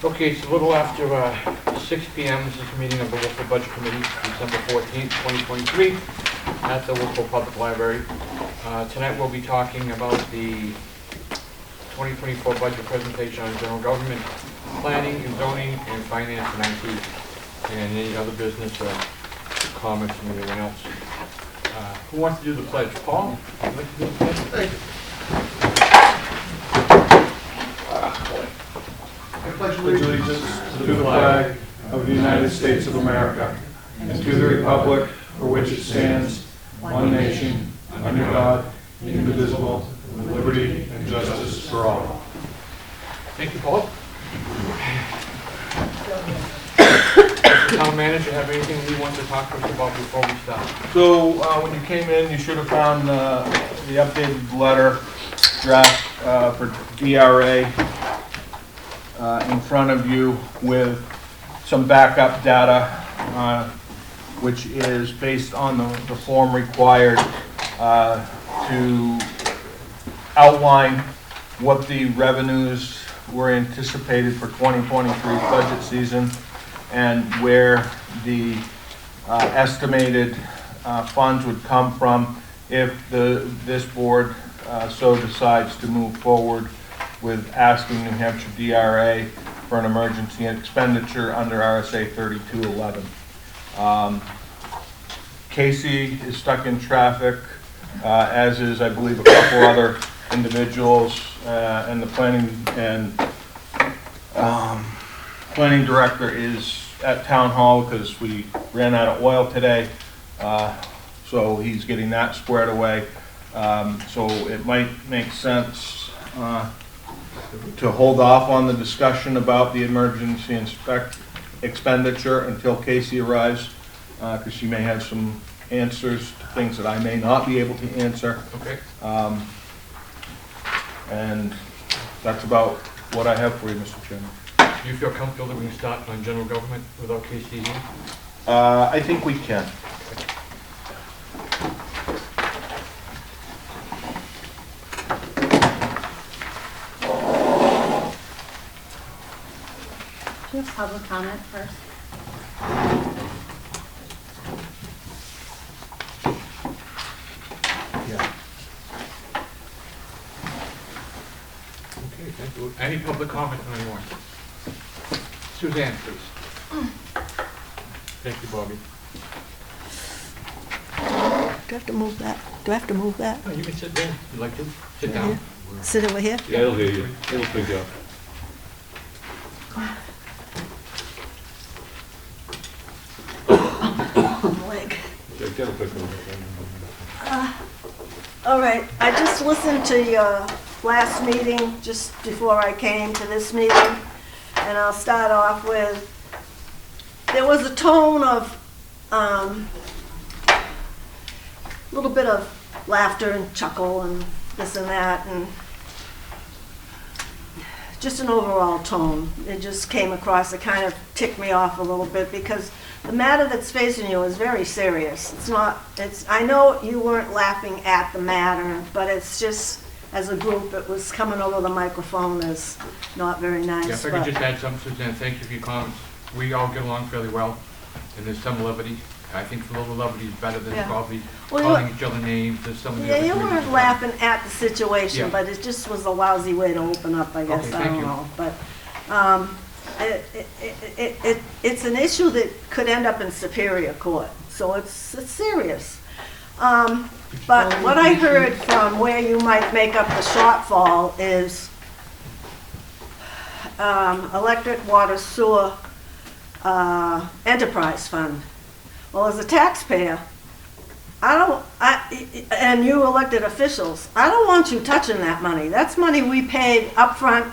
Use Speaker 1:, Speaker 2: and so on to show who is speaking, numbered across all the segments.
Speaker 1: Okay, it's a little after 6 p.m. This is a meeting of the Wolfeboro Budget Committee, December 14th, 2023, at the Wolfeboro Public Library. Tonight we'll be talking about the 2024 budget presentation on general government, planning and zoning, and finance and IT, and any other business or comments from anyone else. Who wants to do the pledge? Paul? Would you like to do the pledge?
Speaker 2: Thank you. I pledge allegiance to the flag of the United States of America and to the republic for which it stands, one nation, under God, indivisible, with liberty and justice for all.
Speaker 1: Thank you, Paul. Town manager, have anything you want to talk to us about before we start?
Speaker 2: So when you came in, you should have found the updated letter draft for DRA in front of you with some backup data, which is based on the form required to outline what the revenues were anticipated for 2023 budget season and where the estimated funds would come from if this board so decides to move forward with asking New Hampshire DRA for an emergency expenditure under RSA 3211. Casey is stuck in traffic, as is, I believe, a couple other individuals, and the planning director is at town hall because we ran out of oil today, so he's getting that squared away. So it might make sense to hold off on the discussion about the emergency expenditure until Casey arrives, because she may have some answers to things that I may not be able to answer.
Speaker 1: Okay.
Speaker 2: And that's about what I have for you, Mr. Chairman.
Speaker 1: Do you feel comfortable that we can start on general government without Casey here?
Speaker 2: I think we can.
Speaker 3: Do you have public comment first?
Speaker 1: Yeah. Okay, thank you. Any public comment from anyone? Suzanne, please. Thank you, Bobby.
Speaker 4: Do I have to move that? Do I have to move that?
Speaker 1: Oh, you can sit there. You'd like to? Sit down.
Speaker 4: Sit over here?
Speaker 5: Yeah, it'll hear you. It'll pick you up.
Speaker 4: Leg.
Speaker 5: Yeah, get a pick up.
Speaker 4: All right, I just listened to your last meeting just before I came to this meeting, and I'll start off with, there was a tone of a little bit of laughter and chuckle and this and that, and just an overall tone. It just came across, it kind of ticked me off a little bit because the matter that's facing you is very serious. I know you weren't laughing at the matter, but it's just, as a group, it was coming over the microphone as not very nice.
Speaker 1: Yeah, if I could just add something, Suzanne, thank you for your comments. We all get along fairly well, and there's some levity. I think a little levity is better than probably calling each other names. There's some of the other
Speaker 4: you weren't laughing at the situation,
Speaker 1: Yeah.
Speaker 4: but it just was a lousy way to open up, I guess.
Speaker 1: Okay,
Speaker 4: I
Speaker 1: thank
Speaker 4: don't
Speaker 1: you.
Speaker 4: know. But it's an issue that could end up in Superior Court, so it's serious. But what I heard from where you might make up the shortfall is electric, water, sewer, enterprise fund. Well, as a taxpayer, and you elected officials, I don't want you touching that money. That's money we paid upfront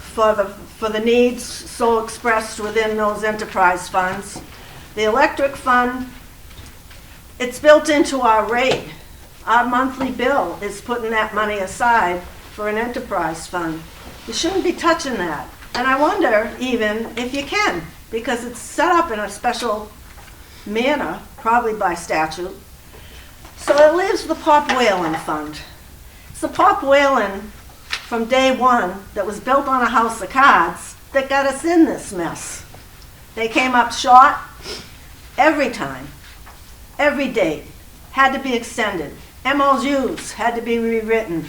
Speaker 4: for the needs so expressed within those enterprise funds. The electric fund, it's built into our rate. Our monthly bill is putting that money aside for an enterprise fund. You shouldn't be touching that. And I wonder even if you can, because it's set up in a special manner, probably by statute. So it leaves the Pop Whalen Fund. It's the Pop Whalen from day one that was built on a house of cards that got us in this mess. They came up short every time, every date, had to be extended. MOUs had to be rewritten.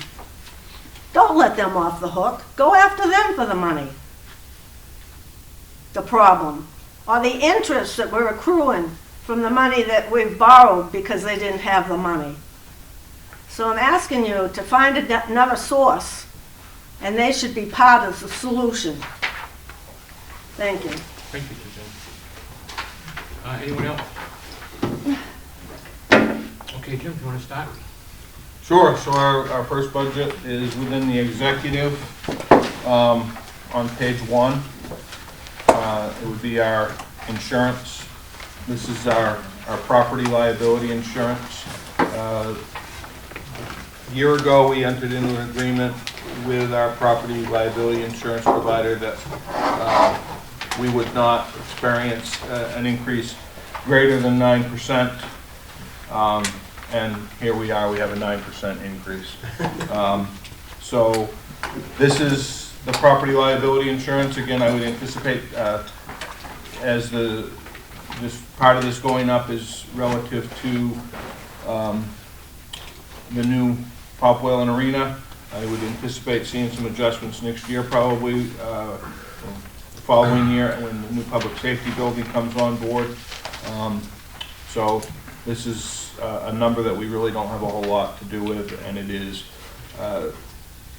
Speaker 4: Don't let them off the hook. Go after them for the money. The problem, or the interest that we're accruing from the money that we've borrowed because they didn't have the money. So I'm asking you to find another source, and they should be part of the solution. Thank you.
Speaker 1: Thank you, Suzanne. Anyone else? Okay, Jim, do you want to start?
Speaker 2: Sure, so our first budget is within the executive, on page 1. It would be our insurance. This is our property liability insurance. A year ago, we entered into an agreement with our property liability insurance provider that we would not experience an increase greater than 9%. And here we are, we have a 9% increase. So this is the property liability insurance. Again, I would anticipate as this part of this going up is relative to the new Pop Whalen Arena. I would anticipate seeing some adjustments next year, probably the following year when the new public safety building comes on board. So this is a number that we really don't have a whole lot to do with, and it is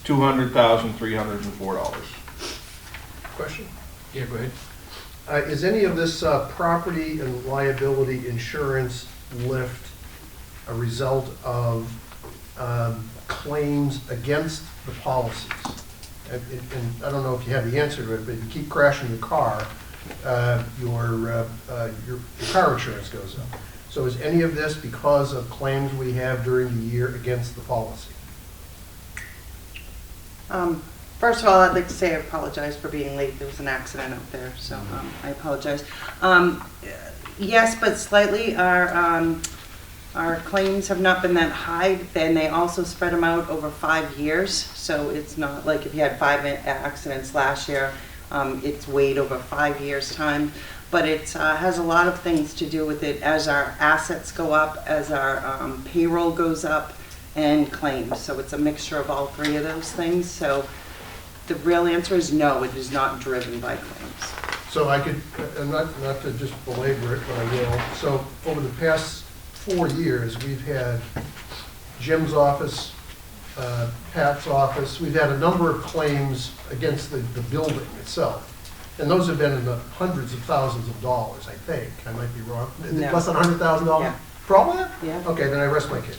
Speaker 2: $200,304.
Speaker 6: Question?
Speaker 1: Yeah, go ahead.
Speaker 6: Is any of this property and liability insurance lift a result of claims against the policies? And I don't know if you have the answer to it, but if you keep crashing your car, your car insurance goes up. So is any of this because of claims we have during the year against the policy?
Speaker 7: First of all, I'd like to say I apologize for being late. There was an accident out there, so I apologize. Yes, but slightly. Our claims have not been that high, and they also spread them out over 5 years. So it's not like if you had 5 accidents last year, it's weighed over 5 years' time. But it has a lot of things to do with it as our assets go up, as our payroll goes up, and claims. So it's a mixture of all 3 of those things. So the real answer is no, it is not driven by claims.
Speaker 6: So I could, and not to just belabor it, but I will. So over the past 4 years, we've had Jim's office, Pat's office. We've had a number of claims against the building itself. And those have been in the hundreds of thousands of dollars, I think. I might be wrong.
Speaker 7: No.
Speaker 6: Less than $100,000?
Speaker 7: Yeah.
Speaker 6: For all of that?
Speaker 7: Yeah.
Speaker 6: Okay, then I rest my case.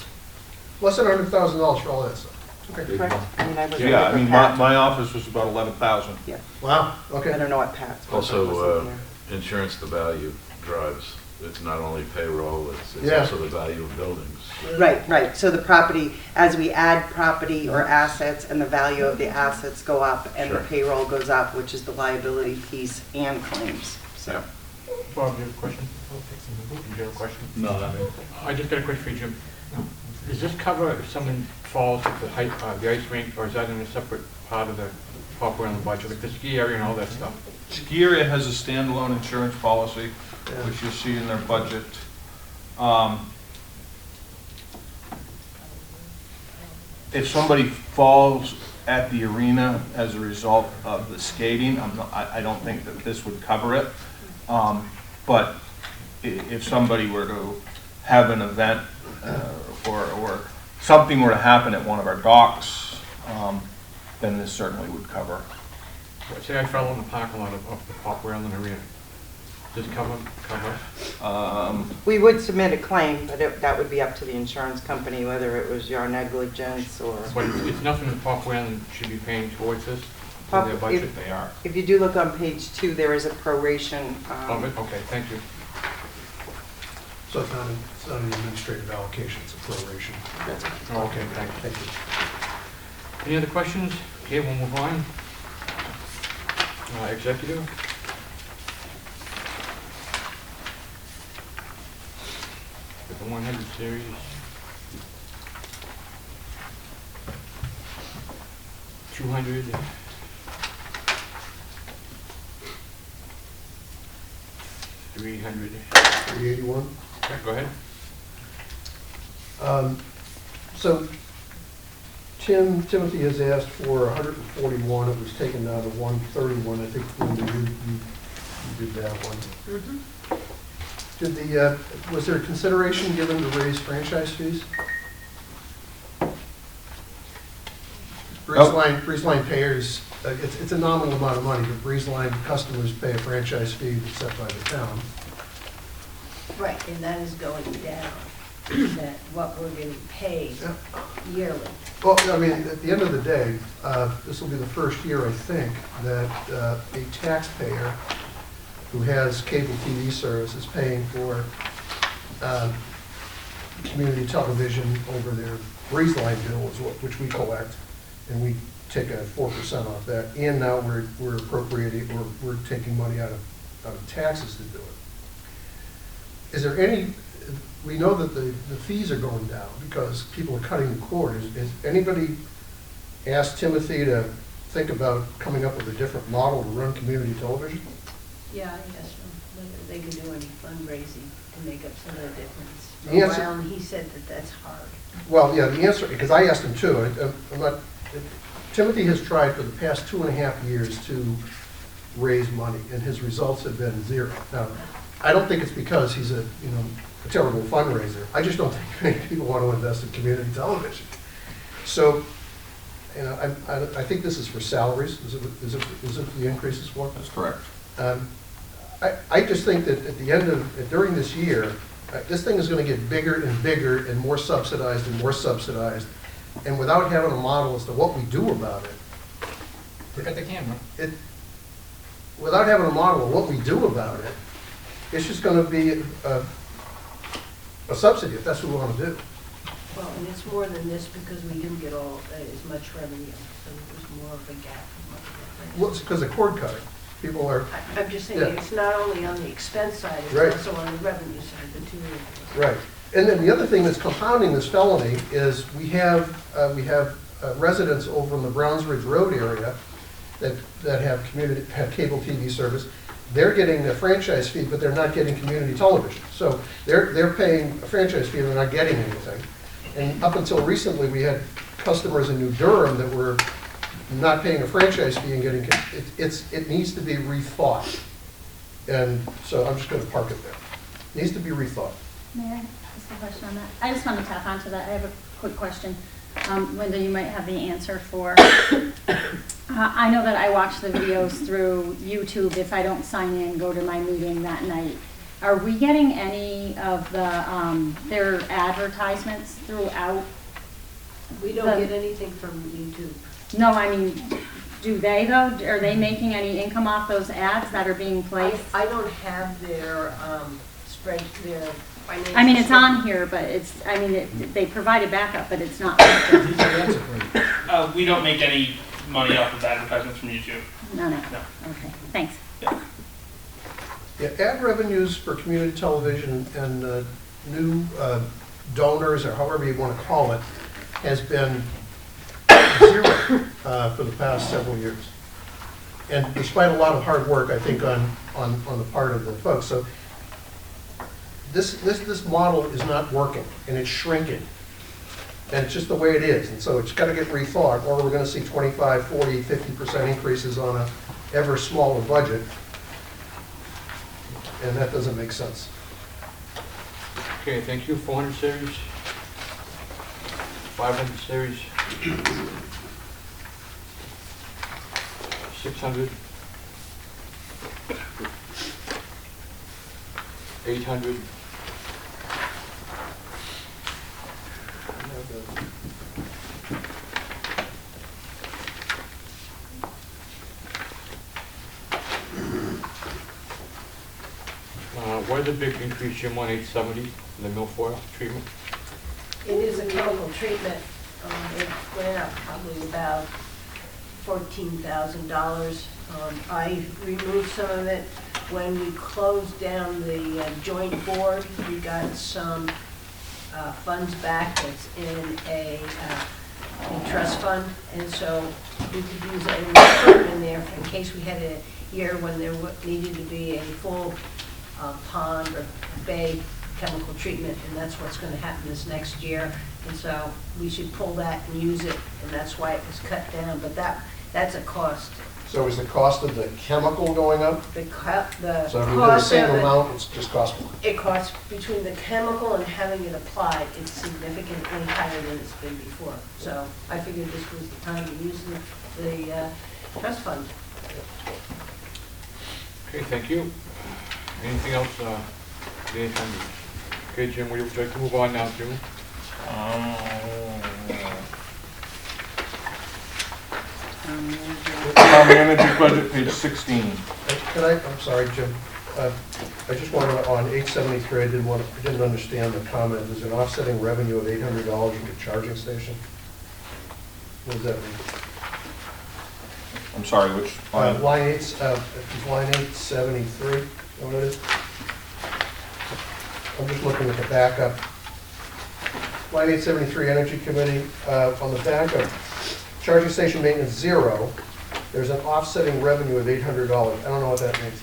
Speaker 6: Less than $100,000 for all that stuff. Okay.
Speaker 7: Correct? I mean, I was
Speaker 2: Yeah, I
Speaker 7: with
Speaker 2: mean,
Speaker 7: Pat.
Speaker 2: my office was about 11,000.
Speaker 7: Yeah.
Speaker 6: Wow,
Speaker 7: I
Speaker 6: okay.
Speaker 7: don't know what Pat's.
Speaker 5: Also, insurance to value drives. It's not only payroll, it's
Speaker 6: Yeah.
Speaker 5: also the value of buildings.
Speaker 7: Right. So the property, as we add property or assets and the value of the assets go up and the
Speaker 5: Sure.
Speaker 7: payroll goes up, which is the liability piece and claims. So.
Speaker 5: Yeah.
Speaker 1: Bob, do you have a question? Do you have a question?
Speaker 5: No, I mean.
Speaker 1: I just got a question for you, Jim. Does this cover if someone falls at the height, the ice rink, or is that in a separate part of the Pop Whalen budget, like the ski area and all that stuff?
Speaker 2: Ski area has a standalone insurance policy, which you'll see in their budget. If somebody falls at the arena as a result of the skating, I don't think that this would cover it. But if somebody were to have an event or something were to happen at one of our docks, then this certainly would cover.
Speaker 1: Say I fell in the parking lot of the Pop Whalen Arena. Does it cover?
Speaker 7: We would submit a claim, but that would be up to the insurance company, whether it was your negligence or.
Speaker 1: But it's nothing that Pop Whalen should be paying towards this,
Speaker 7: Pop-
Speaker 1: in their budget? They are.
Speaker 7: If you do look on page 2, there is a proration.
Speaker 1: Of it? Okay, thank you.
Speaker 6: So it's not an administrative allocation, it's a proration.
Speaker 1: Oh, okay, thank you.
Speaker 6: Thank you.
Speaker 1: Any other questions? Okay, we'll move on. Executive? The 100 series. 200. 300.
Speaker 6: 381.
Speaker 1: Okay, go ahead.
Speaker 6: So Timothy has asked for 141, it was taken down to 131, I think, Linda, you did that one. Was there consideration given to raise franchise fees? Breeze Line payers, it's a nominal amount of money, but Breeze Line customers pay a franchise fee that's set by the town.
Speaker 8: Right, and that is going down, that what we're getting paid yearly.
Speaker 6: Well, I mean, at the end of the day, this will be the first year, I think, that a taxpayer who has cable TV service is paying for community television over their Breeze Line bill, which we collect, and we take a 4% off that. And now we're appropriating, we're taking money out of taxes to do it. Is there any? We know that the fees are going down because people are cutting the cord. Is anybody asked Timothy to think about coming up with a different model to run community television?
Speaker 8: Yeah, I asked them whether they could do any fundraising to make up some of the difference. For
Speaker 6: The
Speaker 8: a
Speaker 6: answer-
Speaker 8: while, and he said that that's hard.
Speaker 6: Well, yeah, the answer, because I asked him too. Timothy has tried for the past 2.5 years to raise money, and his results have been zero. Now, I don't think it's because he's a terrible fundraiser. I just don't think many people want to invest in community television. So, I think this is for salaries. Is it the increases for?
Speaker 2: That's correct.
Speaker 6: I just think that at the end of, during this year, this thing is going to get bigger and bigger and more subsidized and more subsidized. And without having a model as to what we do about it.
Speaker 1: Look at the camera.
Speaker 6: Without having a model of what we do about it, it's just going to be a subsidy if that's what we want to do.
Speaker 8: Well, and it's more than this because we do get all, as much revenue, so there's more of a gap.
Speaker 6: Well, it's because of cord cutting. People are,
Speaker 8: I'm just saying,
Speaker 6: Yeah.
Speaker 8: it's not only on the expense side, it's
Speaker 6: Right.
Speaker 8: also on the revenue side, the two areas.
Speaker 6: right. And then the other thing that's compounding this felony is we have residents over in the Browns Ridge Road area that have cable TV service. They're getting a franchise fee, but they're not getting community television. So they're paying a franchise fee and they're not getting anything. And up until recently, we had customers in New Durham that were not paying a franchise fee and getting, it needs to be rethought. And so I'm just going to park it there. It needs to be rethought.
Speaker 3: May I ask a question on that? I just want to tap onto that. I have a quick question. Linda, you might have the answer for. I know that I watch the videos through YouTube if I don't sign in, go to my meeting that night. Are we getting any of their advertisements throughout?
Speaker 8: We don't get anything from YouTube.
Speaker 3: No, I mean, do they though? Are they making any income off those ads that are being placed?
Speaker 8: I don't have their their financial.
Speaker 3: I mean, it's on here, but they provided backup, but it's not.
Speaker 9: We don't make any money off of advertisements from YouTube.
Speaker 3: No.
Speaker 9: No.
Speaker 3: Okay, thanks.
Speaker 6: Yeah, ad revenues for community television and new donors, or however you want to call it, has been zero for the past several years. And despite a lot of hard work, I think, on the part of the folks. So this model is not working, and it's shrinking. And it's just the way it is. And so it's got to get rethought, or we're going to see 25, 40, 50% increases on a ever smaller budget. And that doesn't make sense.
Speaker 1: Okay, thank you. 400 series. 500 series. 600. 800. Why the big increase, Jim, on 870, the milfoil treatment?
Speaker 8: It is a chemical treatment. It went up probably about $14,000. I removed some of it. When we closed down the joint board, we got some funds back that's in a trust fund. And so we could use a reserve in there in case we had a year when there needed to be a full pond or bay chemical treatment, and that's what's gonna happen this next year. And so we should pull that and use it, and that's why it was cut down, but that's a cost.
Speaker 6: So is the cost of the chemical going up?
Speaker 8: The
Speaker 6: So if you do the
Speaker 8: cost
Speaker 6: same
Speaker 8: of it,
Speaker 6: amount, it's just cost more?
Speaker 8: it costs, between the chemical and having it applied, it's significantly higher than it's been before. So I figured this was the time to use the trust fund.
Speaker 1: Okay, thank you. Anything else, anything? Okay, Jim, would you like to move on now, Jim?
Speaker 2: Town manager's budget, page 16.
Speaker 6: I'm sorry, Jim. I just wanted, on 873, I didn't understand the comment. There's an offsetting revenue of $800 from the charging station. What does that mean?
Speaker 2: I'm sorry, which line?
Speaker 6: Line 873, is that what it is? I'm just looking at the backup. Line 873, Energy Committee, on the backup, charging station maintenance 0, there's an offsetting revenue of $800. I don't know what that means.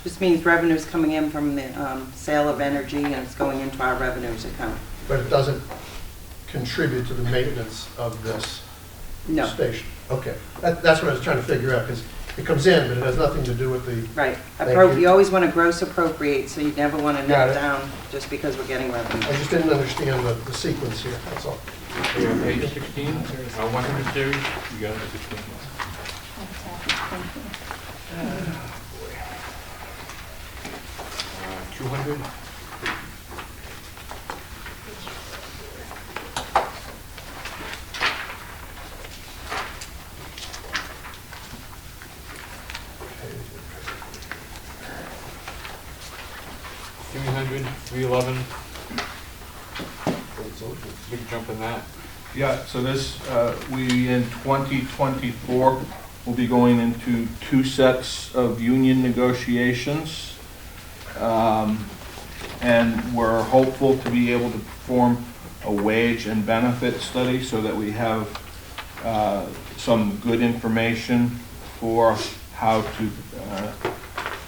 Speaker 7: Just means revenue's coming in from the sale of energy, and it's going into our revenues account.
Speaker 6: But it doesn't contribute to the maintenance of this
Speaker 7: No.
Speaker 6: station. Okay, that's what I was trying to figure out, because it comes in, but it has nothing to do with the...
Speaker 7: Right.
Speaker 6: Thank you.
Speaker 7: You always want to gross appropriate, so you never want to
Speaker 6: Got
Speaker 7: net
Speaker 6: it.
Speaker 7: down just because we're getting revenue.
Speaker 6: I just didn't understand the sequence here, that's all.
Speaker 1: Okay, on page 16, 100 series, you got it, 16.
Speaker 3: Thank you.
Speaker 1: 200. $300, 311. Big jump in that.
Speaker 2: Yeah, so this, we in 2024 will be going into 2 sets of union negotiations. And we're hopeful to be able to perform a wage and benefit study so that we have some good information for how to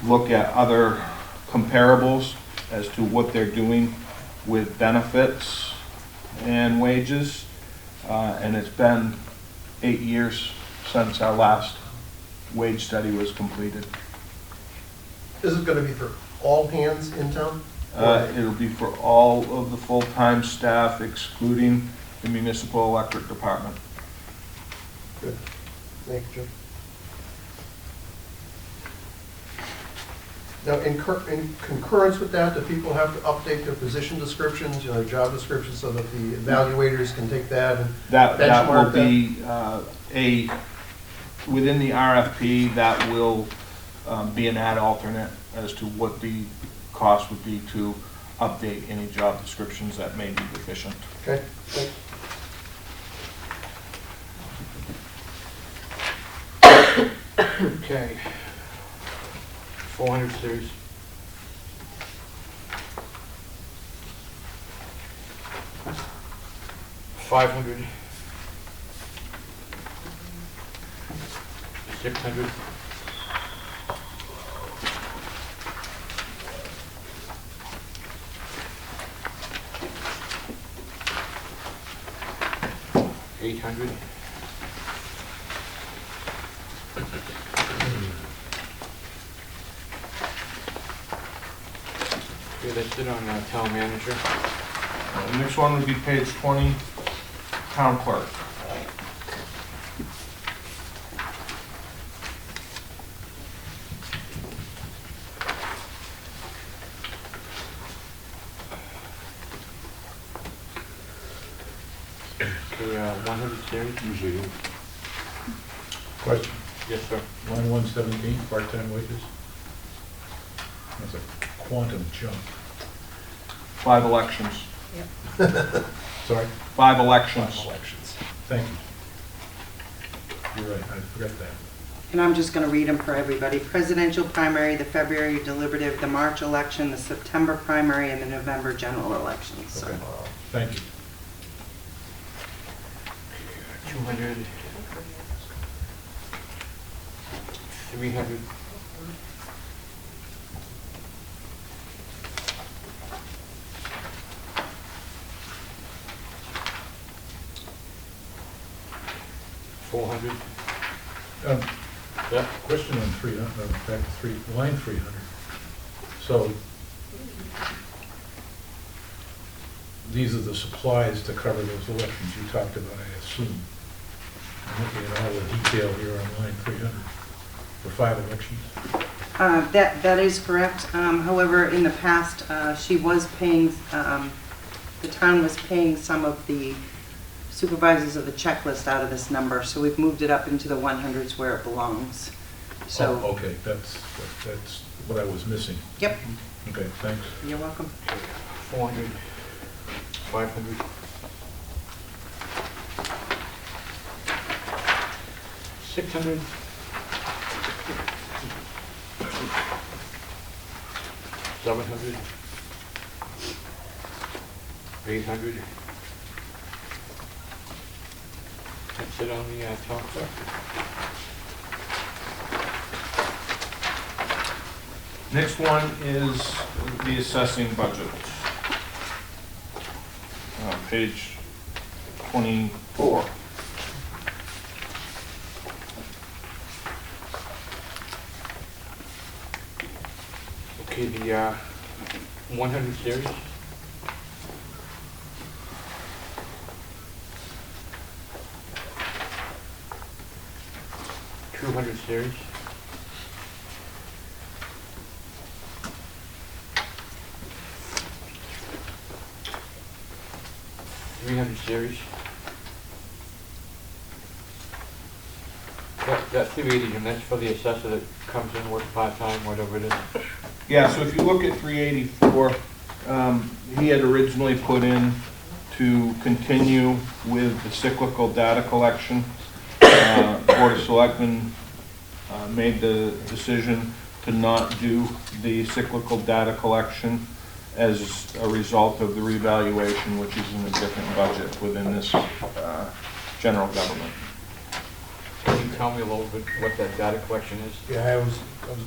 Speaker 2: look at other comparables as to what they're doing with benefits and wages. And it's been 8 years since our last wage study was completed.
Speaker 6: This is going to be for all hands in town?
Speaker 2: It'll be for all of the full-time staff excluding the municipal electric department.
Speaker 6: Good. Thank you, Jim. Now, in concurrence with that, do people have to update their position descriptions, their job descriptions, so that the evaluators can take that and
Speaker 2: That will
Speaker 6: benchmark
Speaker 2: be within the RFP, that will be an ad alternate as to what the cost would be to update any job descriptions that may be deficient.
Speaker 6: Okay, thanks.
Speaker 1: Okay. 400 series. $500. 600. 800. Okay, that's it on town manager.
Speaker 2: The next one would be page 20, town clerk.
Speaker 1: Okay, 100 series.
Speaker 10: Usually,
Speaker 6: Question.
Speaker 1: Yes, sir.
Speaker 10: line 117, part-time wages. That's a quantum jump.
Speaker 2: 5 elections.
Speaker 10: Sorry?
Speaker 2: 5 elections.
Speaker 10: Elections. Thank you. You're right, I forgot that.
Speaker 7: And I'm just going to read them for everybody. Presidential primary, the February deliberative, the March election, the September primary, and the November general elections. So.
Speaker 10: Okay. Thank you.
Speaker 1: 200. 300. $400. Yeah.
Speaker 10: Question on 300, back to line 300. So these are the supplies to cover those elections you talked about, I assume. I'm looking at all the detail here on line 300 for 5 elections.
Speaker 7: That is correct. However, in the past, she was paying, the town was paying some of the supervisors of the checklist out of this number, so we've moved it up into the 100s where it belongs. So,
Speaker 10: Oh, okay, that's what I was missing.
Speaker 7: Yep,
Speaker 10: Okay, thanks.
Speaker 7: you're welcome.
Speaker 1: 400, 500. 600. 700. 800. That's it on the town clerk.
Speaker 2: Next one is the assessing budget. Page 24.
Speaker 1: Okay, the 100 series. $200 series. $300 series. That 380, and that's for the assessor that comes in, works part-time, whatever it is.
Speaker 2: Yeah, so if you look at 384, he had originally put in to continue with the cyclical data collection. Board of Selectmen made the decision to not do the cyclical data collection as a result of the revaluation, which is in a different budget within this general government.
Speaker 1: Can you tell me a little bit what that data collection is?
Speaker 6: Yeah, I was.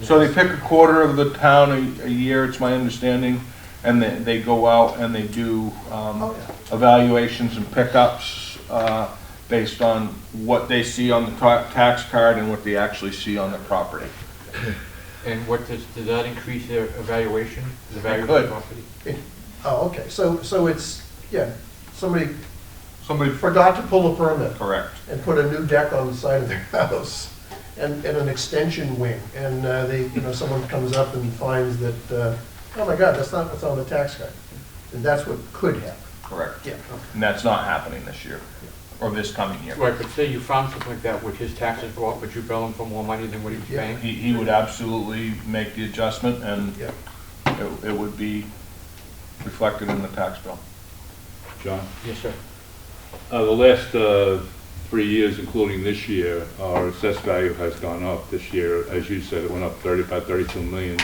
Speaker 2: So they pick a quarter of the town a year, it's my understanding, and they go out and they do evaluations and pickups based on what they see on the tax card and what they actually see on the property.
Speaker 1: And what does that increase their evaluation, the value of
Speaker 2: could.
Speaker 1: the property?
Speaker 6: Oh, okay, so it's, yeah, somebody forgot to pull a permit
Speaker 2: Correct.
Speaker 6: and put a new deck on the side of their house and an extension wing. And someone comes up and finds that, oh my God, that's not what's on the tax card. And that's what could happen.
Speaker 2: Correct.
Speaker 6: Yeah, okay.
Speaker 2: And that's not happening this year, or this coming year.
Speaker 1: Right, but say you found something like that, would his taxes go up, but you bill him for more money than what he was
Speaker 6: Yeah.
Speaker 1: paying?
Speaker 2: He would absolutely make the adjustment, and
Speaker 6: Yeah.
Speaker 2: it would be reflected in the tax bill.
Speaker 11: John,
Speaker 1: Yes, sir.
Speaker 11: the last 3 years, including this year, our assessed value has gone up. This year, as you said, it went up about 32 million.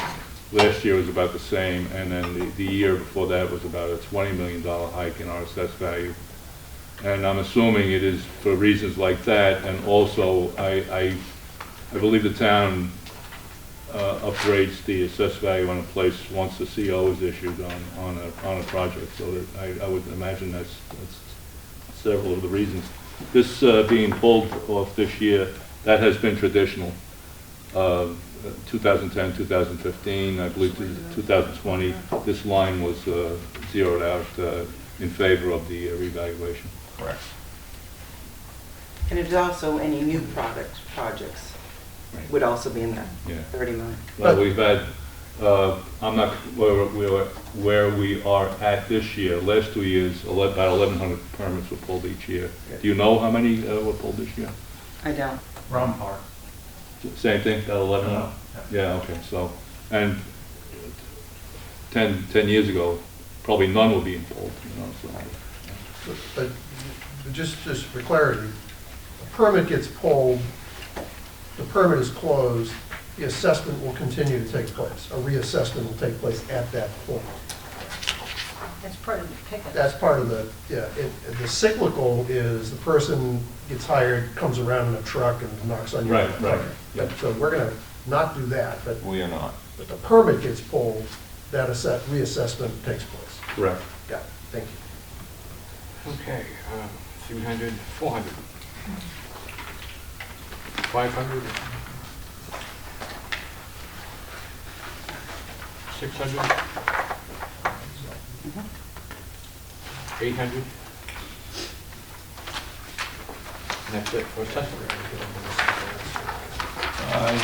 Speaker 11: Last year was about the same, and then the year before that was about a $20 million hike in our assessed value. And I'm assuming it is for reasons like that, and also I believe the town upgrades the assessed value on a place once the CO is issued on a project, so that I would imagine that's several of the reasons. This being pulled off this year, that has been traditional. 2010, 2015, I believe 2020, this line was zeroed out in favor of the revaluation.
Speaker 2: Correct.
Speaker 7: And it's also any new projects would also be in that
Speaker 11: Yeah.
Speaker 7: 30 million.
Speaker 11: Well, we've had, I'm not, where we are at this year, last 2 years, about 1,100 permits were pulled each year. Do you know how many were pulled this year?
Speaker 7: I don't.
Speaker 2: Round par.
Speaker 11: Same thing, about 1,100? Yeah, okay, so, and 10 years ago, probably none were being pulled, so.
Speaker 6: But just for clarity, a permit gets pulled, the permit is closed, the assessment will continue to take place. A reassessment will take place at that point.
Speaker 8: That's part of the pickup.
Speaker 6: That's part of the, the cyclical is the person gets hired, comes around in a truck and knocks on your door.
Speaker 11: Right.
Speaker 6: But, so we're gonna not do that, but
Speaker 2: We are not.
Speaker 6: the permit gets pulled, that reassessment takes place.
Speaker 11: Correct.
Speaker 6: Got it, thank you.
Speaker 1: Okay, 300, 400. 500. 600. 800. And that's it for assessment.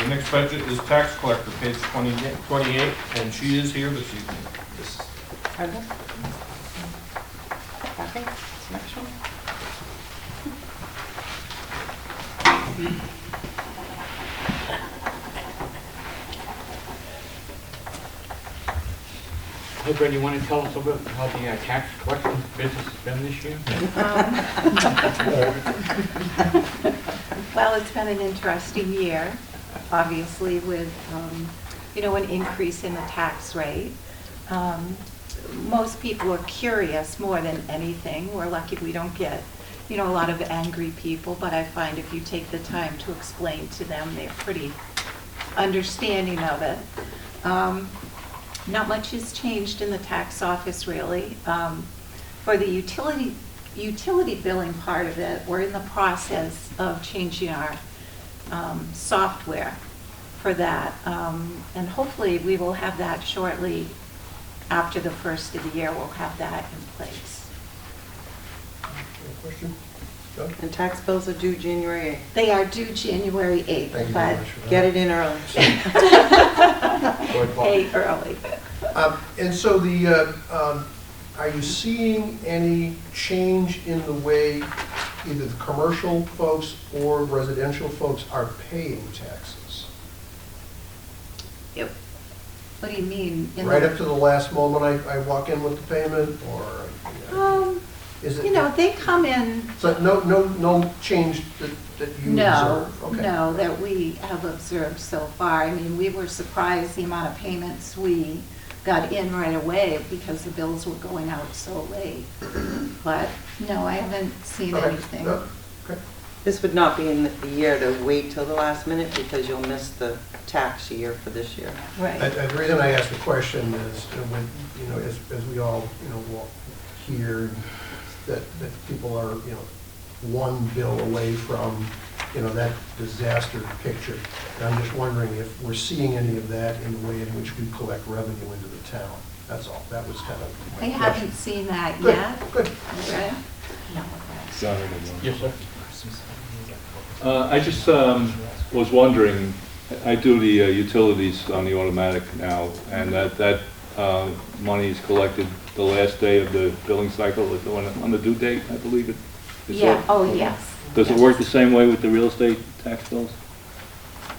Speaker 2: The next budget is tax collector, page 28, and she is here this evening.
Speaker 7: Brenda? Kathy, next one?
Speaker 1: Hey, Brenda, you want to tell us a little bit how the tax collection business has been this year?
Speaker 12: Well, it's been an interesting year, obviously, with, an increase in the tax rate. Most people are curious more than anything. We're lucky we don't get, a lot of angry people, but I find if you take the time to explain to them, they're pretty understanding of it. Not much has changed in the tax office, really. For the utility billing part of it, we're in the process of changing our software for that. And hopefully we will have that shortly. After the first of the year, we'll have that in place.
Speaker 6: Any question? Doug?
Speaker 7: And tax bills are due January 8th.
Speaker 12: They are due January 8th,
Speaker 6: Thank you very
Speaker 12: but
Speaker 6: much for that.
Speaker 7: Get it in early.
Speaker 12: pay early.
Speaker 6: And so are you seeing any change in the way either the commercial folks or residential folks are paying taxes?
Speaker 12: What do you mean?
Speaker 6: Right up to the last moment I walk in with the payment, or is it?
Speaker 12: They come in.
Speaker 6: So no change that you
Speaker 12: No,
Speaker 6: observe? Okay.
Speaker 12: no, that we have observed so far. I mean, we were surprised the amount of payments we got in right away because the bills were going out so late. But, no, I haven't seen
Speaker 6: Okay.
Speaker 12: anything.
Speaker 6: No. Okay.
Speaker 7: This would not be in the year to wait till the last minute because you'll miss the tax year for this year.
Speaker 12: Right.
Speaker 6: The reason I asked the question is, when, as we all, walk here, that people are, one bill away from, that disaster picture. And I'm just wondering if we're seeing any of that in the way in which we collect revenue into the town. That's all. That was kind of my
Speaker 12: I
Speaker 6: question.
Speaker 12: haven't seen that
Speaker 6: Good,
Speaker 12: yet.
Speaker 6: good.
Speaker 12: Okay. No.
Speaker 1: Yes, sir.
Speaker 11: I just was wondering, I do the utilities on the automatic now, and that money is collected the last day of the billing cycle, on the due date, I believe it. Is
Speaker 12: Yeah,
Speaker 11: that-
Speaker 12: oh, yes.
Speaker 11: Does it work the same way with the real estate tax bills?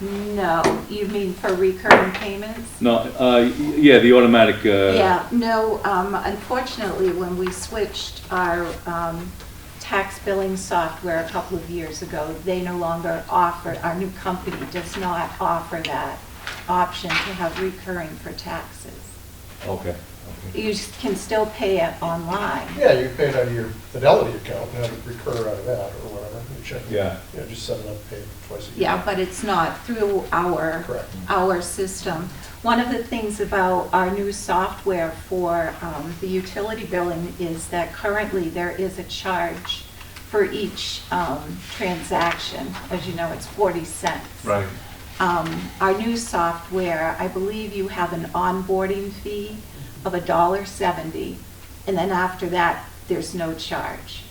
Speaker 12: No, you mean for recurring payments?
Speaker 11: No, yeah, the automatic.
Speaker 12: Yeah, no, unfortunately, when we switched our tax billing software a couple of years ago, they no longer offer, our new company does not offer that option to have recurring for taxes.
Speaker 11: Okay.
Speaker 12: You can still pay it online.
Speaker 6: Yeah, you pay it out of your Fidelity account and have it recur out of that or whatever. You check.
Speaker 11: Yeah.
Speaker 6: Just set it up, pay it twice a year.
Speaker 12: Yeah, but it's not through
Speaker 6: Correct.
Speaker 12: our system. One of the things about our new software for the utility billing is that currently there is a charge for each transaction. As you know, it's 40 cents.
Speaker 11: Right.
Speaker 12: Our new software, I believe you have an onboarding fee of $1.70, and then after that, there's no charge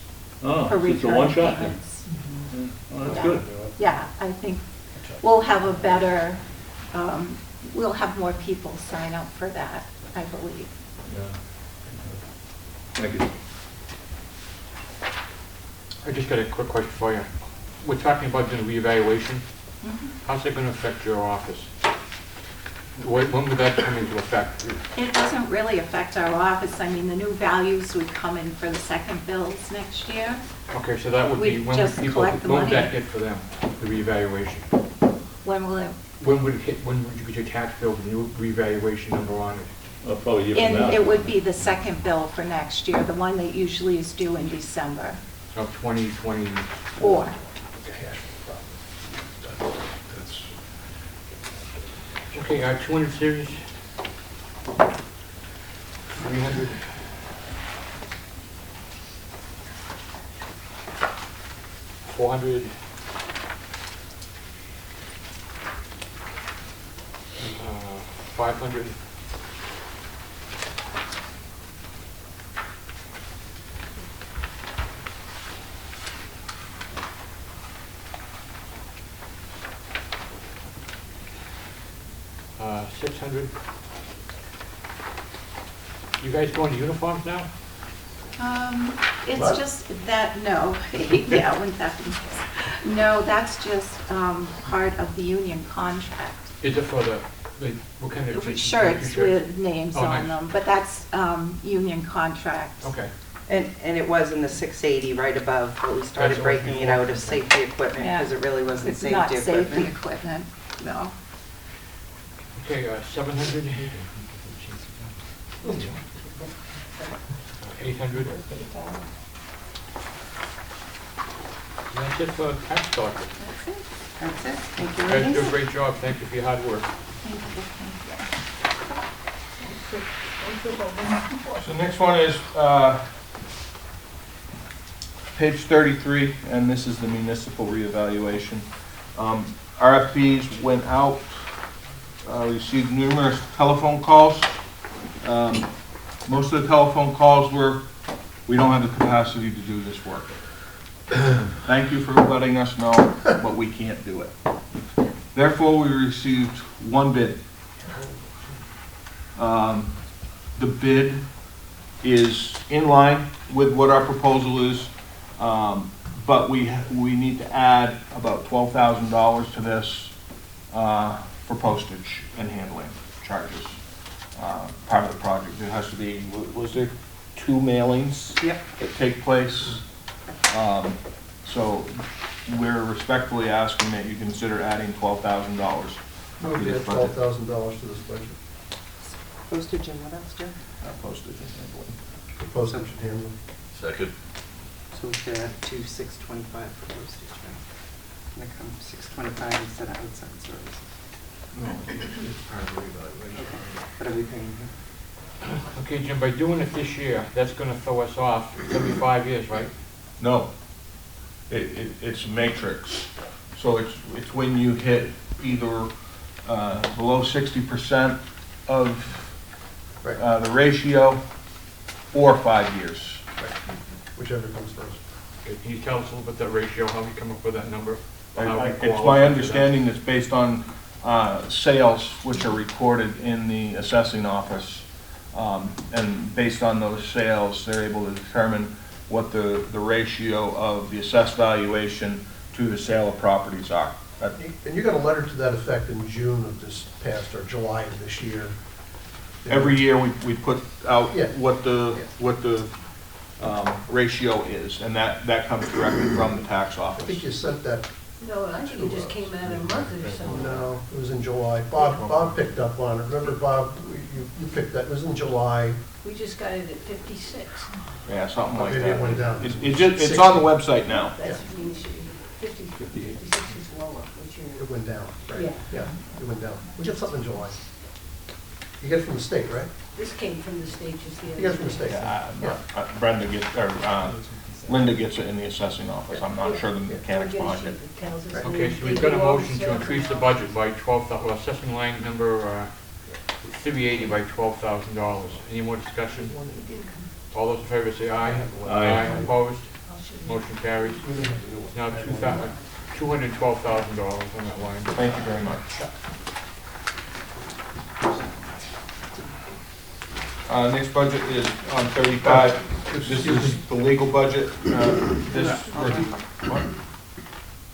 Speaker 11: Oh,
Speaker 12: for
Speaker 11: so it's a
Speaker 12: recurring
Speaker 11: one-shot then?
Speaker 12: payments.
Speaker 11: Oh, that's good.
Speaker 12: Yeah, I think we'll have a better, we'll have more people sign up for that, I believe.
Speaker 11: Yeah. Thank you.
Speaker 1: I just got a quick question for you. We're talking about doing a reevaluation. How's it going to affect your office? When would that come into effect?
Speaker 12: It doesn't really affect our office. I mean, the new values would come in for the second bills next year.
Speaker 1: Okay, so that would be,
Speaker 12: We
Speaker 1: when
Speaker 12: just
Speaker 1: would people,
Speaker 12: collect the
Speaker 1: when would that
Speaker 12: money.
Speaker 1: hit for them, the reevaluation?
Speaker 12: When will it?
Speaker 1: When would it hit, when would you get your tax bill with the new reevaluation number on it?
Speaker 11: Probably a year from
Speaker 12: And
Speaker 11: now.
Speaker 12: it would be the second bill for next year, the one that usually is due in December.
Speaker 1: Of 2020?
Speaker 12: Or,
Speaker 10: That's,
Speaker 1: Okay, our 200 series. 300. 400. 500. 600. You guys going to uniforms now?
Speaker 12: It's
Speaker 2: What?
Speaker 12: just that, no, yeah, wouldn't that be nice? No, that's just part of the union contract.
Speaker 1: Is it for the what kind of?
Speaker 12: Shirts with names
Speaker 1: Oh,
Speaker 12: on
Speaker 1: nice.
Speaker 12: them, but that's union contract.
Speaker 1: Okay.
Speaker 7: And it was in the 680 right above, but we started
Speaker 1: That's
Speaker 7: breaking it out of safety equipment
Speaker 12: Yeah.
Speaker 7: because it really wasn't
Speaker 12: It's
Speaker 7: safety
Speaker 12: not
Speaker 7: equipment.
Speaker 12: safety equipment, no.
Speaker 1: Okay, 700. 800. That's it for tax collector.
Speaker 7: That's it. Thank you,
Speaker 1: You guys do a
Speaker 7: ladies.
Speaker 1: great job. Thank you for your hard work.
Speaker 2: So next one is page 33, and this is the municipal reevaluation. RFPs went out, received numerous telephone calls. Most of the telephone calls were, we don't have the capacity to do this work. Thank you for letting us know, but we can't do it. Therefore, we received one bid. The bid is in line with what our proposal is, but we need to add about $12,000 to this for postage and handling charges. Part of the project, there has to be, was there 2 mailings?
Speaker 7: Yep.
Speaker 2: That take place? So we're respectfully asking that you consider adding $12,000.
Speaker 6: Move to add $12,000 to this budget.
Speaker 7: Postage and what else, Joe?
Speaker 2: Postage and handling.
Speaker 6: For postage and handling.
Speaker 5: Second.
Speaker 7: So we could add to 625 for postage, right? And it comes 625 instead of outside services.
Speaker 2: No, it's part of the reevaluation.
Speaker 7: What are we paying here?
Speaker 1: Okay, Jim, by doing it this year, that's gonna throw us off. It's gonna be 5 years, right?
Speaker 2: No, it's a matrix. So it's when you hit either below 60% of the ratio or 5 years.
Speaker 6: Whichever comes first.
Speaker 1: Okay, can you tell us a little bit that ratio, how you come up with that number? Or how we
Speaker 2: It's
Speaker 1: qualify
Speaker 2: my
Speaker 1: for
Speaker 2: understanding it's based on sales which are recorded in the assessing office. And based on those sales, they're able to determine what the ratio of the assessed valuation to the sale of properties are.
Speaker 6: And you got a letter to that effect in June of this past, or July of this year.
Speaker 2: Every year we put out
Speaker 6: Yeah.
Speaker 2: what the ratio is, and that comes directly from the tax
Speaker 6: I think
Speaker 2: office.
Speaker 6: you sent that,
Speaker 8: No, I think it just came out a month or so.
Speaker 6: no, it was in July. Bob picked up on it. Remember, Bob, you picked that, it was in July.
Speaker 8: We just got it at 56.
Speaker 2: Yeah, something like
Speaker 6: Maybe it went
Speaker 2: that.
Speaker 6: down.
Speaker 2: It's on the website now.
Speaker 8: That means 56 is lower, which
Speaker 6: It
Speaker 8: you're,
Speaker 6: went down, right?
Speaker 8: Yeah.
Speaker 6: Yeah, it went down. We get something in July. You get it from the state, right?
Speaker 8: this came from the state just the other day.
Speaker 6: You get it from the state.
Speaker 2: Brenda gets, or Linda gets it in the assessing office. I'm not sure the mechanics behind it.
Speaker 1: Okay, so we've got a motion to increase the budget by $12,000, well, assessing line number 380 by $12,000. Any more discussion? All those in favor say aye.
Speaker 11: Aye.
Speaker 1: Opposed? Motion carries. Now $212,000 on that line.
Speaker 2: Thank you very much. Next budget is on 35. This is the legal budget. What?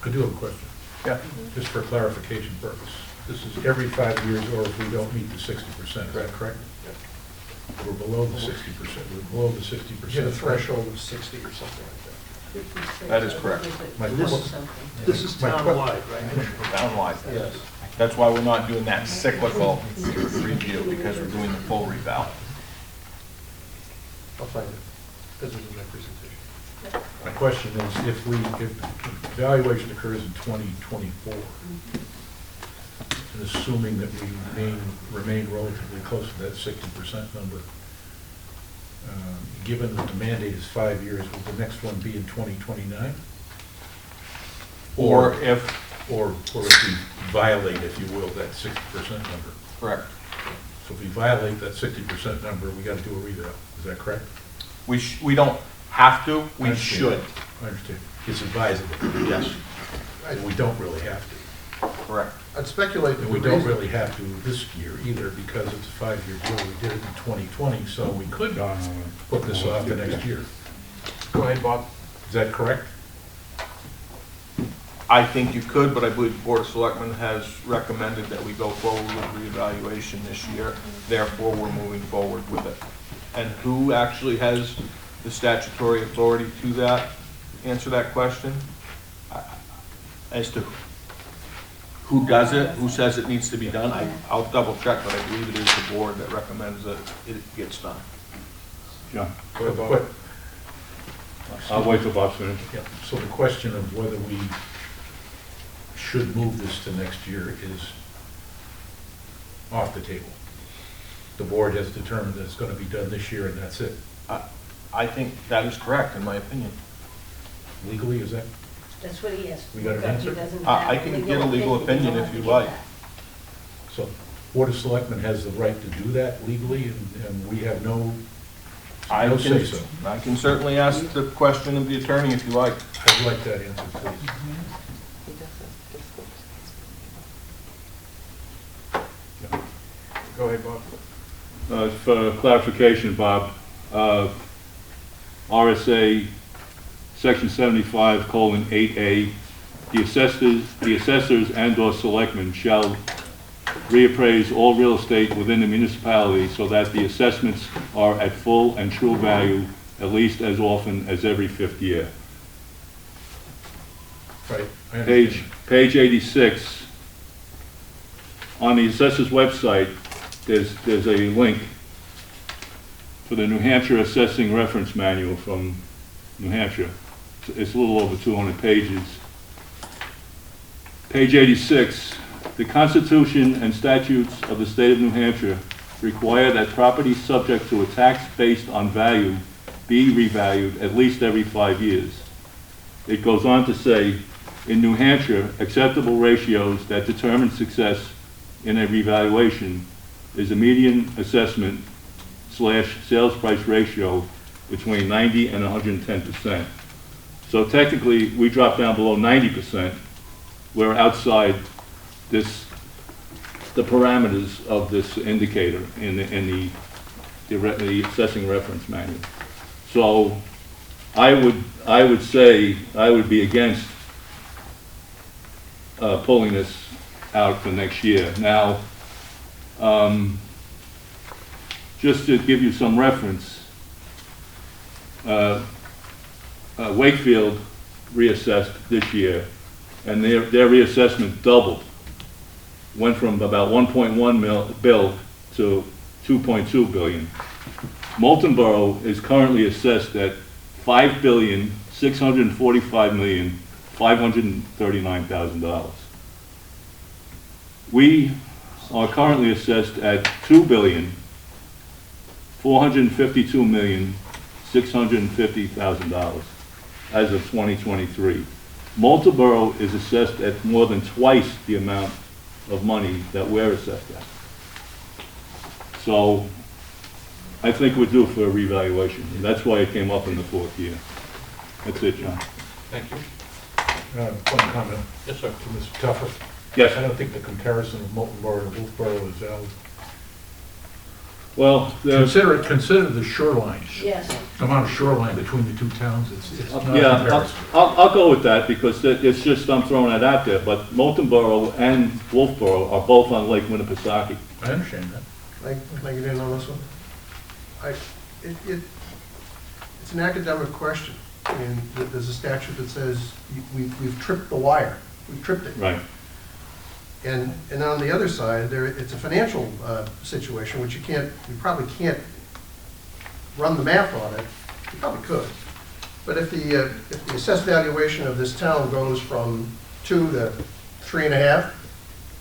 Speaker 10: I do have a question,
Speaker 2: Yeah.
Speaker 10: just for clarification purpose. This is every 5 years or if we don't meet the 60%, is that correct? We're below the 60%, we're below the 60%.
Speaker 6: You get a threshold of 60 or something like that.
Speaker 8: 56,
Speaker 2: That is
Speaker 8: I
Speaker 2: correct.
Speaker 8: think it's
Speaker 10: My
Speaker 8: like
Speaker 10: question-
Speaker 8: something.
Speaker 6: This is townwide, right?
Speaker 2: Downwide.
Speaker 6: Yes.
Speaker 2: That's why we're not doing that cyclical review, because we're doing the full reval.
Speaker 6: I'll find it. This is in my presentation.
Speaker 10: My question is, if evaluation occurs in 2024, and assuming that we remain relatively close to that 60% number, given that the mandate is 5 years, will the next one be in 2029?
Speaker 2: Or if,
Speaker 10: Or if we violate, if you will, that 60% number?
Speaker 2: correct,
Speaker 10: So if we violate that 60% number, we got to do a revow. Is that correct?
Speaker 2: we don't have to,
Speaker 10: I
Speaker 2: we
Speaker 10: understand.
Speaker 2: should.
Speaker 10: I understand. It's advisable.
Speaker 2: Yes,
Speaker 10: And we don't really have to.
Speaker 2: correct.
Speaker 6: I'd speculate that
Speaker 10: And
Speaker 6: the
Speaker 10: we don't
Speaker 6: reason,
Speaker 10: really have to this year either, because it's a 5-year deal. We did it in 2020, so we could put this off to next year.
Speaker 1: Go ahead, Bob.
Speaker 10: Is that correct?
Speaker 2: I think you could, but I believe the Board of Selectmen has recommended that we go forward with reevaluation this year. Therefore, we're moving forward with it. And who actually has the statutory authority to that, answer that question? As to who does it, who says it needs to be done, I'll double check, but I believe it is the board that recommends that it gets done.
Speaker 11: John,
Speaker 10: Go ahead, Bob.
Speaker 11: I'll wait till Bob's finished.
Speaker 10: Yeah, so the question of whether we should move this to next year is off the table. The board has determined that it's going to be done this year and that's it.
Speaker 2: I think that is correct, in my opinion.
Speaker 10: Legally, is that?
Speaker 8: That's what he has.
Speaker 10: We got an answer?
Speaker 8: He doesn't
Speaker 2: I
Speaker 8: have
Speaker 2: can get a legal opinion
Speaker 8: don't
Speaker 2: if
Speaker 8: have
Speaker 2: you
Speaker 8: to
Speaker 2: like.
Speaker 8: get that.
Speaker 10: So Board of Selectmen has the right to do that legally and we have no say so.
Speaker 2: I can certainly ask the question of the attorney if you like.
Speaker 10: I'd like that answer, please.
Speaker 1: Go ahead, Bob.
Speaker 11: For clarification, Bob, RSA Section 75:8A, the assessors and/or selectmen shall reappraise all real estate within the municipality so that the assessments are at full and true value at least as often as every 5th year.
Speaker 10: Right. I understand.
Speaker 11: Page 86, on the assessor's website, there's a link for the New Hampshire Assessing Reference Manual from New Hampshire. It's a little over 200 pages. Page 86, the Constitution and statutes of the state of New Hampshire require that property subject to a tax based on value be revalued at least every 5 years. It goes on to say, in New Hampshire, acceptable ratios that determine success in a revaluation is a median assessment / sales price ratio between 90 and 110%. So technically, we drop down below 90%. We're outside the parameters of this indicator in the assessing reference manual. So I would say I would be against pulling this out for next year. Now, just to give you some reference, Wakefield reassessed this year, and their reassessment doubled. Went from about 1.1 bill to 2.2 billion. Moulton Borough is currently assessed at $5,645,539,000. We are currently assessed at $2,452,650,000 as of 2023. Moulton Borough is assessed at more than twice the amount of money that we're assessed at. So I think we're due for a revaluation. And that's why it came up in the 4th year. That's it, John.
Speaker 1: Thank you.
Speaker 10: One comment.
Speaker 1: Yes, sir.
Speaker 10: To Mr. Tuffer.
Speaker 11: Yes.
Speaker 10: I don't think the comparison of Moulton Borough and Wolfeboro is valid.
Speaker 11: Well,
Speaker 10: Consider the shoreline.
Speaker 8: Yes.
Speaker 10: The amount of shoreline between the two towns, it's not a
Speaker 11: yeah,
Speaker 10: comparison.
Speaker 11: I'll go with that because it's just, I'm throwing that out there. But Moulton Borough and Wolfeboro are both on Lake Winnipesaukee.
Speaker 10: I understand that.
Speaker 6: can I get in on this one? It's an academic question. I mean, there's a statute that says we've tripped the wire. We've tripped it.
Speaker 11: Right.
Speaker 6: And on the other side, it's a financial situation, which you probably can't run the math on it. You probably could. But if the assessed valuation of this town goes from 2 to 3.5,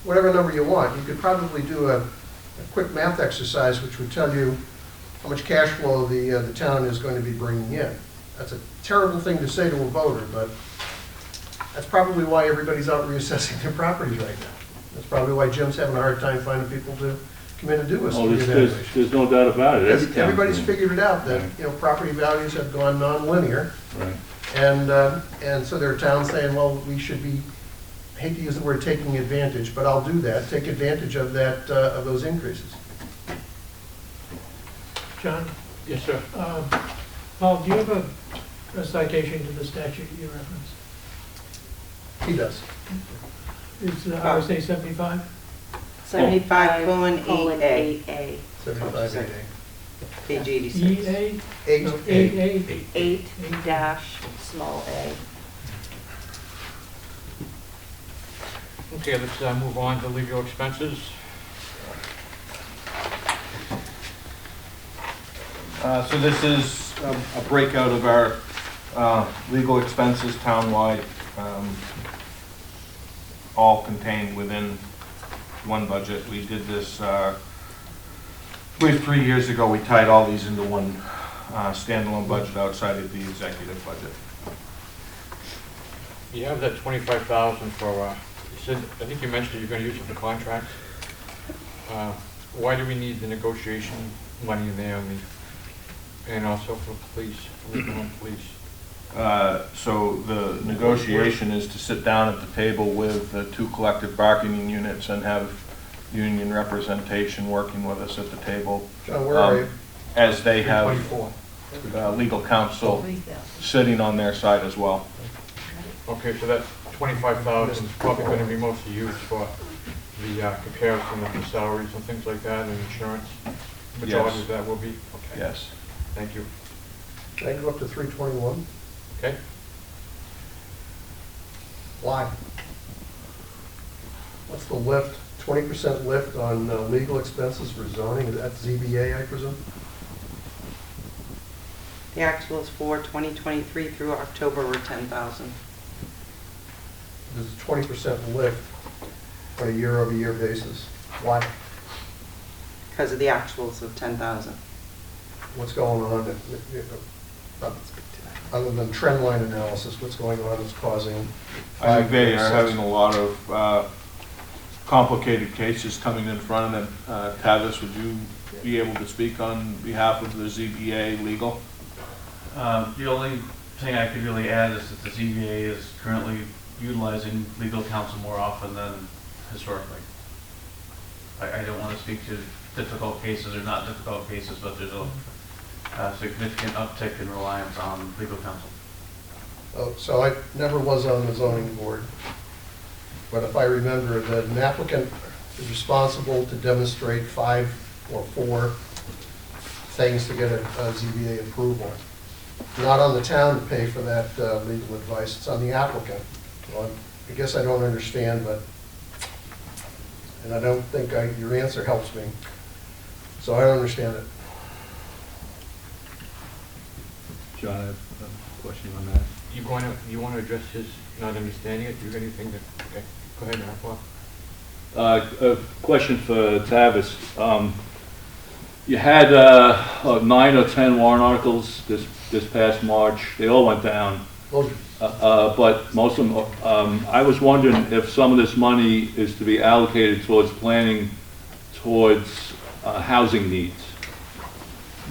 Speaker 6: whatever number you want, you could probably do a quick math exercise which would tell you how much cash flow the town is going to be bringing in. That's a terrible thing to say to a voter, but that's probably why everybody's out reassessing their properties right now. That's probably why Jim's having a hard time finding people to come in and do a
Speaker 11: Oh,
Speaker 6: street evaluation.
Speaker 11: there's no doubt about it. Every town's
Speaker 6: Everybody's
Speaker 11: doing
Speaker 6: figured it out that,
Speaker 11: Right.
Speaker 6: you know, property values have gone non-linear.
Speaker 11: it. Right.
Speaker 6: And so there are towns saying, well, we should be, I hate to use the word taking advantage, but I'll do that, take advantage of that, of those increases.
Speaker 13: John,
Speaker 1: Yes, sir.
Speaker 13: Paul, do you have a citation to the statute you referenced?
Speaker 6: He does.
Speaker 13: It's RSA 75?
Speaker 7: 75:8A,
Speaker 6: 75
Speaker 7: page 86.
Speaker 13: EA?
Speaker 6: Eight.
Speaker 13: No, 8A?
Speaker 12: 8 dash small a.
Speaker 1: Okay, let's move on to legal expenses.
Speaker 2: So this is a breakout of our legal expenses townwide, all contained within one budget. We did this, I believe 3 years ago, we tied all these into one standalone budget outside of the executive budget.
Speaker 1: You have that 25,000 for, you said, I think you mentioned you're gonna use it for contracts. Why do we need the negotiation money in there, and also for police, for legal and police?
Speaker 2: So the negotiation is to sit down at the table with the two collective bargaining units and have union representation working with us at the table.
Speaker 6: John, where are you?
Speaker 2: As they have
Speaker 1: 324.
Speaker 2: legal counsel sitting on their side as well.
Speaker 1: Okay, so that 25,000 is probably gonna be mostly used for the comparison of the salaries and things like that, and insurance. Majority of that will be, okay.
Speaker 2: Yes.
Speaker 1: Thank you.
Speaker 6: Can I go up to 321?
Speaker 1: Okay.
Speaker 6: Why? What's the lift, 20% lift on legal expenses for zoning? That's ZBA, I presume?
Speaker 7: The actuals for 2023 through October were 10,000.
Speaker 6: There's a 20% lift on a year-over-year basis. Why?
Speaker 7: Because of the actuals of 10,000.
Speaker 6: What's going on, other than trend line analysis, what's going on that's causing?
Speaker 2: I think they are having a lot of complicated cases coming in front of them. Tavis, would you be able to speak on behalf of the ZBA legal?
Speaker 14: The only thing I could really add is that the ZBA is currently utilizing legal counsel more often than historically. I don't want to speak to difficult cases or not difficult cases, but there's a significant uptick in reliance on legal counsel.
Speaker 6: Oh, so I never was on the zoning board, but if I remember that an applicant is responsible to demonstrate 5 or 4 things to get a ZBA approval. Not on the town to pay for that legal advice, it's on the applicant. Well, I guess I don't understand, but, and I don't think your answer helps me, so I don't understand it.
Speaker 11: John, I have a question on that.
Speaker 1: You want to address his not understanding it? Do you have anything that, okay, go ahead, Mark.
Speaker 11: A question for Tavis. You had 9 or 10 warrant articles this past March. They all went down. But most of them, I was wondering if some of this money is to be allocated towards planning towards housing needs.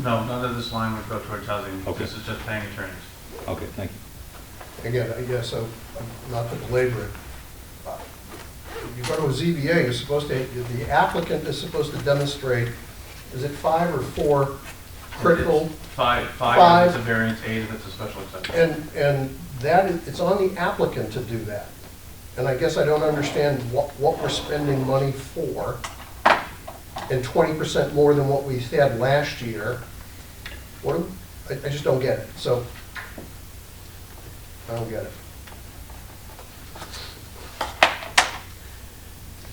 Speaker 14: No, none of this line would go towards housing.
Speaker 11: Okay.
Speaker 14: This is just paying attorneys.
Speaker 11: Okay, thank you.
Speaker 6: Again, I guess, not to belabor it, you go to a ZBA, you're supposed to, the applicant is supposed to demonstrate, is it 5 or 4 critical?
Speaker 14: Five
Speaker 6: Five.
Speaker 14: if it's a variance, 8 if it's a special exception.
Speaker 6: And that, it's on the applicant to do that. And I guess I don't understand what we're spending money for, and 20% more than what we had last year. I just don't get it, so, I don't get it.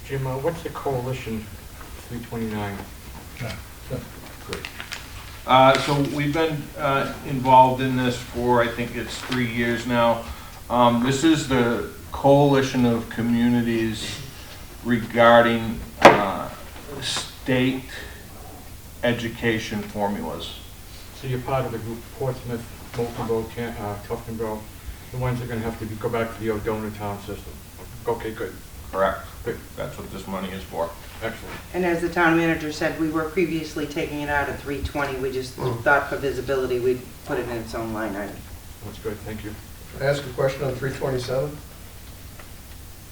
Speaker 1: Jim, what's the coalition 329?
Speaker 2: Great. So we've been involved in this for, I think it's 3 years now. This is the coalition of communities regarding state education formulas.
Speaker 1: So you're part of the group Portsmouth, Wolfeboro, Tuftonboro, the ones that are gonna have to go back to the old donor town system. Okay, good,
Speaker 2: Correct.
Speaker 1: good,
Speaker 2: That's what this money is for.
Speaker 1: excellent.
Speaker 7: And as the town manager said, we were previously taking it out of 320. We just thought for visibility, we'd put it in its own line item.
Speaker 1: That's good, thank you.
Speaker 6: Can I ask a question on 327?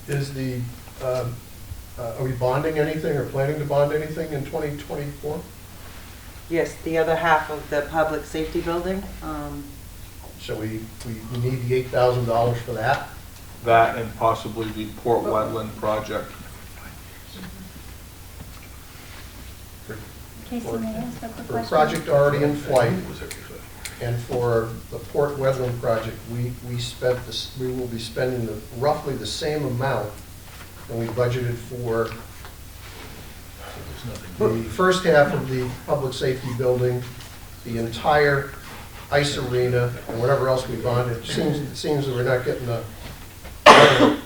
Speaker 6: Is the, are we bonding anything or planning to bond anything in 2024?
Speaker 7: Yes, the other half of the public safety building,
Speaker 6: So we need the $8,000 for that?
Speaker 2: That and possibly the Port Wetland project.
Speaker 3: Casey, may I ask a quick
Speaker 6: For a
Speaker 3: question?
Speaker 6: project already in flight, and for the Port Wetland project, we will be spending roughly the same amount than we budgeted for the first half of the public safety building, the entire ice arena, and whatever else we bonded. It seems that we're not getting the,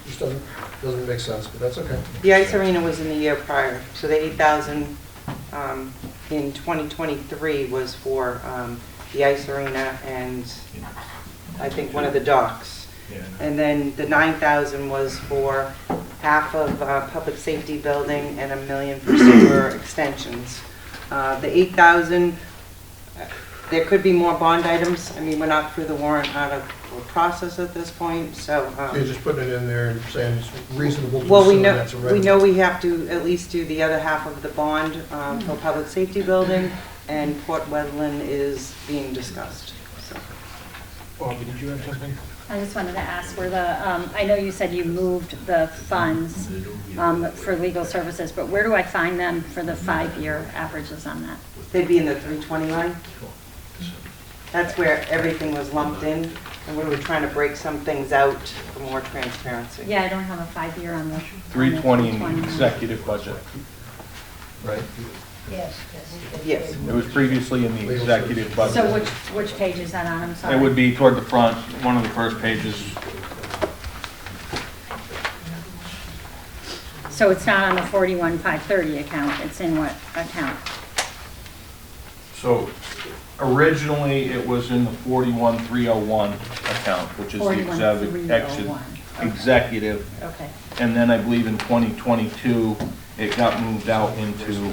Speaker 6: just doesn't make sense, but that's okay.
Speaker 7: the ice arena was in the year prior, so the 8,000 in 2023 was for the ice arena and I think one of the docks. And then the 9,000 was for half of public safety building and $1 million for sewer extensions. The 8,000, there could be more bond items. I mean, we're not through the warrant article process at this point, so.
Speaker 6: You're just putting it in there and saying it's reasonable to
Speaker 7: Well, we
Speaker 6: assume
Speaker 7: know,
Speaker 6: that's a
Speaker 7: we
Speaker 6: revenue.
Speaker 7: know we have to at least do the other half of the bond for public safety building, and Port Wetland is being discussed, so.
Speaker 1: Bobby, did you have something?
Speaker 3: I just wanted to ask where the, I know you said you moved the funds for legal services, but where do I find them for the 5-year averages on that?
Speaker 7: They'd be in the 320 line. That's where everything was lumped in, and we were trying to break some things out for more transparency.
Speaker 3: Yeah, I don't have a 5-year on the.
Speaker 2: 320 in the executive budget. Right.
Speaker 8: Yes,
Speaker 7: Yes.
Speaker 2: It was previously in the executive budget.
Speaker 3: So which page is that on? I'm sorry.
Speaker 2: It would be toward the front, one of the first pages.
Speaker 3: So it's not on the 41,530 account, it's in what account?
Speaker 2: So originally, it was in the 41301 account, which is the
Speaker 3: 41,301. Okay.
Speaker 2: executive.
Speaker 3: Okay,
Speaker 2: And then I believe in 2022, it got moved out into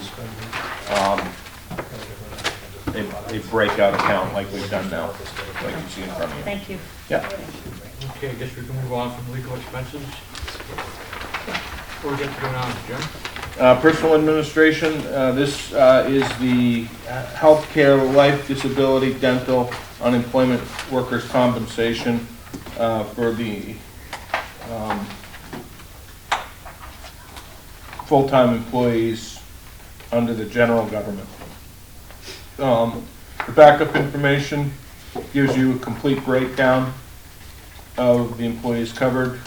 Speaker 2: a breakout account like we've done now, like you see in front of you.
Speaker 3: thank you.
Speaker 2: Yeah.
Speaker 1: Okay, I guess we can move on from legal expenses. What we get to go now, Jim?
Speaker 2: Personal administration, this is the healthcare, life, disability, dental, unemployment, workers' compensation for the full-time employees under the general government. The backup information gives you a complete breakdown of the employees covered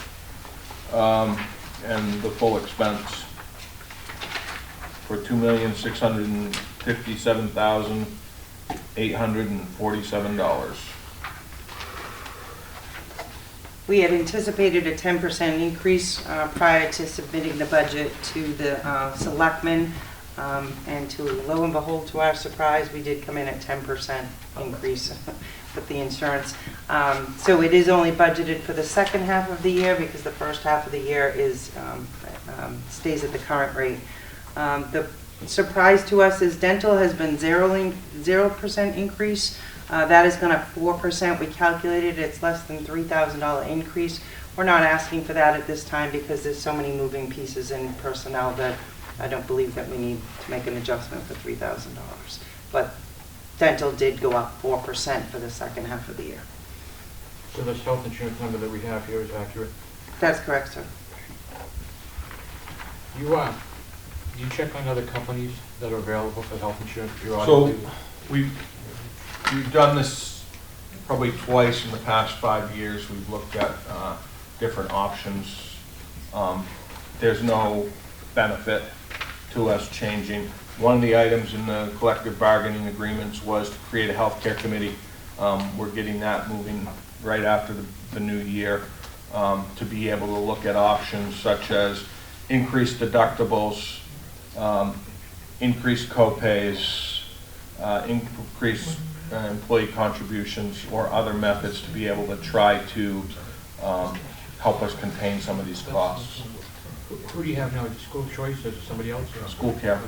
Speaker 2: and the full expense for $2,657,847.
Speaker 7: We had anticipated a 10% increase prior to submitting the budget to the selectmen, and to lo and behold, to our surprise, we did come in at 10% increase with the insurance. So it is only budgeted for the second half of the year because the first half of the year is stays at the current rate. The surprise to us is dental has been 0% increase. That is going to 4%. We calculated it's less than $3,000 increase. We're not asking for that at this time because there's so many moving pieces in personnel that I don't believe that we need to make an adjustment for $3,000. But dental did go up 4% for the second half of the year.
Speaker 1: So this health insurance number that we have here is accurate?
Speaker 7: That's correct, sir.
Speaker 1: You check on other companies that are available for health insurance?
Speaker 2: So we've done this probably twice in the past 5 years. We've looked at different options. There's no benefit to us changing. One of the items in the collective bargaining agreements was to create a healthcare committee. We're getting that moving right after the new year to be able to look at options such as increased deductibles, increased co-pays, increased employee contributions, or other methods to be able to try to help us contain some of these costs.
Speaker 1: Who do you have now? School choice, or is it somebody else? Or-
Speaker 2: School care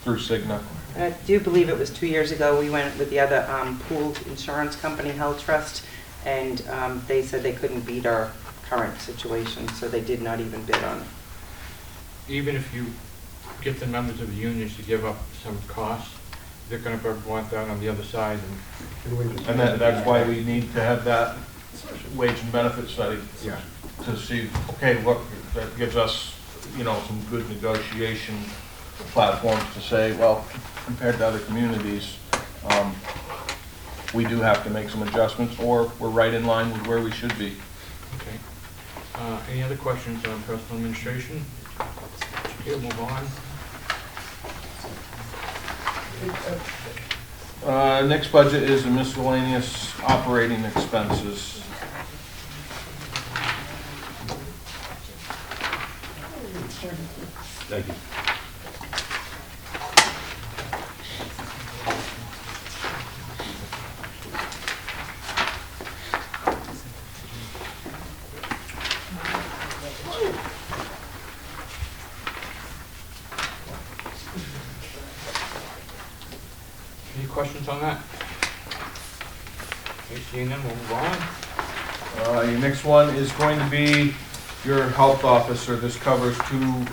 Speaker 2: through Cigna.
Speaker 7: I do believe it was 2 years ago, we went with the other pooled insurance company, Health Trust, and they said they couldn't beat our current situation, so they did not even bid on it.
Speaker 1: Even if you get the members of the unions to give up some costs, they're gonna want that on the other side,
Speaker 2: And that's why we need to have that wage and benefit study.
Speaker 1: Yeah.
Speaker 2: To see, okay, look, that gives us, you know, some good negotiation platforms to say, well, compared to other communities, we do have to make some adjustments, or we're right in line with where we should be.
Speaker 1: okay. Any other questions on personal administration? Okay, move on.
Speaker 2: Next budget is the miscellaneous operating expenses.
Speaker 11: Thank you.
Speaker 1: Any questions on that? Okay, seeing none, we'll move on.
Speaker 2: Your next one is going to be your health officer. This covers 2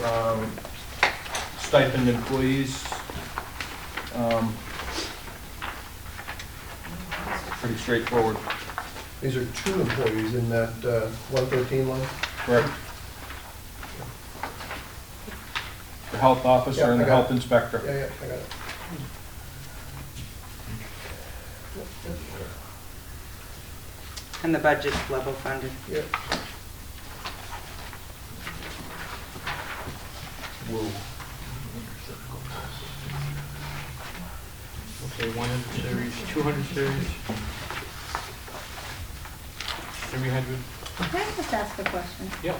Speaker 2: stipend employees. Pretty straightforward.
Speaker 6: These are 2 employees in that 113 line?
Speaker 2: Correct. The health officer
Speaker 6: Yeah,
Speaker 2: and
Speaker 6: I
Speaker 2: the
Speaker 6: got
Speaker 2: health
Speaker 6: it.
Speaker 2: inspector.
Speaker 6: Yeah, I got it.
Speaker 7: And the budget's level funded.
Speaker 6: Yeah.
Speaker 2: Whoa.
Speaker 1: Okay, 100 series, 200 series, 300.
Speaker 3: Can I just ask a question?
Speaker 1: Yep.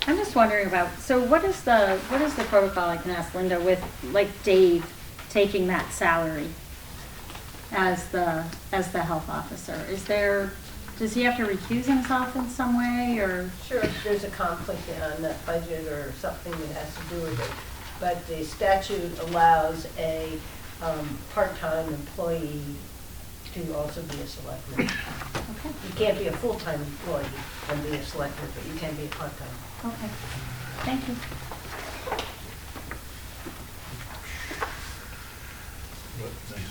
Speaker 3: I'm just wondering about, so what is the protocol, I can ask Linda, with like Dave taking that salary as the health officer? Does he have to recuse himself in some way, or?
Speaker 8: Sure, if there's a conflict on that budget or something that has to do with it. But the statute allows a part-time employee to also be a selectman.
Speaker 3: Okay.
Speaker 8: You can't be a full-time employee and be a selectman, but you can be a part-time.
Speaker 3: Okay, thank you.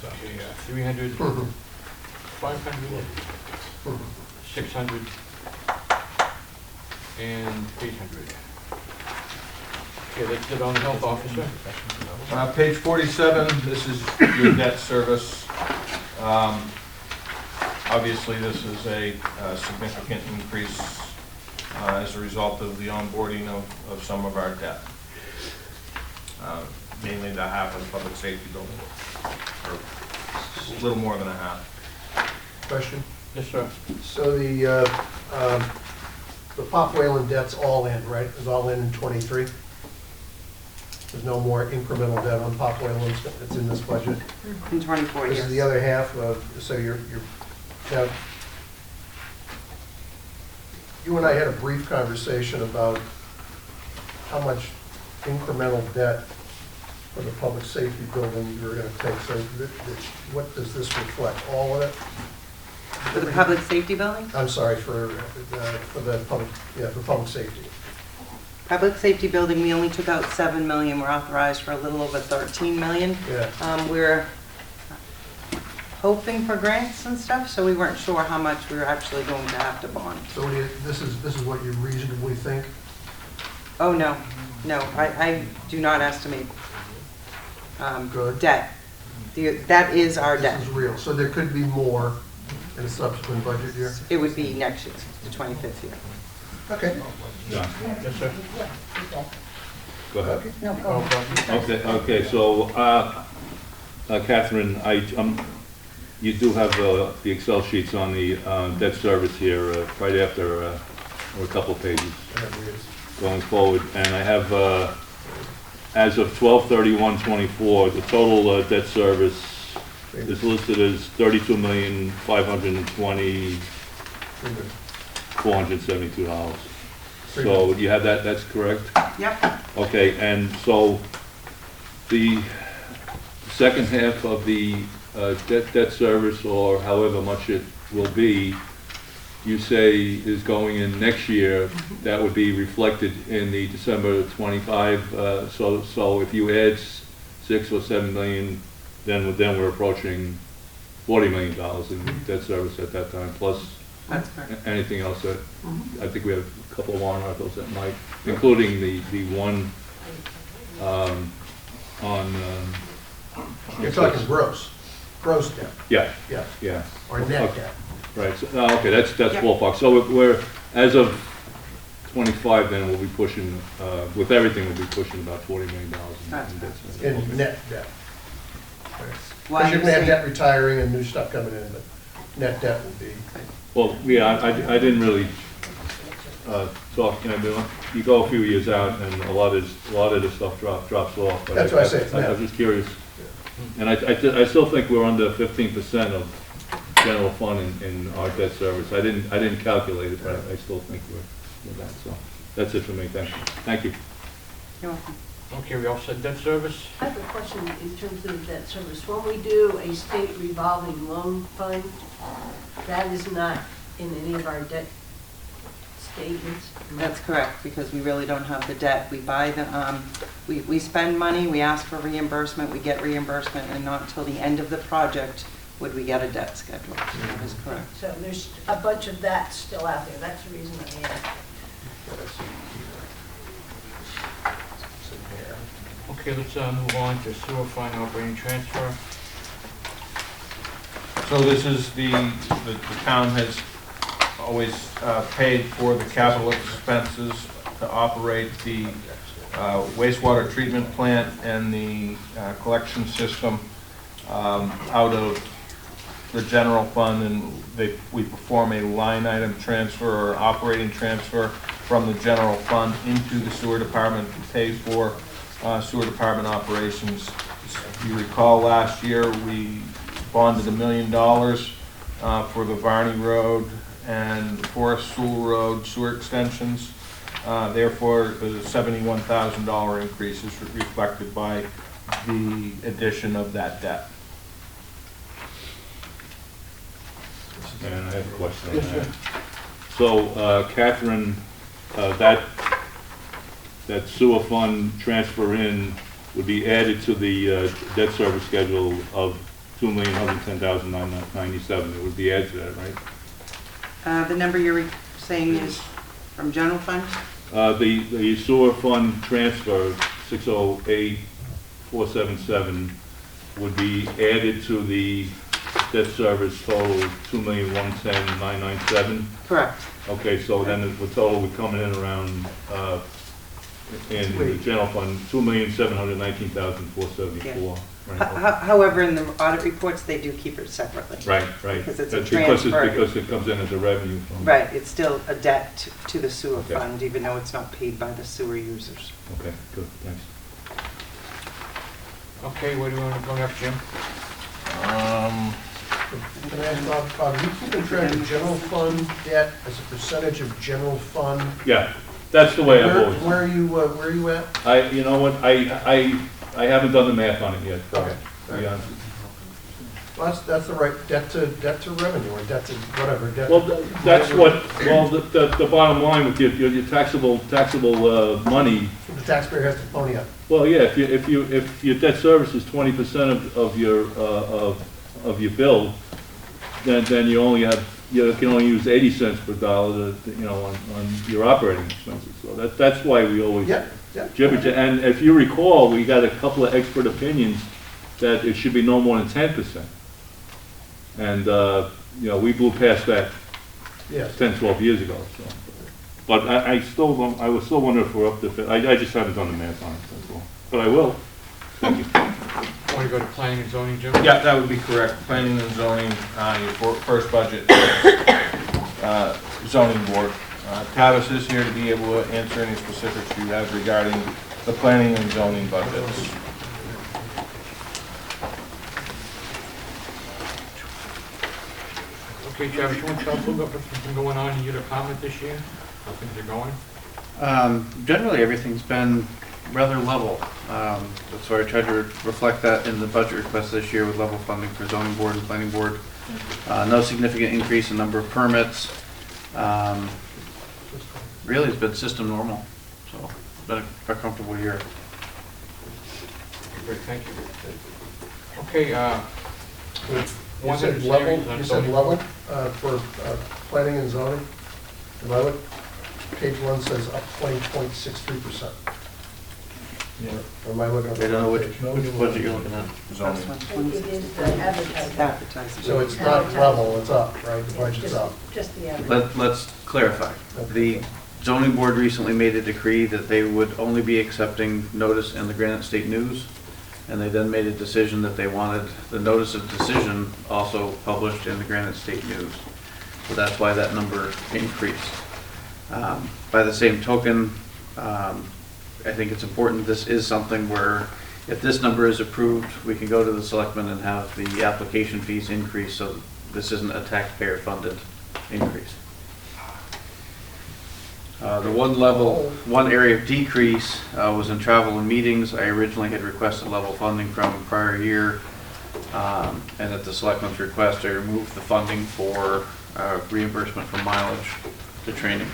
Speaker 1: Okay, 300, 500, 600, and 800. Okay, that's it on the health officer.
Speaker 2: Page 47, this is your debt service. Obviously, this is a significant increase as a result of the onboarding of some of our debt. Mainly the half of the public safety building, or a little more than a half.
Speaker 6: Question?
Speaker 1: Yes, sir.
Speaker 6: So the Pop Whalen debt's all in, right? It's all in 23? There's no more incremental debt on Pop Whalen that's in this budget?
Speaker 7: In 24 years.
Speaker 6: This is the other half of, so now, you and I had a brief conversation about how much incremental debt for the public safety building you were gonna take. So what does this reflect? All of it?
Speaker 7: For the public safety building?
Speaker 6: I'm sorry, for the public safety.
Speaker 7: Public safety building, we only took out 7 million, we're authorized for a little over 13 million.
Speaker 6: Yeah.
Speaker 7: We're hoping for grants and stuff, so we weren't sure how much we were actually going to have to bond.
Speaker 6: So this is what you reasonably think?
Speaker 7: Oh, no, I do not estimate
Speaker 6: Good.
Speaker 7: debt. That is our debt.
Speaker 6: This is real. So there could be more in a subsequent budget year?
Speaker 7: It would be next year, the 25th year.
Speaker 6: Okay.
Speaker 11: John,
Speaker 1: Yes, sir.
Speaker 11: go ahead.
Speaker 3: No problem.
Speaker 11: Okay, so, Catherine, you do have the Excel sheets on the debt service here, right after, or a couple pages.
Speaker 6: Whatever it is.
Speaker 11: going forward. And I have, as of 12/31/24, the total debt service is listed as $32,520,472. So you have that, that's correct?
Speaker 7: Yep.
Speaker 11: Okay, and so the second half of the debt service, or however much it will be, you say is going in next year, that would be reflected in the December 25, so if you add 6 or 7 million, then we're approaching $40 million in debt service at that time, plus
Speaker 7: That's correct.
Speaker 11: anything else that, I think we have a couple of warrant articles that might, including the one on.
Speaker 6: You're talking gross debt,
Speaker 11: Yeah,
Speaker 6: yeah,
Speaker 11: yeah.
Speaker 6: or net
Speaker 11: Okay.
Speaker 6: debt.
Speaker 11: Right, so, okay, that's
Speaker 7: Yep.
Speaker 11: ballpark. So we're, as of 25, then we'll be pushing, with everything, we'll be pushing about $40 million in debt service.
Speaker 6: In net debt.
Speaker 7: Why
Speaker 6: Because you're
Speaker 7: you're
Speaker 6: gonna have
Speaker 7: saying-
Speaker 6: debt retiring and new stuff coming in, but net debt will be.
Speaker 11: Well, yeah, I didn't really talk, you go a few years out and a lot of this stuff drops off. But
Speaker 6: That's what I say,
Speaker 11: I was just curious. And I still think we're under 15% of general fund in our debt service. I didn't calculate it, but I still think we're that. So that's it for me. Thank you.
Speaker 7: You're welcome.
Speaker 1: Okay, we all said debt service?
Speaker 8: I have a question in terms of debt service. When we do a state revolving loan fund, that is not in any of our debt statements?
Speaker 7: That's correct, because we really don't have the debt. We buy the, we spend money, we ask for reimbursement, we get reimbursement, and not until the end of the project would we get a debt schedule. So that is correct.
Speaker 8: So there's a bunch of that still out there. That's the reason I asked.
Speaker 1: Okay, let's move on to sewer fund operating transfer.
Speaker 2: So this is the town has always paid for the capital expenses to operate the wastewater treatment plant and the collection system out of the general fund, and we perform a line item transfer or operating transfer from the general fund into the sewer department to pay for sewer department operations. If you recall, last year we bonded $1 million for the Varney Road and Forest School Road sewer extensions. Therefore, the $71,000 increase is reflected by the addition of that debt.
Speaker 11: And I have a question on that. So, Catherine, that sewer fund transfer in would be added to the debt service schedule of $2,110,997. It would be added to that, right?
Speaker 7: The number you're saying is from general fund?
Speaker 11: The sewer fund transfer, 608,477, would be added to the debt service total $2,110,997.
Speaker 7: Correct.
Speaker 11: Okay, so then the total would come in around, in the general fund, $2,719,474. Right.
Speaker 7: However, in the audit reports, they do keep it separately.
Speaker 11: Right.
Speaker 7: Because it's a
Speaker 11: That's
Speaker 7: transfer.
Speaker 11: because it comes in as a revenue from.
Speaker 7: Right, it's still a debt to the sewer
Speaker 11: Okay.
Speaker 7: fund, even though it's not paid by the sewer users.
Speaker 11: Okay, good, thanks.
Speaker 1: Okay, what do you want to bring up, Jim?
Speaker 6: Can I ask Bob, you keep track of general fund debt as a percentage of general fund?
Speaker 11: Yeah, that's the way I've always.
Speaker 6: Where are you at?
Speaker 11: You know what, I haven't done the math on it yet,
Speaker 6: Okay.
Speaker 11: to be honest with
Speaker 6: Well, that's the right, debt to revenue, or debt to whatever, debt.
Speaker 11: you. Well, that's the bottom line with your taxable money.
Speaker 6: The taxpayer has to pony up.
Speaker 11: Well, yeah, if your debt service is 20% of your bill, then you can only use 80 cents per dollar on your operating expenses. So that's why we always jibber. And if you recall, we got a couple of expert opinions that it should be no more than 10%. And we blew past that 10, 12 years ago. So, but I was still wondering if we're up to. I just haven't done the math on it. That's all. But I will. Thank you.
Speaker 1: Want to go to planning and zoning, Jim?
Speaker 2: Yeah, that would be correct. Planning and zoning, your first budget, zoning board. Tavis is here to be able to answer any specifics you have regarding the planning and zoning budgets.
Speaker 1: Okay, Travis, you want to tell us a little bit what's been going on in your department this year? How things are going?
Speaker 14: Generally, everything's been rather level. So I tried to reflect that in the budget request this year with level funding for zoning board and planning board. No significant increase in number of permits. Really, it's been system normal, so it's been a comfortable year.
Speaker 1: Great, thank you. Okay,
Speaker 6: You said level for planning and zoning? Am I look, page 1 says up 20.63%. Or am I looking at
Speaker 14: I
Speaker 6: the
Speaker 14: don't know
Speaker 6: wrong
Speaker 14: which
Speaker 6: page?
Speaker 14: budget you're looking at.
Speaker 2: Zoning.
Speaker 8: It is the advertising.
Speaker 7: Advertising.
Speaker 6: So it's not level, it's up, right? The budget's up.
Speaker 8: Just the advertising.
Speaker 14: Let's clarify. The zoning board recently made a decree that they would only be accepting notice in the Granite State News, and they then made a decision that they wanted the notice of decision also published in the Granite State News. So that's why that number increased. By the same token, I think it's important, this is something where if this number is approved, we can go to the selectmen and have the application fees increase, so this isn't a taxpayer-funded increase. The one area of decrease was in travel and meetings. I originally had requested level funding from a prior year, and at the selectmen's request, I removed the funding for reimbursement for mileage to training.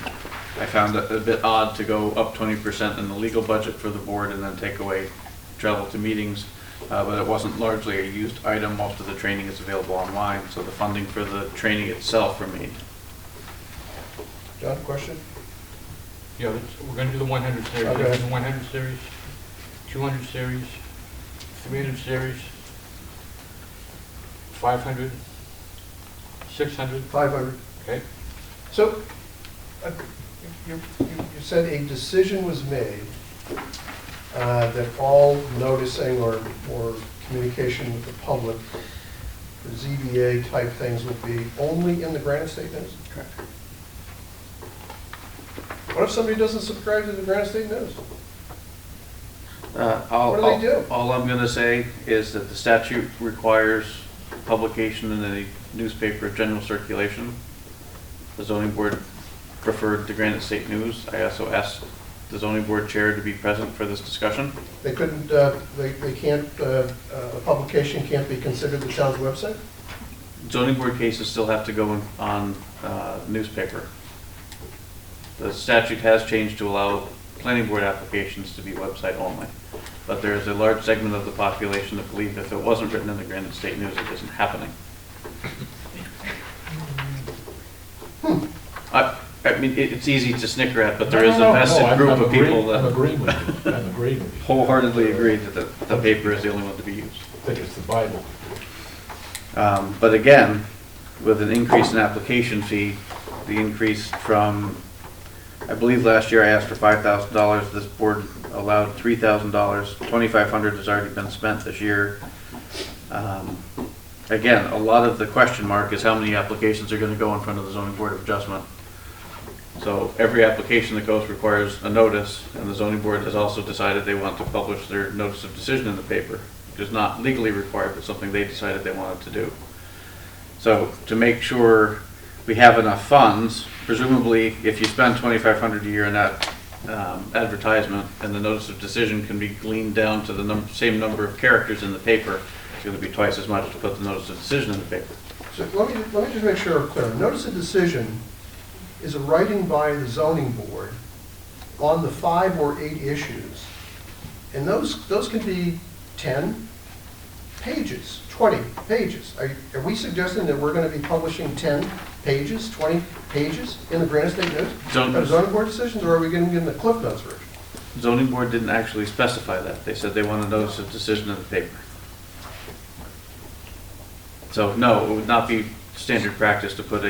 Speaker 14: I found it a bit odd to go up 20% in the legal budget for the board and then take away travel to meetings, but it wasn't largely a used item. Most of the training is available online, so the funding for the training itself remained.
Speaker 6: John, question?
Speaker 1: Yeah, we're going to do the 100 series.
Speaker 6: Okay.
Speaker 1: We're doing the 100 series, 200 series, 300 series, 500, 600.
Speaker 6: 500.
Speaker 1: Okay.
Speaker 6: So, you said a decision was made that all noticing or communication with the public for ZBA type things will be only in the Granite State News?
Speaker 14: Correct.
Speaker 6: What if somebody doesn't subscribe to the Granite State News?
Speaker 14: What
Speaker 6: do they do?
Speaker 14: All I'm going to say is that the statute requires publication in a newspaper of general circulation. The zoning board preferred the Granite State News. I also asked the zoning board chair to be present for this discussion.
Speaker 6: They couldn't, they can't, a publication can't be considered the town's website?
Speaker 14: Zoning board cases still have to go on newspaper. The statute has changed to allow planning board applications to be website only. But there is a large segment of the population that believe if it wasn't written in the Granite State News, it isn't happening. I mean, it's easy to snicker at, but there is a vested group of people that
Speaker 10: I'm agreeing with you. I'm agreeing with you.
Speaker 14: wholeheartedly agree that the paper is the only one to be used.
Speaker 10: I think it's the Bible.
Speaker 14: But again, with an increase in application fee, the increase from, I believe last year I asked for $5,000, this board allowed $3,000, $2,500 has already been spent this year. Again, a lot of the question mark is how many applications are going to go in front of the zoning board of adjustment. So every application that goes requires a notice, and the zoning board has also decided they want to publish their notice of decision in the paper, which is not legally required, but something they decided they wanted to do. So to make sure we have enough funds, presumably if you spend $2,500 a year in that advertisement, and the notice of decision can be gleaned down to the same number of characters in the paper, it's going to be twice as much to put the notice of decision in the paper.
Speaker 6: So let me just make sure I'm clear. Notice of decision is a writing by the zoning board on the 5 or 8 issues. And those can be 10 pages, 20 pages. Are we suggesting that we're going to be publishing 10 pages, 20 pages in the Granite State News? Zoning board decisions, or are we going to get in the Cliff Notes version?
Speaker 14: Zoning board didn't actually specify that. They said they want a notice of decision in the paper. So no, it would not be standard practice to put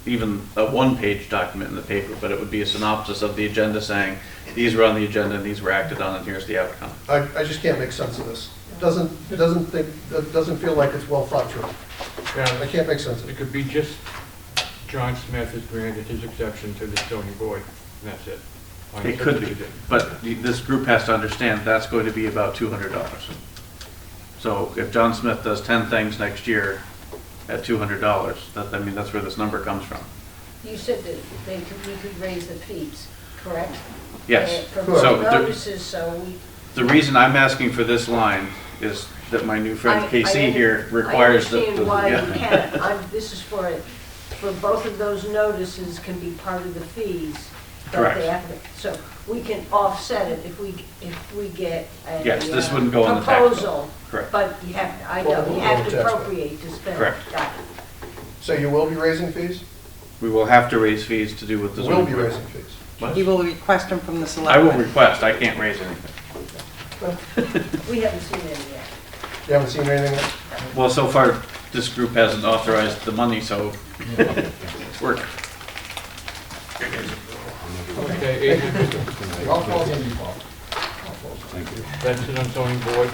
Speaker 14: even a one-page document in the paper, but it would be a synopsis of the agenda saying, these were on the agenda and these were acted on and here's the outcome.
Speaker 6: I just can't make sense of this. It doesn't feel like it's well thought through.
Speaker 1: Yeah,
Speaker 6: I can't make sense of
Speaker 1: it
Speaker 6: it.
Speaker 1: could be just John Smith has granted his exception to the zoning board, and that's it.
Speaker 14: It could be, but this group has to understand that's going to be about $200. So if John Smith does 10 things next year at $200, I mean, that's where this number comes from.
Speaker 8: You said that we could raise the fees, correct?
Speaker 14: Yes.
Speaker 8: For
Speaker 14: So
Speaker 8: notices, so we.
Speaker 14: the reason I'm asking for this line is that my new friend KC here requires that.
Speaker 8: I understand why you can't. This is for both of those notices can be part of the fees. That they have to, so we can offset it if we get a
Speaker 14: Yes, this wouldn't go on the tax bill.
Speaker 8: proposal.
Speaker 14: Correct.
Speaker 8: But you have, I know, you have to appropriate to spend.
Speaker 14: Correct.
Speaker 8: Got it.
Speaker 6: So you will be raising fees?
Speaker 14: We will have to raise fees to do with the
Speaker 6: You will
Speaker 14: zoning
Speaker 6: be
Speaker 14: board.
Speaker 6: raising fees?
Speaker 14: What?
Speaker 7: He will request them from the
Speaker 14: I
Speaker 7: selectmen.
Speaker 14: will request, I can't raise anything.
Speaker 8: We haven't seen any yet.
Speaker 6: You haven't seen anything yet?
Speaker 14: Well, so far, this group hasn't authorized the money, so it's working.
Speaker 1: Okay, 800,
Speaker 2: All falls in default.
Speaker 1: that's it on zoning board.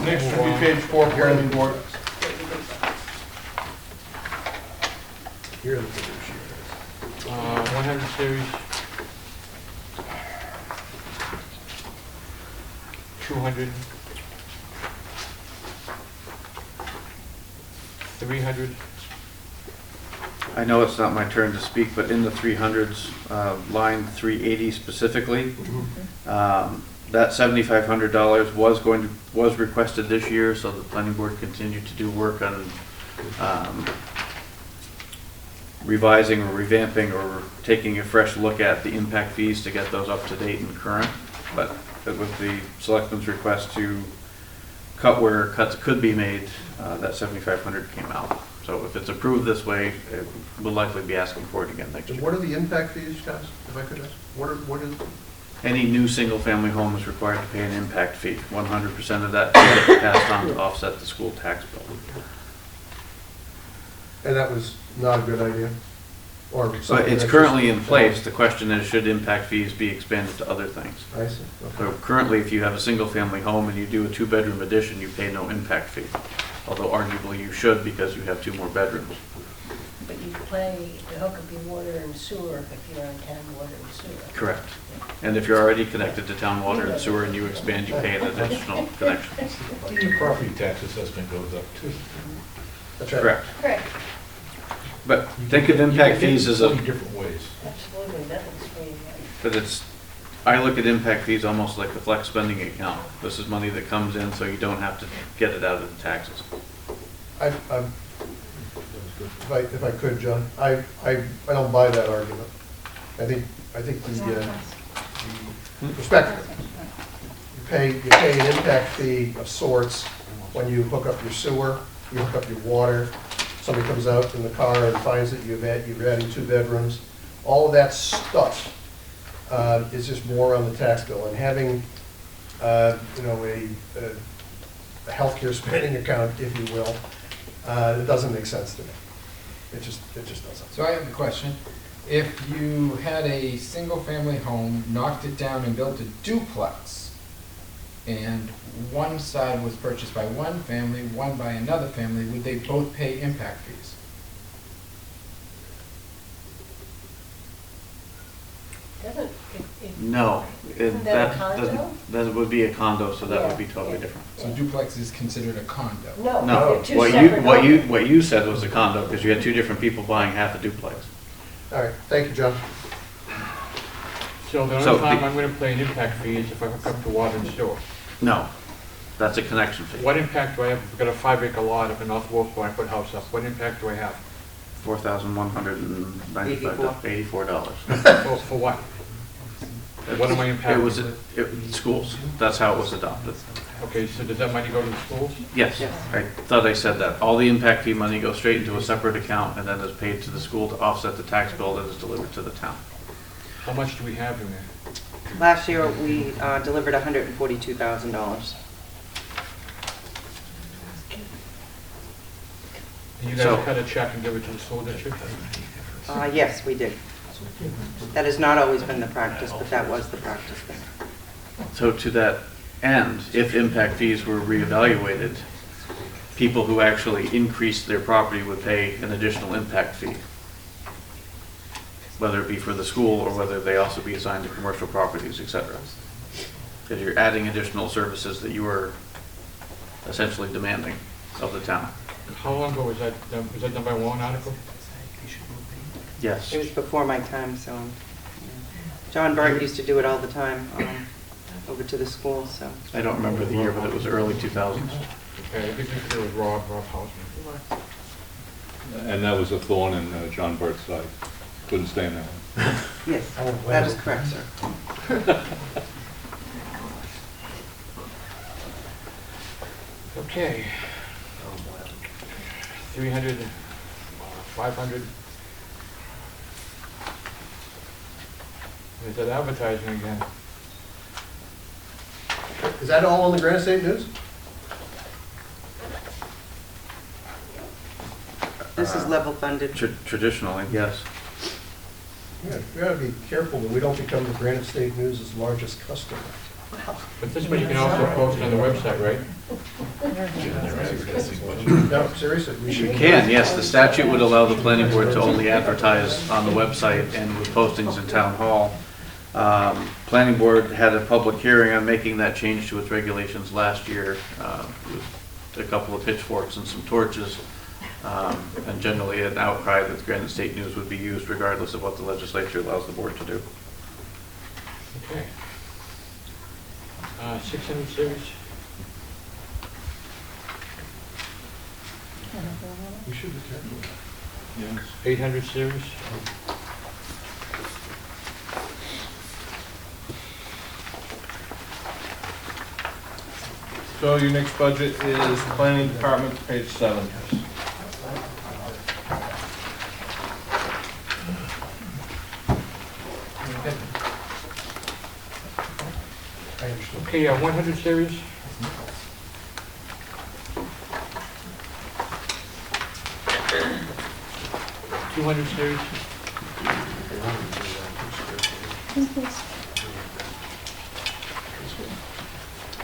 Speaker 2: Next would be page 4, planning board.
Speaker 6: Here are the figures.
Speaker 1: 100 series. 200. 300.
Speaker 14: I know it's not my turn to speak, but in the 300s, line 380 specifically, that $7,500 was requested this year, so the planning board continued to do work on revising or revamping or taking a fresh look at the impact fees to get those up to date and current. But with the selectmen's request to cut where cuts could be made, that $7,500 came out. So if it's approved this way, we'll likely be asking for it again next
Speaker 6: And
Speaker 14: year.
Speaker 6: what are the impact fees, guys, if I could ask? What is?
Speaker 14: Any new single-family home is required to pay an impact fee. 100% of that fee is passed on to offset the school tax bill.
Speaker 6: And that was not a good idea? Or
Speaker 14: But
Speaker 6: something
Speaker 14: it's
Speaker 6: that
Speaker 14: currently
Speaker 6: just-
Speaker 14: in place. The question is, should impact fees be expanded to other things?
Speaker 6: I see,
Speaker 14: So
Speaker 6: okay.
Speaker 14: currently, if you have a single-family home and you do a 2-bedroom addition, you pay no impact fee. Although arguably you should because you have 2 more bedrooms.
Speaker 8: But you pay to hook up your water and sewer if you're on town water and sewer.
Speaker 14: Correct. And if you're already connected to town water and sewer and you expand, you pay an additional connection.
Speaker 10: Your property tax assessment goes up too.
Speaker 6: That's right.
Speaker 14: Correct.
Speaker 8: Correct.
Speaker 14: But think of impact fees as a,
Speaker 10: 20 different ways.
Speaker 8: Absolutely, nothing's free.
Speaker 14: but I look at impact fees almost like the flex spending account. This is money that comes in so you don't have to get it out of the taxes.
Speaker 6: If I could, John, I don't buy that argument. I think respectfully, you pay an impact fee of sorts when you hook up your sewer, you hook up your water, somebody comes out in the car and finds that you're adding 2 bedrooms. All of that stuff is just more on the tax bill. And having, a healthcare spending account, if you will, it doesn't make sense to me. It just doesn't.
Speaker 15: So I have a question. If you had a single-family home, knocked it down and built a duplex, and one side was purchased by one family, one by another family, would they both pay impact fees?
Speaker 8: Doesn't,
Speaker 14: No,
Speaker 8: Isn't that a condo?
Speaker 14: that would be a condo, so that would be totally different.
Speaker 15: So duplex is considered a condo?
Speaker 8: no,
Speaker 14: No,
Speaker 8: they're two separate homes.
Speaker 14: what you said was a condo, because you had 2 different people buying half a duplex.
Speaker 6: All right, thank you, John.
Speaker 1: So the
Speaker 14: So
Speaker 1: only time
Speaker 14: the-
Speaker 1: I'm gonna pay an impact fee is if I hook up to water and sewer.
Speaker 14: No, that's a connection fee.
Speaker 1: What impact do I have if I've got a 5-acre lot up in North Wolfeboro, I put a house up? What impact do I have?
Speaker 14: $4,184.
Speaker 1: For what? What am I
Speaker 14: It was,
Speaker 1: impacting?
Speaker 14: schools, that's how it was adopted.
Speaker 1: Okay, so does that money go to the schools?
Speaker 14: Yes, I thought I said that. All the impact fee money goes straight into a separate account and then is paid to the school to offset the tax bill that is delivered to the town.
Speaker 1: How much do we have in there?
Speaker 7: Last year, we delivered $142,000.
Speaker 1: And you
Speaker 14: So-
Speaker 1: guys cut a check and give it to the school district?
Speaker 7: Yes, we did. That has not always been the practice, but that was the practice then.
Speaker 14: So to that end, if impact fees were reevaluated, people who actually increased their property would pay an additional impact fee. whether it be for the school or whether they also be assigned to commercial properties, et cetera. Because you're adding additional services that you are essentially demanding of the town.
Speaker 1: How long ago was that done by warrant article?
Speaker 14: Yes.
Speaker 7: It was before my time, so John Bart used to do it all the time over to the school, so.
Speaker 14: I don't remember the year, but it was early 2000s.
Speaker 1: Okay, I think it was Rob Hausman.
Speaker 11: And that was a thorn in John Bart's side. Couldn't stand that one.
Speaker 7: Yes, that is correct, sir.
Speaker 1: Okay. 300, 500. Is that advertising again?
Speaker 6: Is that all on the Granite State News?
Speaker 7: This is level funded.
Speaker 14: Traditionally, yes.
Speaker 6: Yeah, we gotta be careful that we don't become the Granite State News' largest customer.
Speaker 1: But this one you can also post on the website, right?
Speaker 6: No, seriously, we should.
Speaker 14: You can, yes. The statute would allow the planning board to only advertise on the website and with postings in town hall. Planning board had a public hearing on making that change to its regulations last year, with a couple of pitchforks and some torches, and generally an outcry that the Granite State News would be used regardless of what the legislature allows the board to do.
Speaker 1: Okay. 600 series.
Speaker 6: We should be careful.
Speaker 11: Yes.
Speaker 1: 800 series.
Speaker 2: So your next budget is planning department, page 7.
Speaker 1: Okay, 100 series. $200 series.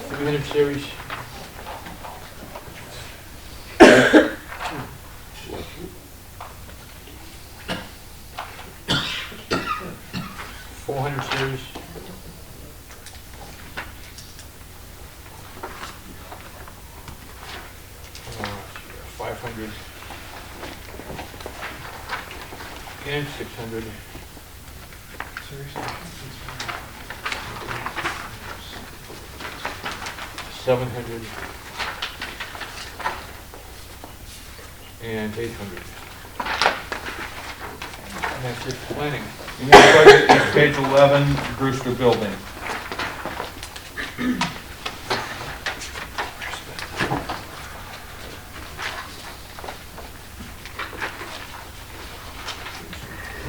Speaker 1: $300 series. $400 series. 500 and 600. $700 and 800. And that's it for planning.
Speaker 2: Your next budget is page 11, Brewster Building.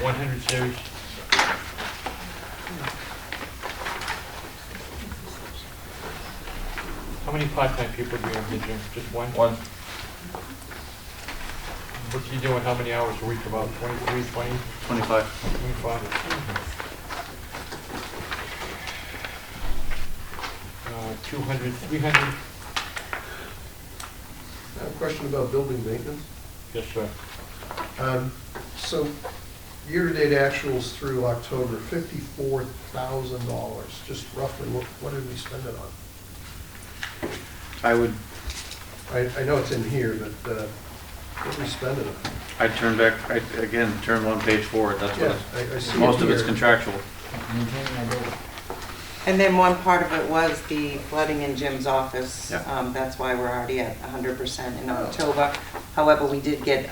Speaker 1: $100 series. How many part-time people do you have in the gym? Just one?
Speaker 2: One.
Speaker 1: What's he doing, how many hours a week, about 23, 20?
Speaker 14: 25.
Speaker 1: 25. 200, 300?
Speaker 6: I have a question about building maintenance.
Speaker 1: Yes, sir.
Speaker 6: So, year-to-date actuals through October, $54,000. Just roughly, what did we spend it on?
Speaker 14: I would,
Speaker 6: I know it's in here, but what did we spend it on?
Speaker 14: I'd turn back, again, turn one page forward. That's what
Speaker 6: Yeah, I see it
Speaker 14: most of it's
Speaker 6: here.
Speaker 14: contractual.
Speaker 7: And then one part of it was the flooding in Jim's office.
Speaker 14: Yeah.
Speaker 7: That's why we're already at 100% in October. However, we did get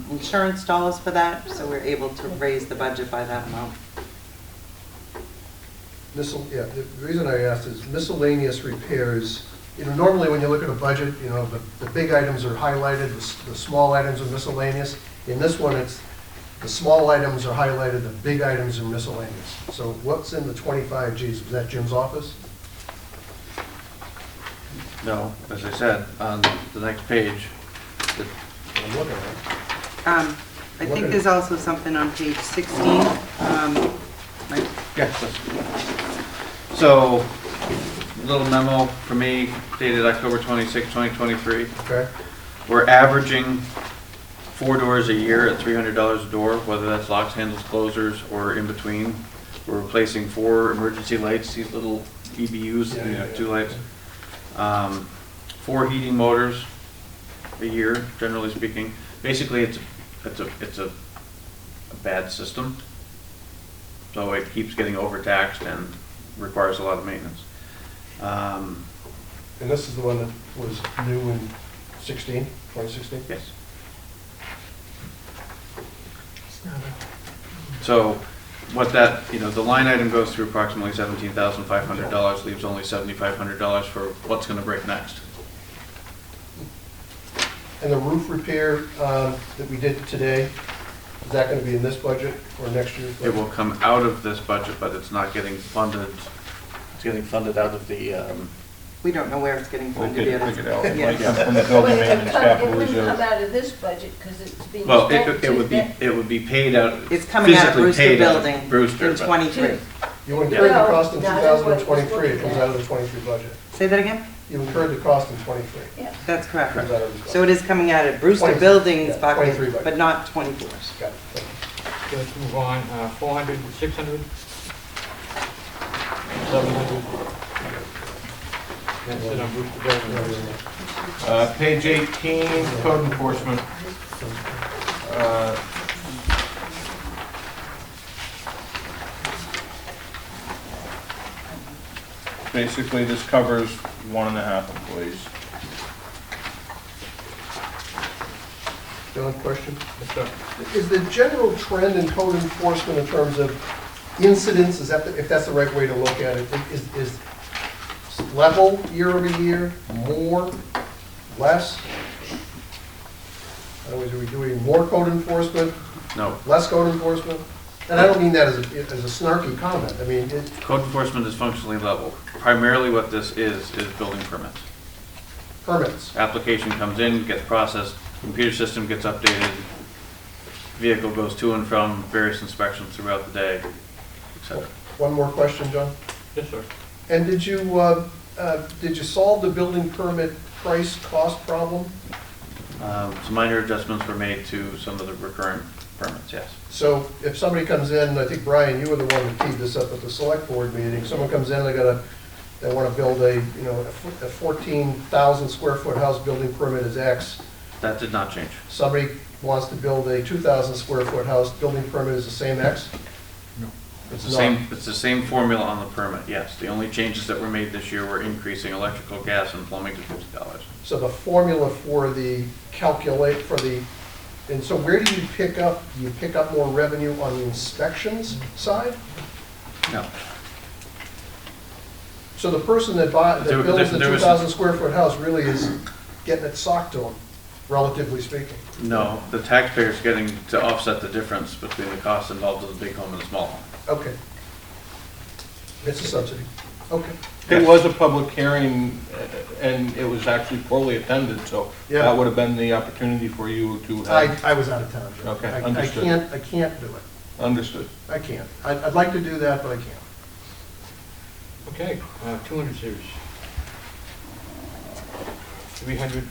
Speaker 7: insurance dollars for that, so we're able to raise the budget by that amount.
Speaker 6: Yeah, the reason I asked is miscellaneous repairs. You know, normally when you look at a budget, you know, the big items are highlighted, the small items are miscellaneous. In this one, it's the small items are highlighted, the big items are miscellaneous. So what's in the 25 Gs? Was that Jim's office?
Speaker 14: No, as I said, on the next page,
Speaker 6: I'm looking at it.
Speaker 7: I think there's also something on page 16.
Speaker 14: yes. So, little memo for me dated October 26, 2023.
Speaker 6: Okay.
Speaker 14: We're averaging 4 doors a year at $300 a door, whether that's locks, handles, closers, or in between. We're replacing 4 emergency lights, these little EBUs, 2 lights. 4 heating motors a year, generally speaking. Basically, it's a bad system, so it keeps getting overtaxed and requires a lot of maintenance.
Speaker 6: And this is the one that was new in 2016?
Speaker 14: Yes. So what that, the line item goes through approximately $17,500, leaves only $7,500 for what's going to break next.
Speaker 6: And the roof repair that we did today, is that going to be in this budget or next year's budget?
Speaker 14: It will come out of this budget, but it's not getting funded. It's getting funded out of the,
Speaker 7: We don't know where it's getting
Speaker 2: We'll
Speaker 7: funded
Speaker 2: get
Speaker 7: yet.
Speaker 2: it figured out.
Speaker 7: Yeah.
Speaker 2: Might come from the building maintenance capital
Speaker 8: It wouldn't
Speaker 2: reserve.
Speaker 8: come out of this budget because it's being
Speaker 14: well,
Speaker 8: spent
Speaker 14: it would be paid out.
Speaker 7: It's coming out of
Speaker 14: physically
Speaker 7: Brewster
Speaker 14: paid out of
Speaker 7: Building
Speaker 14: Brewster,
Speaker 7: in
Speaker 14: but-
Speaker 7: 23.
Speaker 6: You incurred the
Speaker 8: No,
Speaker 6: cost in
Speaker 8: not in what it was
Speaker 6: 2023, it comes
Speaker 8: looking
Speaker 6: out of the 23 budget.
Speaker 7: Say that again?
Speaker 6: You incurred the cost in 23.
Speaker 8: Yeah.
Speaker 7: That's correct.
Speaker 6: Comes out of this
Speaker 7: So it is coming out of Brewster
Speaker 6: 23,
Speaker 7: Building's
Speaker 6: yeah, 23
Speaker 7: bucket,
Speaker 6: budget.
Speaker 7: but not 24's.
Speaker 6: Got it. Thank you.
Speaker 1: Okay, let's move on. 400, 600, 700. That's it on Brewster Building.
Speaker 2: Page 18, code enforcement. Basically, this covers 1.5 employees.
Speaker 6: John, question?
Speaker 1: Yes, sir.
Speaker 6: Is the general trend in code enforcement in terms of incidents, if that's the right way to look at it, is level year over year, more, less? In other words, are we doing more code enforcement,
Speaker 14: No.
Speaker 6: less code enforcement? And I don't mean that as a snarky comment. I mean,
Speaker 14: Code enforcement is functionally level. Primarily what this is building permits.
Speaker 6: permits.
Speaker 14: Application comes in, gets processed, computer system gets updated, vehicle goes to and from various inspections throughout the day, etc.
Speaker 6: One more question, John?
Speaker 1: Yes, sir.
Speaker 6: And did you solve the building permit price cost problem?
Speaker 14: Some minor adjustments were made to some of the recurrent permits, yes.
Speaker 6: So if somebody comes in, I think Brian, you were the one that teed this up at the select board meeting, someone comes in, they want to build a 14,000 square foot house, building permit is X.
Speaker 14: That did not change.
Speaker 6: Somebody wants to build a 2,000 square foot house, building permit is the same X?
Speaker 10: No.
Speaker 6: It's
Speaker 14: It's
Speaker 6: not.
Speaker 14: the same formula on the permit, yes. The only changes that were made this year were increasing electrical, gas, and plumbing to $50.
Speaker 6: So the formula for and so where do you pick up more revenue on the inspections side?
Speaker 14: No.
Speaker 6: So the person that builds a
Speaker 14: There was-
Speaker 6: 2,000 square foot house really is getting it socked to them, relatively speaking.
Speaker 14: No, the taxpayer's getting to offset the difference between the costs involved with the big home and the small home.
Speaker 6: Okay. It's a subsidy. Okay.
Speaker 2: It was a public hearing, and it was actually poorly attended, so
Speaker 6: Yeah.
Speaker 2: that would have been the opportunity for you to have.
Speaker 6: I was out of town, Joe.
Speaker 2: Okay,
Speaker 6: I
Speaker 2: understood.
Speaker 6: can't do it.
Speaker 2: Understood.
Speaker 6: I can't. I'd like to do that, but I can't.
Speaker 1: Okay, 200 series. 300.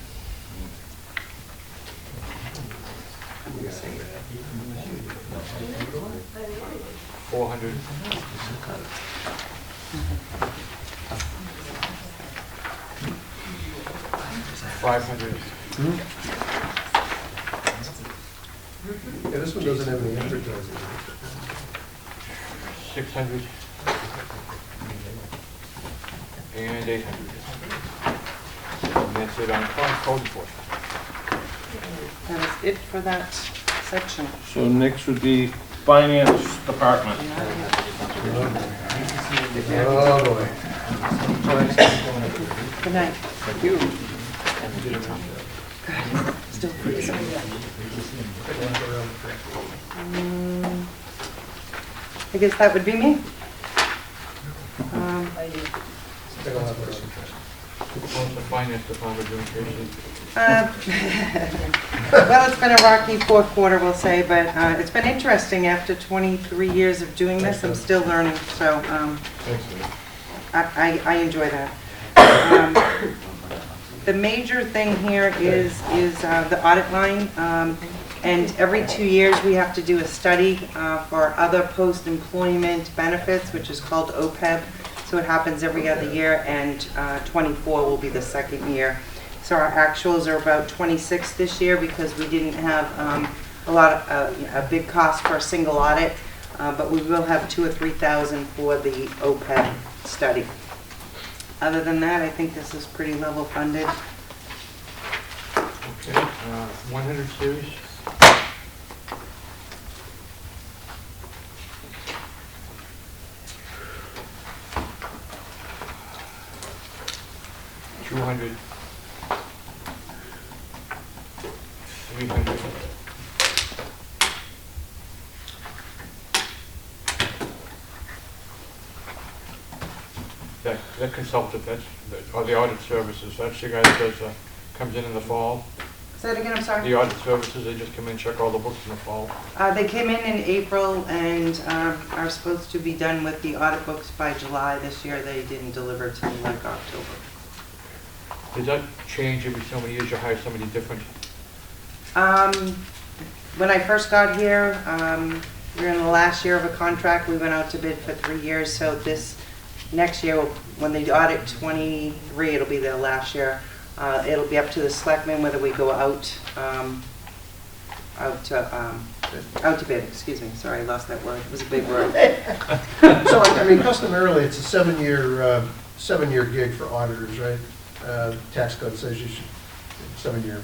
Speaker 1: 400. 500.
Speaker 6: Yeah, this one doesn't have any advertising.
Speaker 1: 600. And 800. And that's it on code enforcement.
Speaker 7: That is it for that section.
Speaker 2: So next would be finance department.
Speaker 6: Oh, boy.
Speaker 7: Good night. Still freezing. I guess that would be me.
Speaker 1: What's the finance department doing, Tracy?
Speaker 7: Well, it's been a rocky fourth quarter, we'll say, but it's been interesting. After 23 years of doing this, I'm still learning, so I enjoy that. The major thing here is the audit line. And every 2 years, we have to do a study for other post-employment benefits, which is called OPEB. So it happens every other year, and 24 will be the second year. So our actuals are about 26 this year because we didn't have a big cost for a single audit, but we will have $2,000 or $3,000 for the OPEB study. Other than that, I think this is pretty level funded.
Speaker 1: Okay, 100 series. $200, $300. That consultant, or the audit services, that's the guy that does, comes in the fall.
Speaker 7: Say it again, I'm sorry?
Speaker 1: The audit services, they just come in, check all the books in the fall.
Speaker 7: They came in April and are supposed to be done with the audit books by July. This year, they didn't deliver till like October.
Speaker 1: Does that change every so many years you hire somebody different?
Speaker 7: When I first got here, we were in the last year of a contract. We went out to bid for 3 years. So this next year, when they audit 23, it'll be their last year. It'll be up to the selectmen whether we go out to bid. Excuse me. Sorry, I lost that word. It was a big word.
Speaker 6: So, I mean, customarily, it's a 7-year gig for auditors, right? Tax code says you should, 7-year,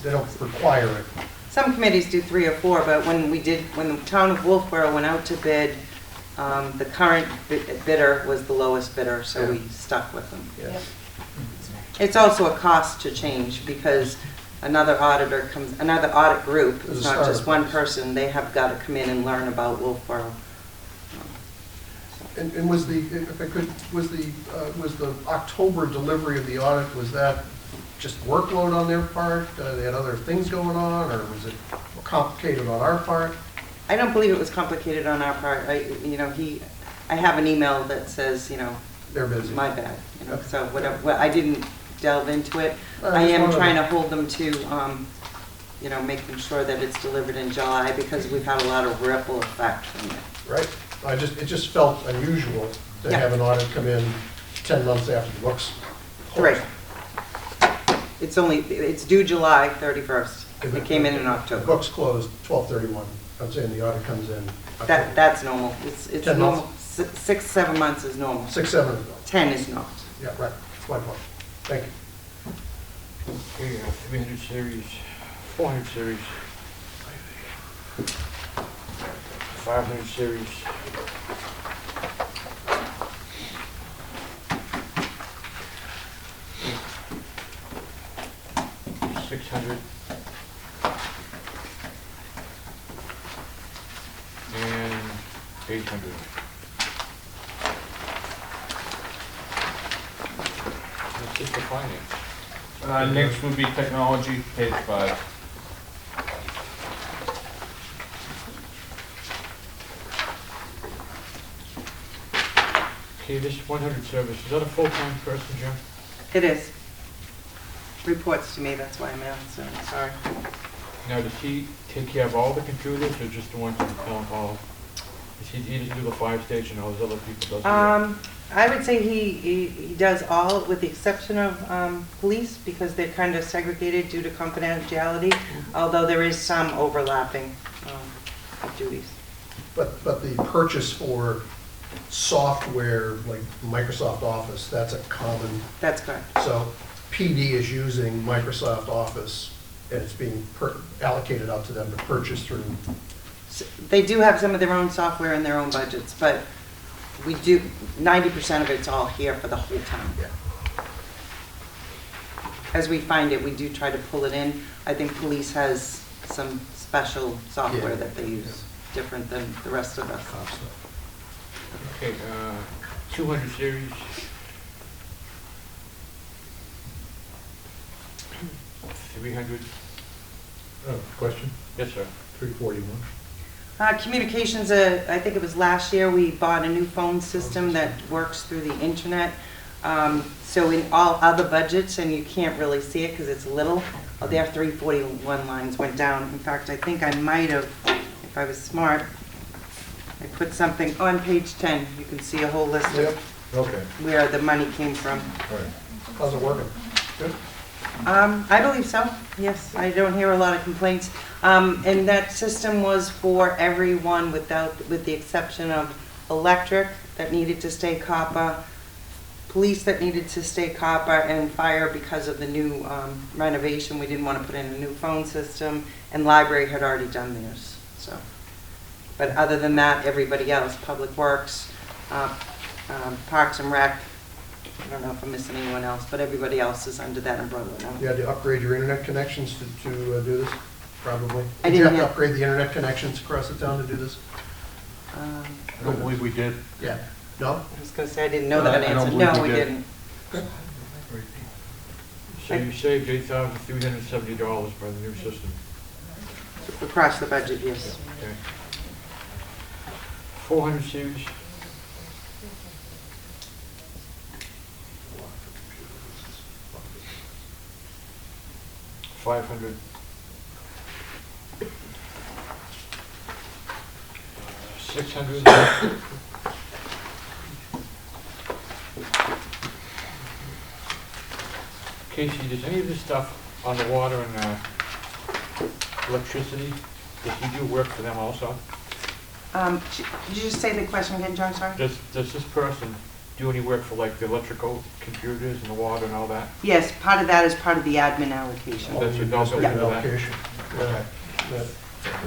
Speaker 6: they don't require it.
Speaker 7: Some committees do 3 or 4, but when the town of Wolfeboro went out to bid, the current bidder was the lowest bidder, so we stuck with them.
Speaker 6: Yeah.
Speaker 7: It's also a cost to change because another audit group, it's not just one person, they have got to come in and learn about Wolfeboro.
Speaker 6: And was the, if I could, was the October delivery of the audit, was that just workload on their part? They had other things going on, or was it complicated on our part?
Speaker 7: I don't believe it was complicated on our part. I have an email that says,
Speaker 6: they're busy.
Speaker 7: My bad.
Speaker 6: Okay.
Speaker 7: So whatever. Well, I didn't delve into it. I am trying to hold them to, making sure that it's delivered in July because we've had a lot of ripple effect from it.
Speaker 6: Right. It just felt unusual to have an audit come in 10 months after the books closed.
Speaker 7: Right. It's due July 31st. It came in October.
Speaker 6: The books closed 12/31. I'm saying the audit comes in October.
Speaker 7: That's normal. It's
Speaker 6: 10
Speaker 7: normal.
Speaker 6: months?
Speaker 7: 6-7 months is normal.
Speaker 6: 6-7 is normal.
Speaker 7: 10 is not.
Speaker 6: Yeah, right. That's my point. Thank you.
Speaker 1: Okay, 300 series, 400 series, 500 series. $600 and $800. It's just the finance.
Speaker 2: Next would be technology, page 5.
Speaker 1: Okay, this 100 service, is that a full-time person, Jim?
Speaker 7: It is. Reports to me, that's why I'm out, so I'm sorry.
Speaker 1: Now, does he take care of all the computers or just the ones in the town hall? He doesn't do the fire station, all those other people does?
Speaker 7: I would say he does all, with the exception of police, because they're kind of segregated due to confidentiality, although there is some overlapping of duties.
Speaker 6: But the purchase for software like Microsoft Office, that's a common.
Speaker 7: That's correct.
Speaker 6: So PD is using Microsoft Office and it's being allocated out to them to purchase through.
Speaker 7: They do have some of their own software in their own budgets, but we do, 90% of it's all here for the whole town.
Speaker 6: Yeah.
Speaker 7: As we find it, we do try to pull it in. I think police has some special software that they use, different than the rest of us.
Speaker 1: Okay, 200 series. 300.
Speaker 10: Question?
Speaker 1: Yes, sir.
Speaker 10: 341.
Speaker 7: Communications, I think it was last year, we bought a new phone system that works through the internet. So in all other budgets, and you can't really see it because it's little, their 341 lines went down. In fact, I think I might have, if I was smart, I put something on page 10. You can see a whole list
Speaker 6: Yep.
Speaker 7: of
Speaker 10: Okay,
Speaker 7: where the money came from.
Speaker 10: all right.
Speaker 6: How's it working? Good?
Speaker 7: I believe so, yes. I don't hear a lot of complaints. And that system was for everyone with the exception of electric that needed to stay copper, police that needed to stay copper, and fire because of the new renovation. We didn't want to put in a new phone system, and library had already done theirs, so. But other than that, everybody else, Public Works, Parks and Rec, I don't know if I'm missing anyone else, but everybody else is under that umbrella now.
Speaker 6: You had to upgrade your internet connections to do this, probably?
Speaker 7: I
Speaker 6: Did you have
Speaker 7: didn't
Speaker 6: to
Speaker 7: have-
Speaker 6: upgrade the internet connections across the town to do this?
Speaker 2: I don't believe we did.
Speaker 6: Yeah. No?
Speaker 7: I was gonna say, I didn't know that
Speaker 2: I don't
Speaker 7: answer.
Speaker 2: believe
Speaker 7: No,
Speaker 2: we
Speaker 7: we
Speaker 2: did.
Speaker 7: didn't.
Speaker 1: So you saved $8,370 by the new system.
Speaker 7: Across the budget, yes.
Speaker 1: Okay. 400 series. $500. $600. Casey, does any of this stuff on the water and electricity, does he do work for them also?
Speaker 7: Did you just say the question again, John, sorry?
Speaker 1: Does this person do any work for like the electrical computers and the water and all that?
Speaker 7: Yes, part of that is part of the admin allocation.
Speaker 1: That's what they'll do
Speaker 6: Yeah.
Speaker 1: for that?
Speaker 6: Allocation. Yeah.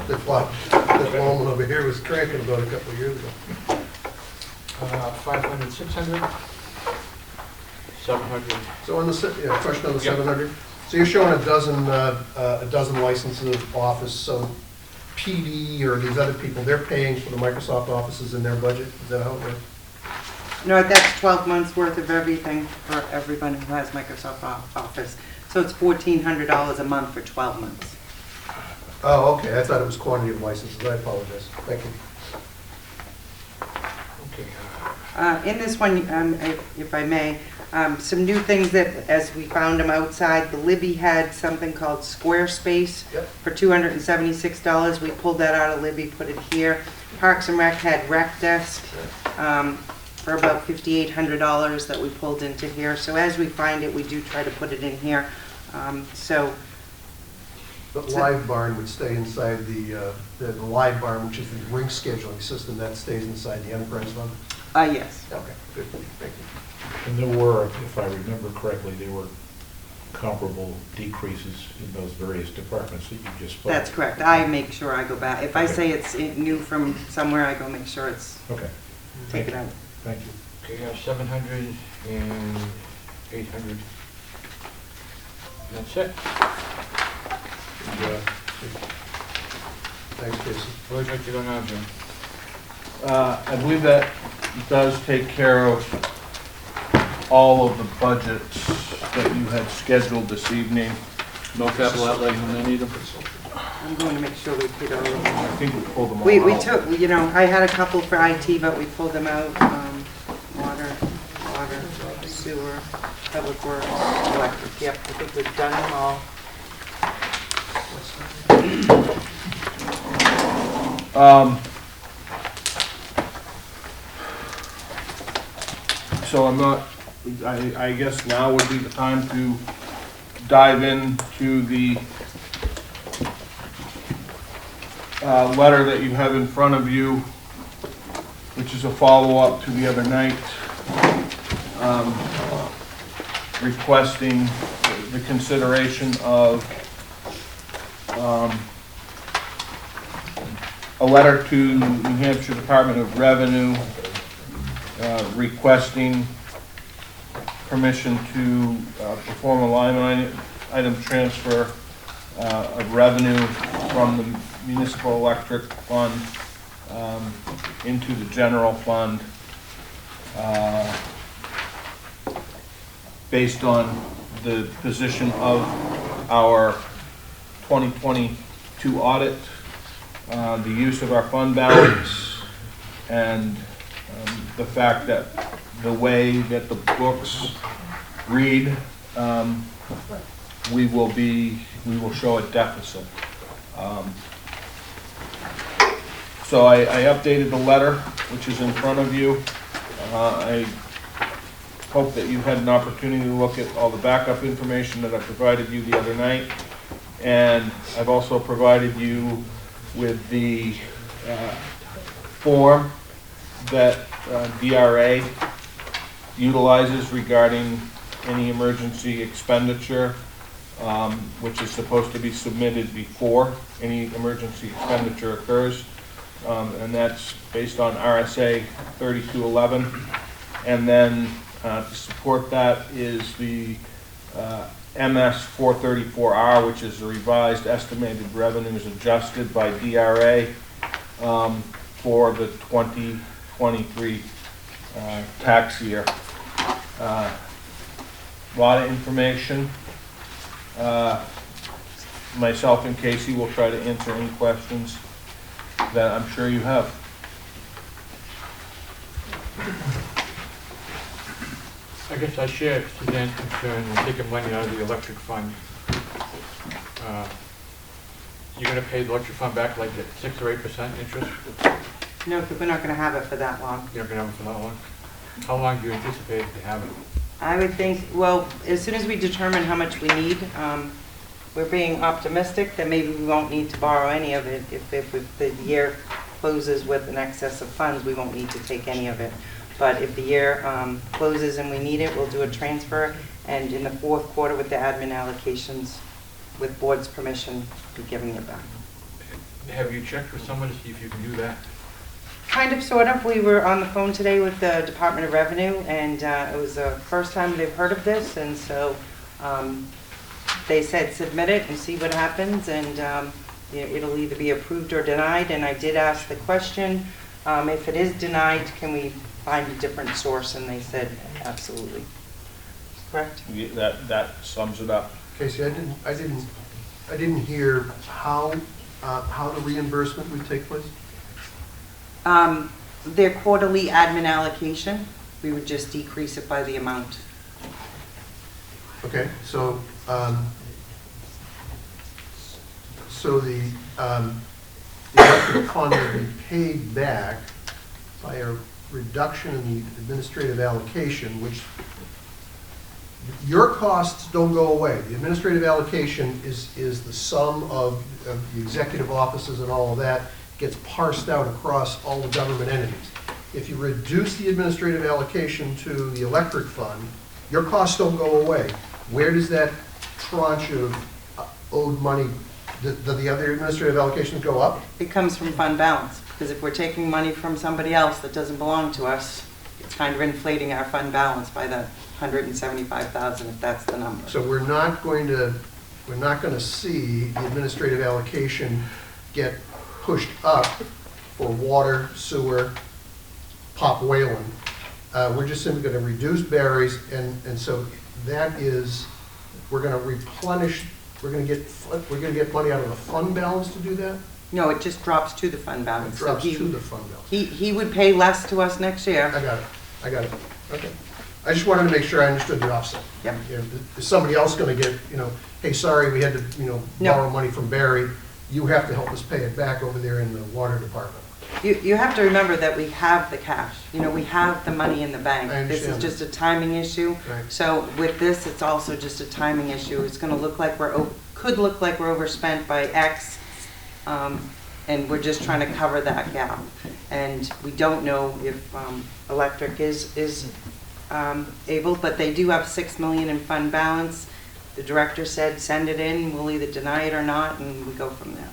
Speaker 6: That's what that woman over here was cranking about a couple of years ago.
Speaker 1: 500, 600, 700.
Speaker 6: So on the, question on the
Speaker 1: Yep.
Speaker 6: 700. So you're showing a dozen licenses of Office, so PD or these other people, they're paying for the Microsoft offices in their budget? Is that how it works?
Speaker 7: No, that's 12 months worth of everything for everyone who has Microsoft Office. So it's $1,400 a month for 12 months.
Speaker 6: Oh, okay, I thought it was quantity of licenses, I apologize. Thank you.
Speaker 1: Okay.
Speaker 7: In this one, if I may, some new things that, as we found them outside, the Libby had something called Squarespace
Speaker 6: Yep.
Speaker 7: for $276. We pulled that out of Libby, put it here. Parks and Rec had Rec Desk for about $5,800 that we pulled into here. So as we find it, we do try to put it in here.
Speaker 6: But Live Barn would stay inside the Live Barn, which is the ring scheduling system, that stays inside the enterprise fund?
Speaker 7: Yes.
Speaker 6: Okay, good, thank you.
Speaker 10: And there were, if I remember correctly, there were comparable decreases in those various departments that you just spoke.
Speaker 7: That's correct. I make sure I go back. If I say it's new from somewhere, I go make sure it's
Speaker 10: Okay.
Speaker 7: taken out.
Speaker 10: Thank you.
Speaker 1: Okay, 700 and 800. That's it.
Speaker 6: Thanks, Casey.
Speaker 1: Where would you like to go now, Jim?
Speaker 2: I believe that does take care of all of the budgets that you had scheduled this evening.
Speaker 5: No capital outlay when they need them?
Speaker 7: I'm going to make sure we put all of them.
Speaker 2: I think we pulled them all
Speaker 7: We
Speaker 2: out.
Speaker 7: took, I had a couple for IT, but we pulled them out. Water, sewer, public works, electric. Yep, I think we've done them all.
Speaker 2: So I guess now would be the time to dive into the letter that you have in front of you, which is a follow-up to the other night, requesting the consideration of a letter to New Hampshire Department of Revenue requesting permission to perform a line item transfer of revenue from the municipal electric fund into the general fund based on the position of our 2022 audit, the use of our fund balance, and the fact that the way that the books read we will show a deficit. So I updated the letter, which is in front of you. I hope that you had an opportunity to look at all the backup information that I provided you the other night. And I've also provided you with the form that DRA utilizes regarding any emergency expenditure, which is supposed to be submitted before any emergency expenditure occurs. And that's based on RSA 3211. And then to support that is the MS 434R, which is the revised estimated revenues adjusted by DRA for the 2023 tax year. A lot of information. Myself and Casey will try to answer any questions that I'm sure you have.
Speaker 1: I guess I share Suzanne's concern when taking money out of the electric fund. You're gonna pay the electric fund back like at 6 or 8% interest?
Speaker 7: No, because we're not gonna have it for that long.
Speaker 1: You're not gonna have it for that long? How long do you anticipate to have it?
Speaker 7: I would think, well, as soon as we determine how much we need, we're being optimistic that maybe we won't need to borrow any of it. If the year closes with an excess of funds, we won't need to take any of it. But if the year closes and we need it, we'll do a transfer, and in the fourth quarter with the admin allocations, with board's permission, be giving it back.
Speaker 1: Have you checked with someone to see if you can do that?
Speaker 7: Kind of, sort of. We were on the phone today with the Department of Revenue, and it was the first time they've heard of this, and so they said submit it and see what happens, and it'll either be approved or denied. And I did ask the question, if it is denied, can we find a different source? And they said absolutely. Correct?
Speaker 2: That sums it up.
Speaker 6: Casey, I didn't hear how the reimbursement would take place.
Speaker 7: Their quarterly admin allocation, we would just decrease it by the amount.
Speaker 6: Okay, so the electric fund will be paid back by a reduction in the administrative allocation, which your costs don't go away. The administrative allocation is the sum of the executive offices and all of that, gets parsed out across all the government entities. If you reduce the administrative allocation to the electric fund, your costs don't go away. Where does that tranche of owed money, do the other administrative allocations go up?
Speaker 7: It comes from fund balance, because if we're taking money from somebody else that doesn't belong to us, it's kind of inflating our fund balance by the $175,000, if that's the number.
Speaker 6: So we're not going to see the administrative allocation get pushed up for water, sewer, Pop Whalen. We're just simply going to reduce Barry's, and so that is, we're going to replenish. We're going to get money out of the fund balance to do that.
Speaker 7: No, it just drops to the fund balance.
Speaker 6: It drops
Speaker 7: So
Speaker 6: to the fund balance.
Speaker 7: He would pay less to us next year.
Speaker 6: I got it. Okay. I just wanted to make sure I understood the offset.
Speaker 7: Yep.
Speaker 6: Is somebody else going to get, hey, sorry, we had to, borrow money from Barry. You have to help us pay it back over there in the water department.
Speaker 7: You have to remember that we have the cash. We have the money in the bank.
Speaker 6: I
Speaker 7: This is
Speaker 6: understand
Speaker 7: just a timing issue.
Speaker 6: Right.
Speaker 7: So with this, it's also just a timing issue. It's going to look like could look like we're overspent by X, and we're just trying to cover that gap. And we don't know if electric is able, but they do have $6 million in fund balance. The director said, send it in, we'll either deny it or not, and we go from there.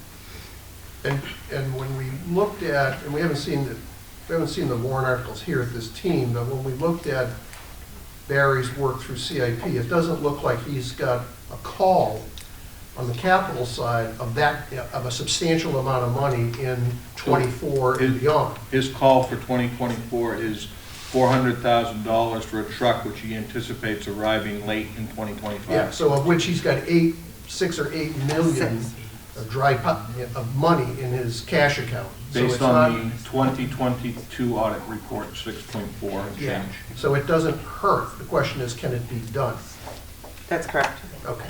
Speaker 6: And when we looked at, and we haven't seen the warrant articles here at this team, but when we looked at Barry's work through CIP, it doesn't look like he's got a call on the capital side of a substantial amount of money in 24 and beyond.
Speaker 2: His call for 2024 is $400,000 for a truck, which he anticipates arriving late in 2025.
Speaker 6: Yeah, so of which he's got 6 or 8 million of money in his cash account.
Speaker 2: Based on the 2022 audit report, 6.4 and
Speaker 6: Yeah,
Speaker 2: change.
Speaker 6: so it doesn't hurt. The question is, can it be done?
Speaker 7: That's correct.
Speaker 6: Okay.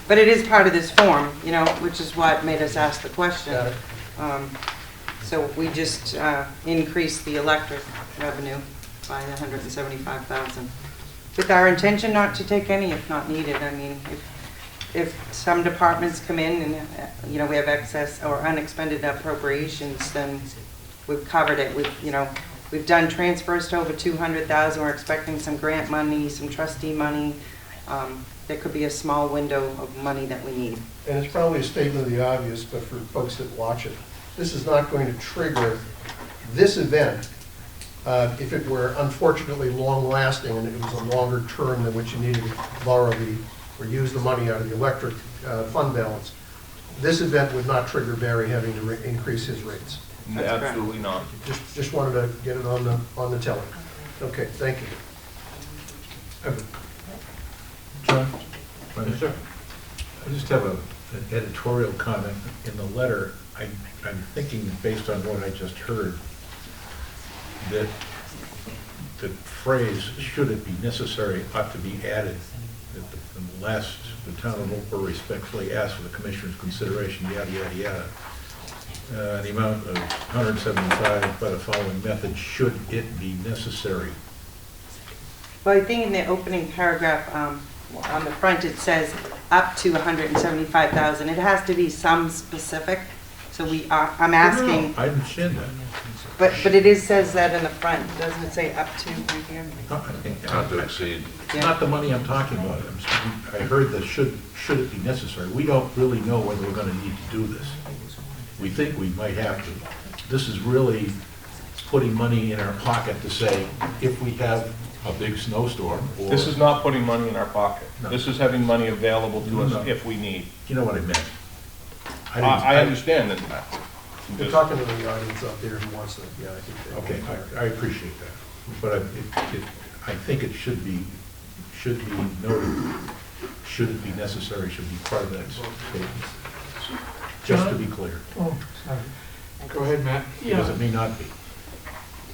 Speaker 7: But it is part of this form, you know, which is what made us ask the question.
Speaker 6: Got it.
Speaker 7: So we just increased the electric revenue by 175,000. With our intention not to take any if not needed. I mean, if some departments come in and, you know, we have excess or unexpended appropriations, then we've covered it. We've done transfers to over 200,000. We're expecting some grant money, some trustee money. There could be a small window of money that we need.
Speaker 6: And it's probably a statement of the obvious, but for folks that watch it, this is not going to trigger this event if it were unfortunately long-lasting and it was a longer term than what you needed to borrow or use the money out of the electric fund balance. This event would not trigger Barry having to increase his rates.
Speaker 2: Absolutely not.
Speaker 6: Just wanted to get it on the telly. Okay, thank you.
Speaker 10: John?
Speaker 1: Yes, sir.
Speaker 10: I just have an editorial comment. In the letter, I'm thinking, based on what I just heard, that the phrase, should it be necessary, ought to be added. That the town of Wolfeboro respectfully asks for the commissioner's consideration, yada, yada, yada. The amount of 175 by the following method, should it be necessary.
Speaker 7: Well, I think in the opening paragraph, on the front, it says up to 175,000. It has to be some specific. So I'm asking.
Speaker 10: No, I understand that.
Speaker 7: But it says that in the front. Doesn't it say up to right here?
Speaker 5: Not to exceed.
Speaker 10: It's not the money I'm talking about. I heard that should it be necessary. We don't really know whether we're going to need to do this. We think we might have to. This is really putting money in our pocket to say, if we have a big snowstorm, or...
Speaker 2: This is not putting money in our pocket.
Speaker 10: No.
Speaker 2: This is having money available to us if we need.
Speaker 10: You know what I meant.
Speaker 2: I understand that.
Speaker 6: You're talking to the audience out there who wants to, yeah, I think they...
Speaker 10: Okay, I appreciate that. But I think it should be noted, should it be necessary, should be part of that statement. Just to be clear.
Speaker 13: Oh, sorry.
Speaker 1: Go ahead, Matt.
Speaker 10: Because it may not be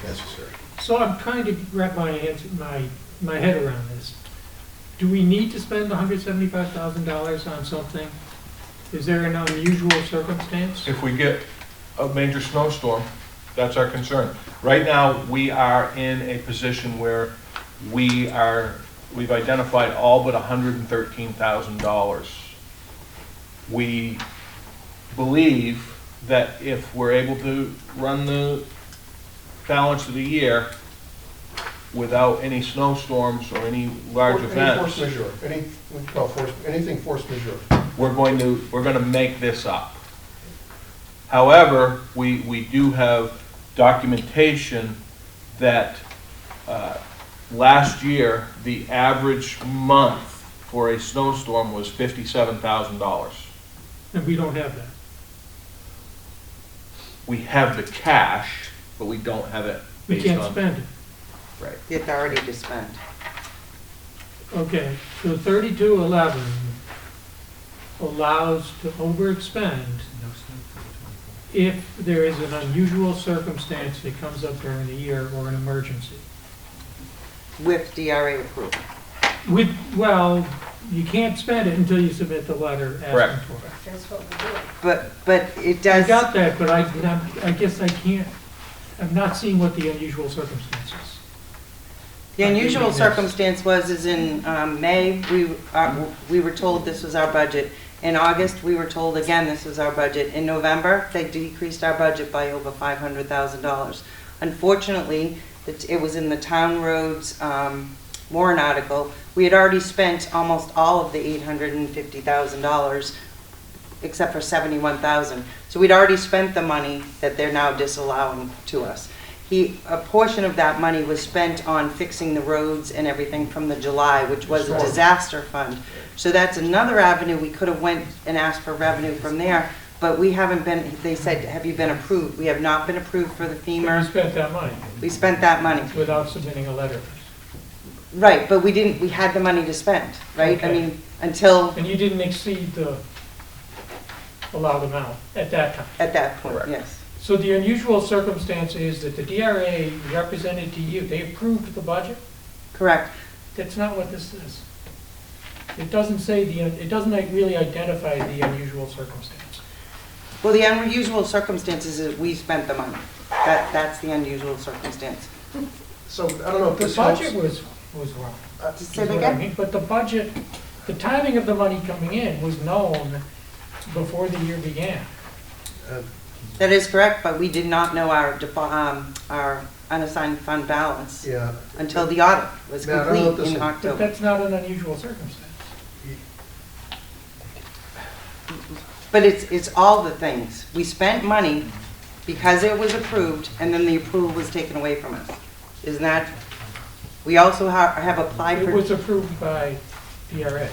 Speaker 10: necessary.
Speaker 13: So I'm trying to wrap my head around this. Do we need to spend $175,000 on something? Is there an unusual circumstance?
Speaker 2: If we get a major snowstorm, that's our concern. Right now, we are in a position where we've identified all but $113,000. We believe that if we're able to run the balance of the year without any snowstorms or any large events,
Speaker 6: force majeure, anything force majeure.
Speaker 2: we're going to make this up. However, we do have documentation that last year the average month for a snowstorm was $57,000.
Speaker 13: And we don't have that.
Speaker 2: We have the cash, but we don't have it
Speaker 13: We
Speaker 2: based
Speaker 13: can't
Speaker 2: on.
Speaker 13: spend it.
Speaker 2: Right.
Speaker 7: The authority to spend.
Speaker 13: Okay, so 3211 allows to overexpend if there is an unusual circumstance that comes up during the year or an emergency.
Speaker 7: With DRA approval.
Speaker 13: Well, you can't spend it until you submit the letter
Speaker 2: Correct.
Speaker 13: asking for it.
Speaker 8: That's what we're doing.
Speaker 7: But it does.
Speaker 13: I got that, but I guess I can't, I'm not seeing what the unusual circumstances.
Speaker 7: The unusual circumstance is in May, we were told this was our budget. In August, we were told again this was our budget. In November, they decreased our budget by over $500,000. Unfortunately, it was in the town roads warrant article. We had already spent almost all of the $850,000, except for $71,000. So we'd already spent the money that they're now disallowing to us. A portion of that money was spent on fixing the roads and everything from the July, which was a disaster fund. So that's another avenue. We could have went and asked for revenue from there, but we haven't been, they said, have you been approved? We have not been approved for the FEMA.
Speaker 13: We spent that money.
Speaker 7: We spent that money.
Speaker 13: Without submitting a letter.
Speaker 7: Right, but we had the money to spend, right?
Speaker 13: Okay.
Speaker 7: I mean, until.
Speaker 13: And you didn't exceed the allowed amount at that time?
Speaker 7: At that point, yes.
Speaker 13: So the unusual circumstance is that the DRA represented to you, they approved the budget?
Speaker 7: Correct.
Speaker 13: That's not what this is. It doesn't say it doesn't really identify the unusual circumstance.
Speaker 7: Well, the unusual circumstances is we spent the money. That's the unusual circumstance.
Speaker 6: So I don't know if
Speaker 13: The
Speaker 6: this helps.
Speaker 13: budget was wrong.
Speaker 7: Just
Speaker 13: is
Speaker 7: say that
Speaker 13: what I
Speaker 7: again?
Speaker 13: mean. But the budget, the timing of the money coming in was known before the year began.
Speaker 7: That is correct, but we did not know our unassigned fund balance
Speaker 6: Yeah.
Speaker 7: until the audit was
Speaker 6: Matt, I don't know if
Speaker 7: complete
Speaker 6: this
Speaker 7: in
Speaker 6: is-
Speaker 13: But
Speaker 7: October.
Speaker 13: that's not an unusual circumstance.
Speaker 7: But it's all the things. We spent money because it was approved, and then the approval was taken away from us. Isn't that, we also have applied
Speaker 13: It
Speaker 7: for,
Speaker 13: was approved by DRA,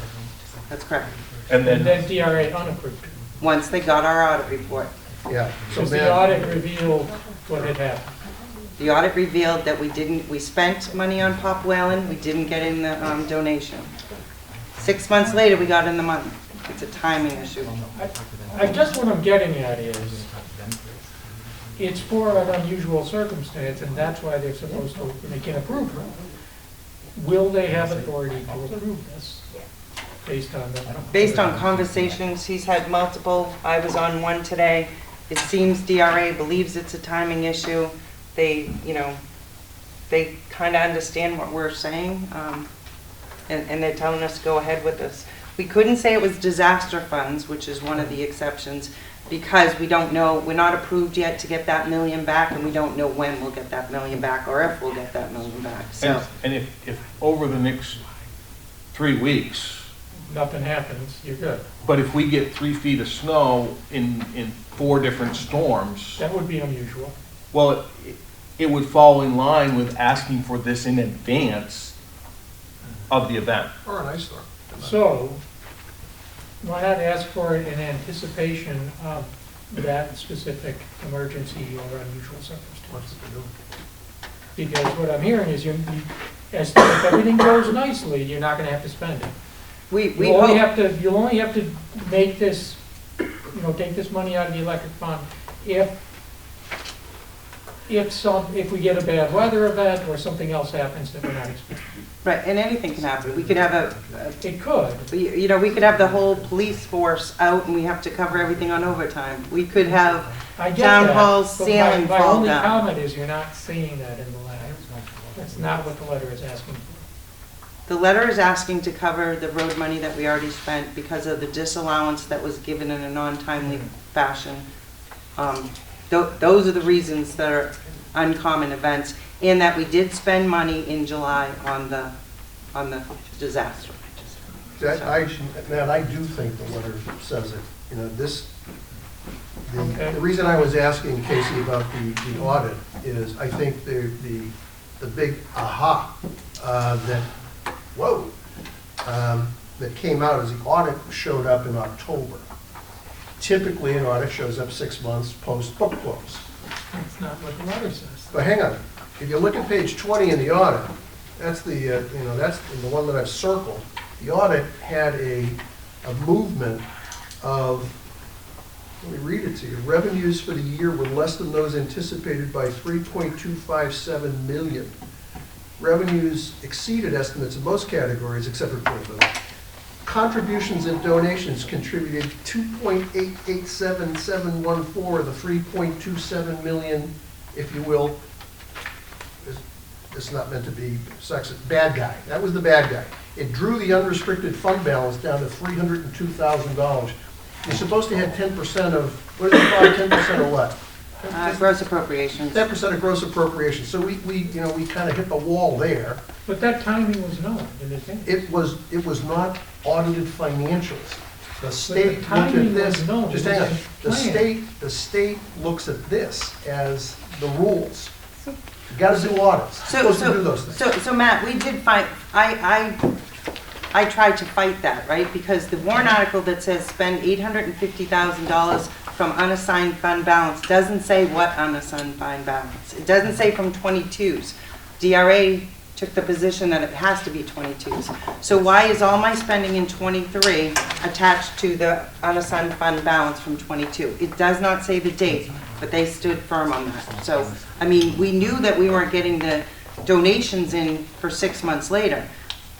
Speaker 7: that's correct,
Speaker 2: And
Speaker 13: and
Speaker 2: then,
Speaker 13: then DRA unapproved it.
Speaker 7: once they got our audit report.
Speaker 6: Yeah. So
Speaker 13: Because the
Speaker 6: Matt,
Speaker 13: audit revealed what had happened.
Speaker 7: The audit revealed that we spent money on Pop Whalen, we didn't get in the donation. 6 months later, we got in the money. It's a timing issue.
Speaker 13: I guess what I'm getting at is, it's for an unusual circumstance, and that's why they're supposed to, they can approve it. Will they have authority to approve this based on the?
Speaker 7: Based on conversations, he's had multiple, I was on one today. It seems DRA believes it's a timing issue. They, they kind of understand what we're saying, and they're telling us to go ahead with this. We couldn't say it was disaster funds, which is one of the exceptions, because we don't know, we're not approved yet to get that $1 million back, and we don't know when we'll get that $1 million back, or if we'll get that $1 million back, so.
Speaker 2: and if over the next 3 weeks,
Speaker 13: Nothing happens, you're good.
Speaker 2: but if we get 3 feet of snow in 4 different storms,
Speaker 13: That would be unusual.
Speaker 2: well, it would fall in line with asking for this in advance of the event.
Speaker 6: or an ice storm.
Speaker 13: So, why not ask for it in anticipation of that specific emergency or unusual circumstance? Because what I'm hearing is if everything goes nicely, you're not gonna have to spend it.
Speaker 7: We
Speaker 13: You'll only
Speaker 7: hope,
Speaker 13: have to make this, take this money out of the electric fund if we get a bad weather event or something else happens that we're not expecting.
Speaker 7: right, and anything can happen. We could have
Speaker 13: It could.
Speaker 7: we could have the whole police force out, and we have to cover everything on overtime. We could have
Speaker 13: I get
Speaker 7: town
Speaker 13: that,
Speaker 7: hall's
Speaker 13: but
Speaker 7: ceiling
Speaker 13: my
Speaker 7: fall
Speaker 13: only
Speaker 7: down.
Speaker 13: comment is you're not seeing that in the letter. That's not what the letter is asking for.
Speaker 7: The letter is asking to cover the road money that we already spent because of the disallowance that was given in a non-timely fashion. Those are the reasons that are uncommon events, and that we did spend money in July on the disaster.
Speaker 6: Matt, I do think the letter says it.
Speaker 13: Okay.
Speaker 6: The reason I was asking Casey about the audit is I think the big aha that came out is the audit showed up in October. Typically, an audit shows up 6 months post-book close.
Speaker 13: That's not what the letter says.
Speaker 6: But hang on, if you look at page 20 in the audit, that's that's the one that I've circled. The audit had a movement of, let me read it to you, revenues for the year were less than those anticipated by 3.257 million. Revenues exceeded estimates in most categories except for political. Contributions and donations contributed 2.887714 of the 3.27 million, if you will. It's not meant to be sexist. Bad guy. That was the bad guy. It drew the unrestricted fund balance down to $302,000. You're supposed to have 10% of, what is it called, 10% of what?
Speaker 7: Gross appropriations.
Speaker 6: 10% of gross appropriation. So we kind of hit the wall there.
Speaker 13: But that timing was known in advance.
Speaker 6: It was not audited financials. The state looked
Speaker 13: timing
Speaker 6: at this,
Speaker 13: was known.
Speaker 6: just
Speaker 13: It was
Speaker 6: hang on.
Speaker 13: planned.
Speaker 6: The state looks at this as the rules. You gotta do audits. You're supposed to do those things.
Speaker 7: So Matt, we did fight, I tried to fight that, right? Because the warrant article that says spend $850,000 from unassigned fund balance doesn't say what unassigned fund balance. It doesn't say from 22s. DRA took the position that it has to be 22s. So why is all my spending in 23 attached to the unassigned fund balance from 22? It does not say the date, but they stood firm on that. So, I mean, we knew that we weren't getting the donations in for 6 months later,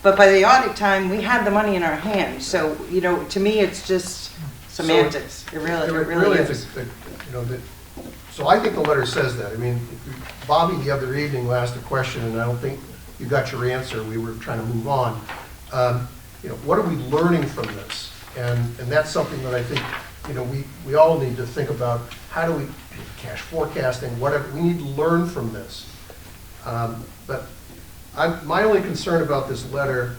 Speaker 7: But by the audit time, we had the money in our hands. So, you know, to me, it's just semantics. It really is.
Speaker 6: You know, so I think the letter says that. I mean, Bobby the other evening asked a question, and I don't think you got your answer. We were trying to move on. You know, what are we learning from this? And that's something that I think, you know, we all need to think about. How do we, cash forecasting, whatever, we need to learn from this. But my only concern about this letter,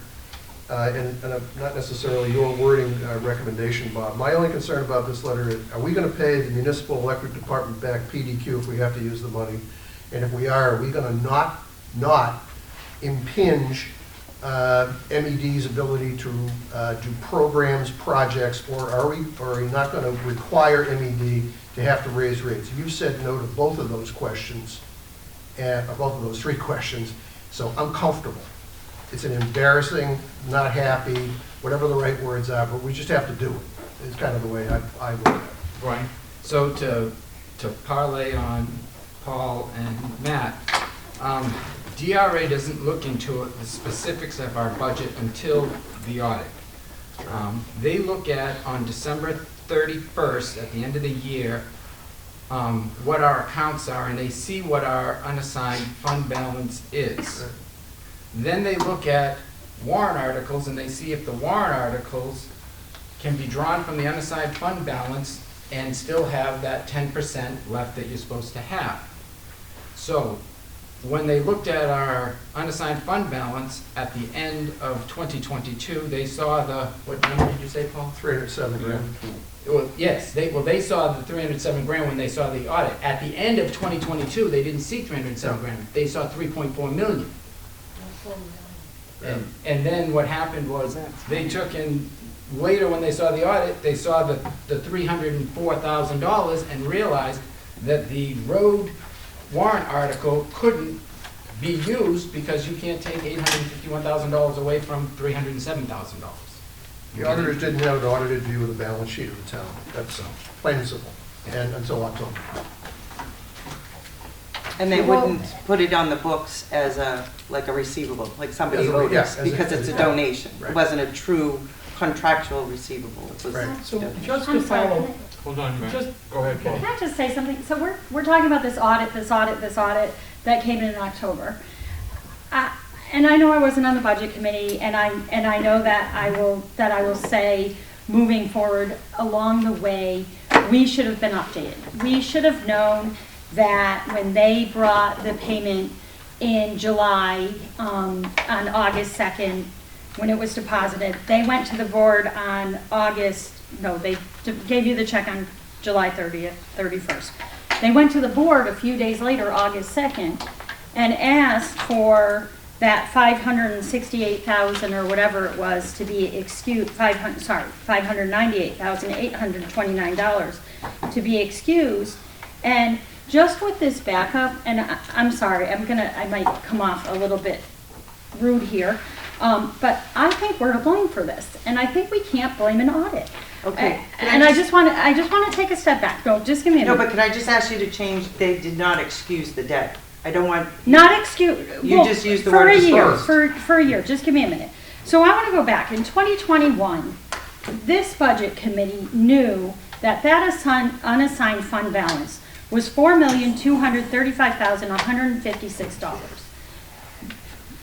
Speaker 6: and not necessarily your wording recommendation, Bob, my only concern about this letter is, are we going to pay the municipal electric department back PDQ if we have to use the money? And if we are we going to not impinge MED's ability to do programs, projects, or are we not going to require MED to have to raise rates? You said no to both of those questions, and both of those three questions, so I'm comfortable. It's an embarrassing, not happy, whatever the right words are, but we just have to do it. It's kind of the way I look at it.
Speaker 1: Brian?
Speaker 15: So to parlay on Paul and Matt, DRA doesn't look into the specifics of our budget until the audit. They look at, on December 31st, at the end of the year, what our accounts are, and they see what our unassigned fund balance is. Then they look at warrant articles, and they see if the warrant articles can be drawn from the unassigned fund balance and still have that 10% left that you're supposed to have. So when they looked at our unassigned fund balance at the end of 2022, they saw the, what number did you say, Paul?
Speaker 6: 307 grand.
Speaker 15: Well, yes, they saw the 307 grand when they saw the audit. At the end of 2022, they didn't see 307 grand. They saw 3.4 million. And then what happened was they took in, later when they saw the audit, they saw the $304,000 and realized that the road warrant article couldn't be used because you can't take $851,000 away from $307,000.
Speaker 6: The auditors didn't have an audited view of the balance sheet of the town. That's plain and simple. And until October.
Speaker 7: And they wouldn't put it on the books as like a receivable, like somebody owed us, because it's a donation. It wasn't a true contractual receivable. It was
Speaker 13: So
Speaker 7: donation.
Speaker 13: just to
Speaker 3: I'm sorry,
Speaker 13: follow,
Speaker 1: Hold on, man.
Speaker 13: Just-
Speaker 1: Go ahead, Paul.
Speaker 3: Can I just say something? So we're talking about this audit that came in October. And I know I wasn't on the budget committee, and I know that I will say, moving forward along the way, we should have been updated. We should have known that when they brought the payment in July, on August 2nd, when it was deposited, they went to the board on they gave you the check on July 30th, 31st. They went to the board a few days later, August 2nd, and asked for that $568,000 or whatever it was to be excused, $598,829 to be excused. And just with this backup, and I'm sorry, I might come off a little bit rude here, but I think we're to blame for this, and I think we can't blame an audit.
Speaker 7: Okay.
Speaker 3: And I just want to take a step back. No, just give me a minute.
Speaker 7: No, but can I just ask you to change, they did not excuse the debt. I don't want.
Speaker 3: Not excuse.
Speaker 7: You just used the word
Speaker 3: dispersed. For a year, just give me a minute. So I want to go back. In 2021, this budget committee knew that unassigned fund balance was $4,235,156.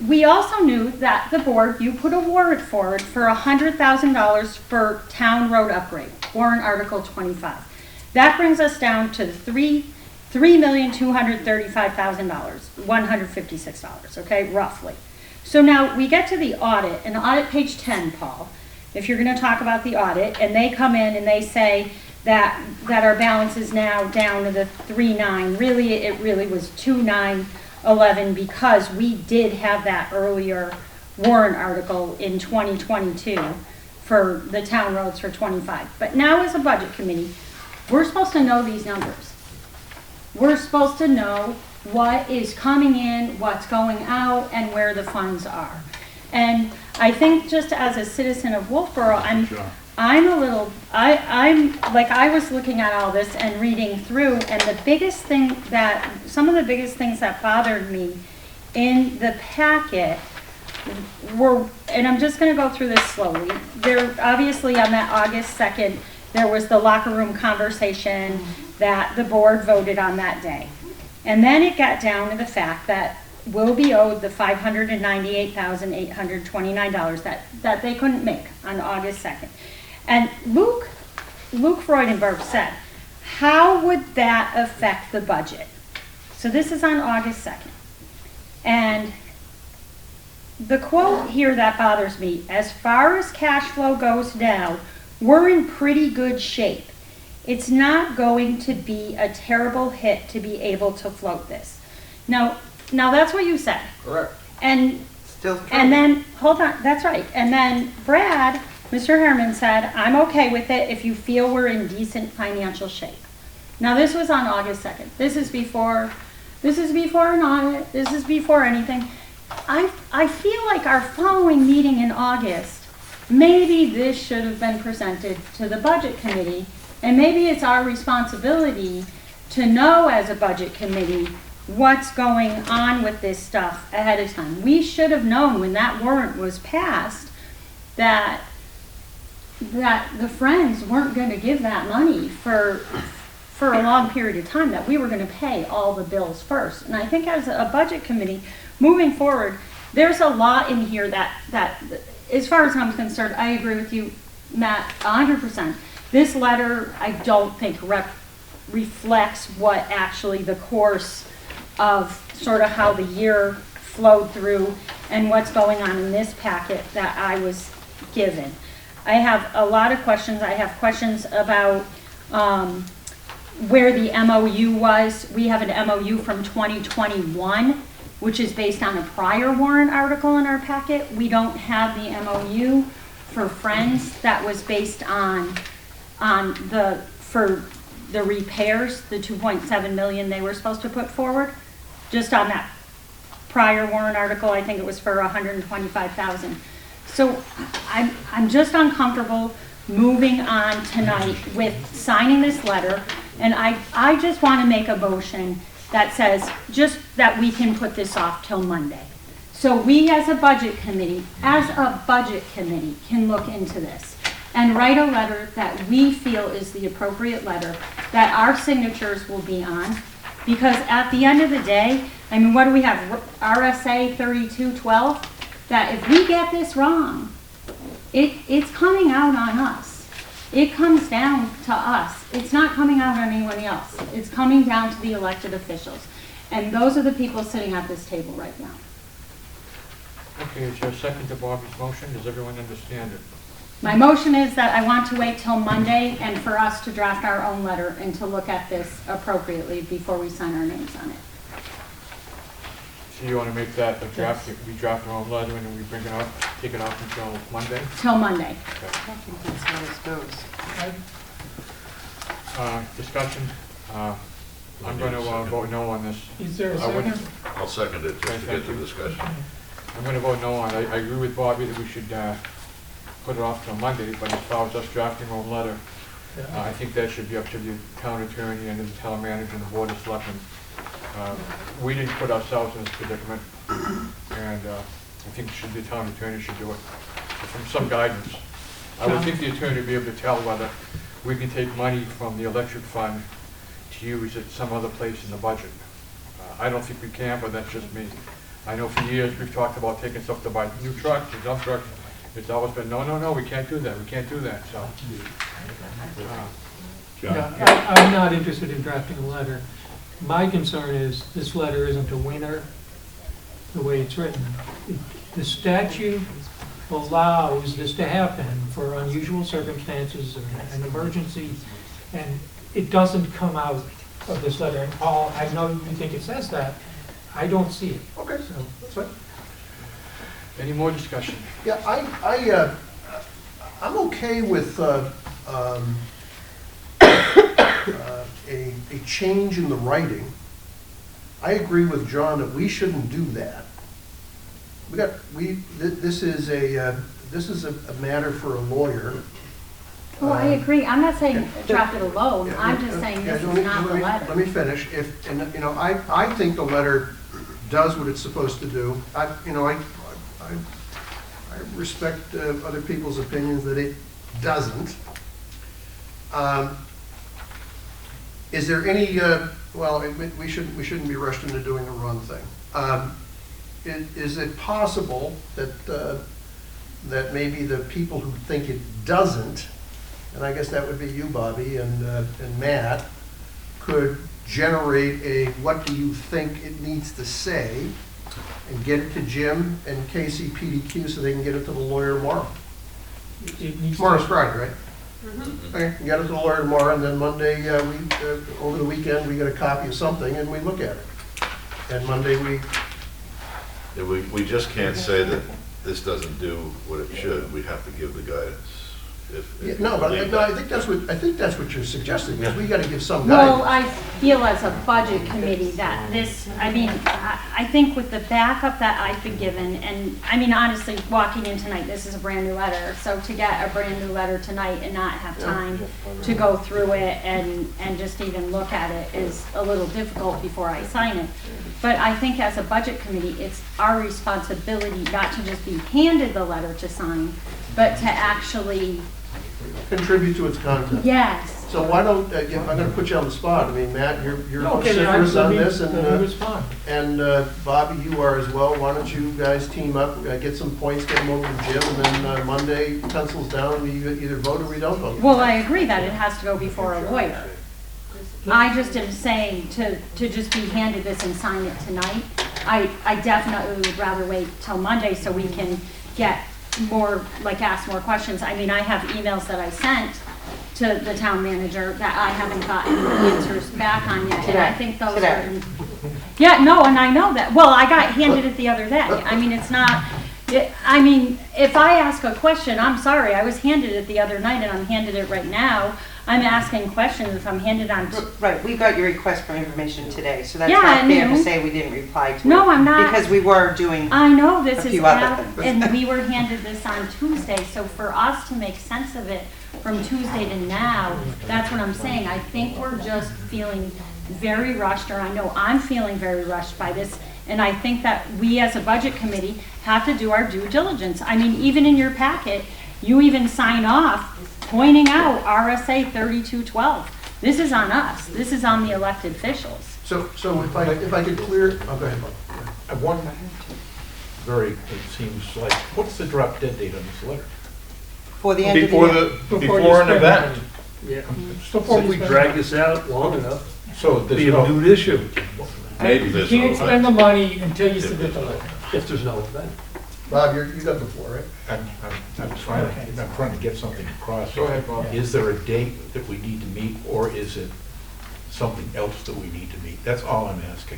Speaker 3: We also knew that the board, you put a warrant forward for $100,000 for town road upgrade, warrant article 25. That brings us down to $3,235,000, $156, okay, roughly. So now we get to the audit, and audit page 10, Paul, if you're going to talk about the audit, and they come in and they say that our balance is now down to the 3.9. Really, it really was 2.911 because we did have that earlier warrant article in 2022 for the town roads for 25. But now as a budget committee, we're supposed to know these numbers. We're supposed to know what is coming in, what's going out, and where the funds are. And I think just as a citizen of Wolfeboro, I'm like, I was looking at all this and reading through, and some of the biggest things that bothered me in the packet and I'm just gonna go through this slowly. There, obviously, on that August 2nd, there was the locker room conversation that the board voted on that day. And then it got down to the fact that will be owed the $598,829 that they couldn't make on August 2nd. And Luke Freudenberg said, how would that affect the budget? So this is on August 2nd. And the quote here that bothers me, as far as cash flow goes now, we're in pretty good shape. It's not going to be a terrible hit to be able to float this. Now that's what you said.
Speaker 2: Correct.
Speaker 3: And
Speaker 7: Still true.
Speaker 3: and then, hold on, that's right. And then Brad, Mr. Herman said, I'm okay with it if you feel we're in decent financial shape. Now this was on August 2nd. This is before an audit, this is before anything. I feel like our following meeting in August, maybe this should have been presented to the budget committee, and maybe it's our responsibility to know as a budget committee what's going on with this stuff ahead of time. We should have known when that warrant was passed that the Friends weren't going to give that money for a long period of time, that we were going to pay all the bills first. And I think as a budget committee, moving forward, there's a lot in here that as far as I'm concerned, I agree with you, Matt, 100%. This letter, I don't think reflects what actually the course of sort of how the year flowed through and what's going on in this packet that I was given. I have a lot of questions. I have questions about where the MOU was. We have an MOU from 2021, which is based on a prior warrant article in our packet. We don't have the MOU for Friends that was based on for the repairs, the 2.7 million they were supposed to put forward. Just on that prior warrant article, I think it was for 125,000. So I'm just uncomfortable moving on tonight with signing this letter, and I just want to make a motion that says just that we can put this off till Monday. So we as a budget committee can look into this and write a letter that we feel is the appropriate letter that our signatures will be on. Because at the end of the day, I mean, what do we have? RSA 3212? That if we get this wrong, it's coming out on us. It comes down to us. It's not coming out on anyone else. It's coming down to the elected officials. And those are the people sitting at this table right now.
Speaker 1: Okay, is there a second to Bobby's motion? Does everyone understand it?
Speaker 3: My motion is that I want to wait till Monday and for us to draft our own letter and to look at this appropriately before we sign our names on it.
Speaker 1: So you want to make that a draft, we draft our own letter and then we bring it up, take it off until Monday?
Speaker 3: Till Monday.
Speaker 1: Okay.
Speaker 7: I think that's how this goes.
Speaker 1: Discussion. I'm going to vote no on this.
Speaker 13: Is there a
Speaker 1: I wouldn't-
Speaker 13: second?
Speaker 5: I'll second it just to get the discussion.
Speaker 1: I'm going to vote no on it. I agree with Bobby that we should put it off till Monday, but as far as us drafting our own letter, I think that should be up to the town attorney and the town manager and the board of selectmen. We didn't put ourselves in this predicament, and I think the town attorney should do it. From some guidance. I would think the attorney would be able to tell whether we can take money from the electric fund to use at some other place in the budget. I don't think we can, but that's just me. I know for years we've talked about taking stuff to buy new trucks and dump trucks. It's always been, no, we can't do that, so.
Speaker 13: Yeah, I'm not interested in drafting a letter. My concern is this letter isn't a winner the way it's written. The statute allows this to happen for unusual circumstances or an emergency, and it doesn't come out of this letter. And Paul, I know you think it says that. I don't see it.
Speaker 6: Okay,
Speaker 13: So,
Speaker 6: that's fine.
Speaker 1: Any more discussion?
Speaker 6: Yeah, I'm okay with a change in the writing. I agree with John that we shouldn't do that. This is a matter for a lawyer.
Speaker 3: Well, I agree. I'm not saying draft it alone. I'm just saying this is not the letter.
Speaker 6: Let me finish. I think the letter does what it's supposed to do. I I respect other people's opinions that it doesn't. Is there any, well, we shouldn't be rushed into doing the wrong thing. Is it possible that maybe the people who think it doesn't, and I guess that would be you, Bobby, and Matt, could generate a what do you think it needs to say and get it to Jim and Casey PDQ so they can get it to the lawyer tomorrow? Tomorrow's Friday, right?
Speaker 8: Mm-hmm.
Speaker 6: Okay, get it to the lawyer tomorrow, and then Monday, over the weekend, we get a copy of something and we look at it. And Monday
Speaker 5: Yeah, we just can't say that this doesn't do what it should. We have to give the guidance. If
Speaker 6: no,
Speaker 5: you
Speaker 6: but
Speaker 5: believe
Speaker 6: no, I
Speaker 5: that.
Speaker 6: think that's what you're suggesting, is we gotta give some
Speaker 3: Well,
Speaker 6: guidance.
Speaker 3: I feel as a budget committee that this, I mean, I think with the backup that I've been given, and I mean, honestly, walking in tonight, this is a brand new letter, so to get a brand new letter tonight and not have time to go through it and just even look at it is a little difficult before I sign it. But I think as a budget committee, it's our responsibility not to just be handed the letter to sign, but to actually,
Speaker 6: Contribute to its content.
Speaker 3: yes.
Speaker 6: So why don't, I'm gonna put you on the spot. I mean, Matt, you're
Speaker 13: Okay, then
Speaker 6: vociferous on this,
Speaker 13: let me respond.
Speaker 6: and Bobby, you are as well. Why don't you guys team up, get some points, get them over to Jim, and then Monday, pencils down, we either vote or we don't vote.
Speaker 3: Well, I agree that it has to go before a lawyer. I just am saying to just be handed this and sign it tonight. I definitely would rather wait till Monday so we can get more, like ask more questions. I mean, I have emails that I sent to the town manager that I haven't gotten answers back on yet. And I think those are, yeah, no, and I know that. Well, I got handed it the other day. I mean, it's not, I mean, if I ask a question, I'm sorry, I was handed it the other night and I'm handed it right now. I'm asking questions if I'm handed on.
Speaker 7: Right, we got your request for information today, so that's
Speaker 3: Yeah,
Speaker 7: not
Speaker 3: and
Speaker 7: fair to
Speaker 3: you-
Speaker 7: say we didn't reply to it.
Speaker 3: No, I'm not.
Speaker 7: Because we were doing,
Speaker 3: I know this
Speaker 7: a
Speaker 3: is
Speaker 7: few other
Speaker 3: out,
Speaker 7: things.
Speaker 3: and we were handed this on Tuesday, so for us to make sense of it from Tuesday to now, that's what I'm saying. I think we're just feeling very rushed, or I know I'm feeling very rushed by this, and I think that we as a budget committee have to do our due diligence. I mean, even in your packet, you even sign off pointing out RSA 3212. This is on us. This is on the elected officials.
Speaker 6: So if I could clear, oh, go ahead, Bob.
Speaker 10: I want it seems like, what's the drop dead date on this letter?
Speaker 7: for the end of the
Speaker 2: Before
Speaker 7: year.
Speaker 2: before an event.
Speaker 13: Yeah.
Speaker 2: Before we drag this out long enough,
Speaker 10: So
Speaker 2: be
Speaker 10: there's
Speaker 2: a
Speaker 10: no,
Speaker 2: moot issue,
Speaker 5: Maybe
Speaker 13: You
Speaker 5: there's
Speaker 13: can't
Speaker 5: no
Speaker 13: spend the
Speaker 5: event.
Speaker 13: money until you submit the letter.
Speaker 2: if there's no event.
Speaker 6: Bob, you got the floor, right?
Speaker 10: I'm trying to get something across.
Speaker 1: Go ahead, Bob.
Speaker 10: Is there a date that we need to meet, or is it something else that we need to meet? That's all I'm asking.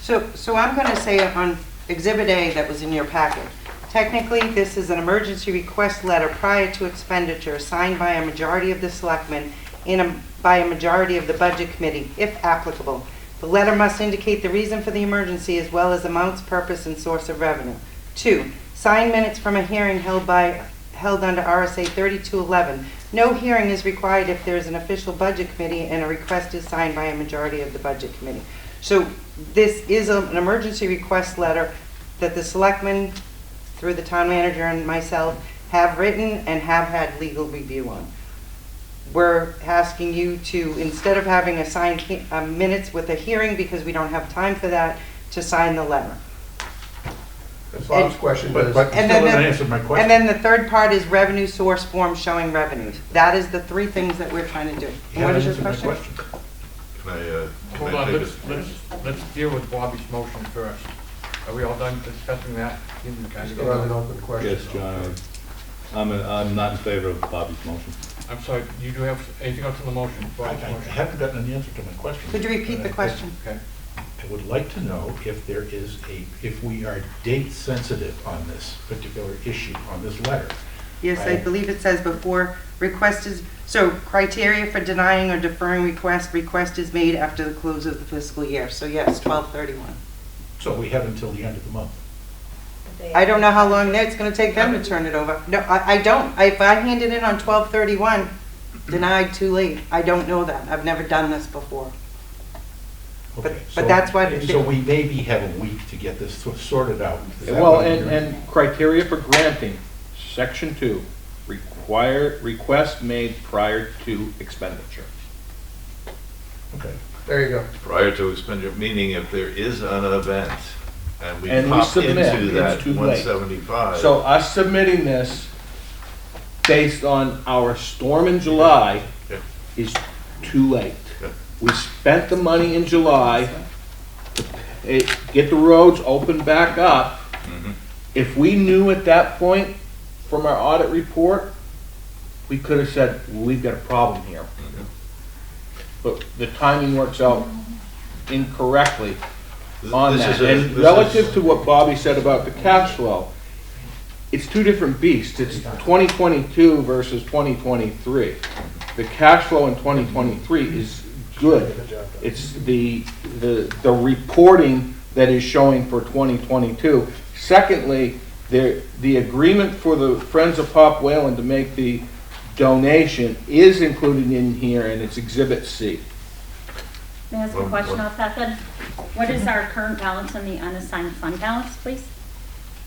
Speaker 7: So I'm going to say on Exhibit A that was in your packet, technically, this is an emergency request letter prior to expenditure signed by a majority of the selectmen and by a majority of the budget committee, if applicable. The letter must indicate the reason for the emergency as well as amounts, purpose, and source of revenue. 2, sign minutes from a hearing held under RSA 3211. No hearing is required if there is an official budget committee and a request is signed by a majority of the budget committee. So this is an emergency request letter that the selectmen, through the town manager and myself, have written and have had legal review on. We're asking you to, instead of having a signed minutes with a hearing, because we don't have time for that, to sign the letter.
Speaker 6: That's Bob's question,
Speaker 10: But
Speaker 6: is,
Speaker 10: you still haven't answered my
Speaker 7: And
Speaker 10: question.
Speaker 7: then the third part is revenue source form showing revenues. That is the 3 things that we're trying to do.
Speaker 10: You
Speaker 7: And what
Speaker 10: haven't
Speaker 7: is your
Speaker 10: answered my
Speaker 7: question?
Speaker 5: Can I
Speaker 1: Hold on,
Speaker 5: take this?
Speaker 1: let's deal with Bobby's motion first. Are we all done discussing that? You can kind of
Speaker 6: still have an
Speaker 1: get-
Speaker 6: open question.
Speaker 11: Yes, John, I'm not in favor of Bobby's motion.
Speaker 1: I'm sorry, you do have anything else on the motion?
Speaker 10: I
Speaker 1: Bobby's motion?
Speaker 10: haven't gotten an answer to my question.
Speaker 7: Could you repeat the question?
Speaker 1: Okay.
Speaker 10: I would like to know if there is if we are date sensitive on this particular issue, on this letter.
Speaker 7: Yes, I believe it says before request is, so criteria for denying or deferring request is made after the close of the fiscal year. So yes, 12/31.
Speaker 10: So we have until the end of the month.
Speaker 7: I don't know how long it's going to take them to turn it over. No, I don't. If I hand it in on 12/31, denied too late. I don't know that. I've never done this before.
Speaker 10: Okay,
Speaker 7: but that's what.
Speaker 10: So we maybe have a week to get this sorted out. Is that
Speaker 2: Well,
Speaker 10: what I'm hearing?
Speaker 2: and criteria for granting, section 2, request made prior to expenditure.
Speaker 10: Okay.
Speaker 6: There you go.
Speaker 5: Prior to expenditure, meaning if there is an event and we
Speaker 2: And we
Speaker 5: pop
Speaker 2: submit,
Speaker 5: into
Speaker 2: it's
Speaker 5: that
Speaker 2: too late.
Speaker 5: 175.
Speaker 2: So us submitting this based on our storm in July
Speaker 5: Yeah.
Speaker 2: is too late.
Speaker 5: Yeah.
Speaker 2: We spent the money in July to get the roads opened back up.
Speaker 5: Mhm.
Speaker 2: If we knew at that point from our audit report, we could have said, we've got a problem here. But the timing works out incorrectly on
Speaker 5: This
Speaker 2: that.
Speaker 5: is a-
Speaker 2: And
Speaker 5: this
Speaker 2: relative
Speaker 5: is-
Speaker 2: to what Bobby said about the cash flow, it's two different beasts. It's 2022 versus 2023. The cash flow in 2023 is good. It's the reporting that is showing for 2022. Secondly, the agreement for the Friends of Pop Whalen to make the donation is included in here, and it's Exhibit C.
Speaker 3: May I ask a question off that then? What is our current balance on the unassigned fund balance, please?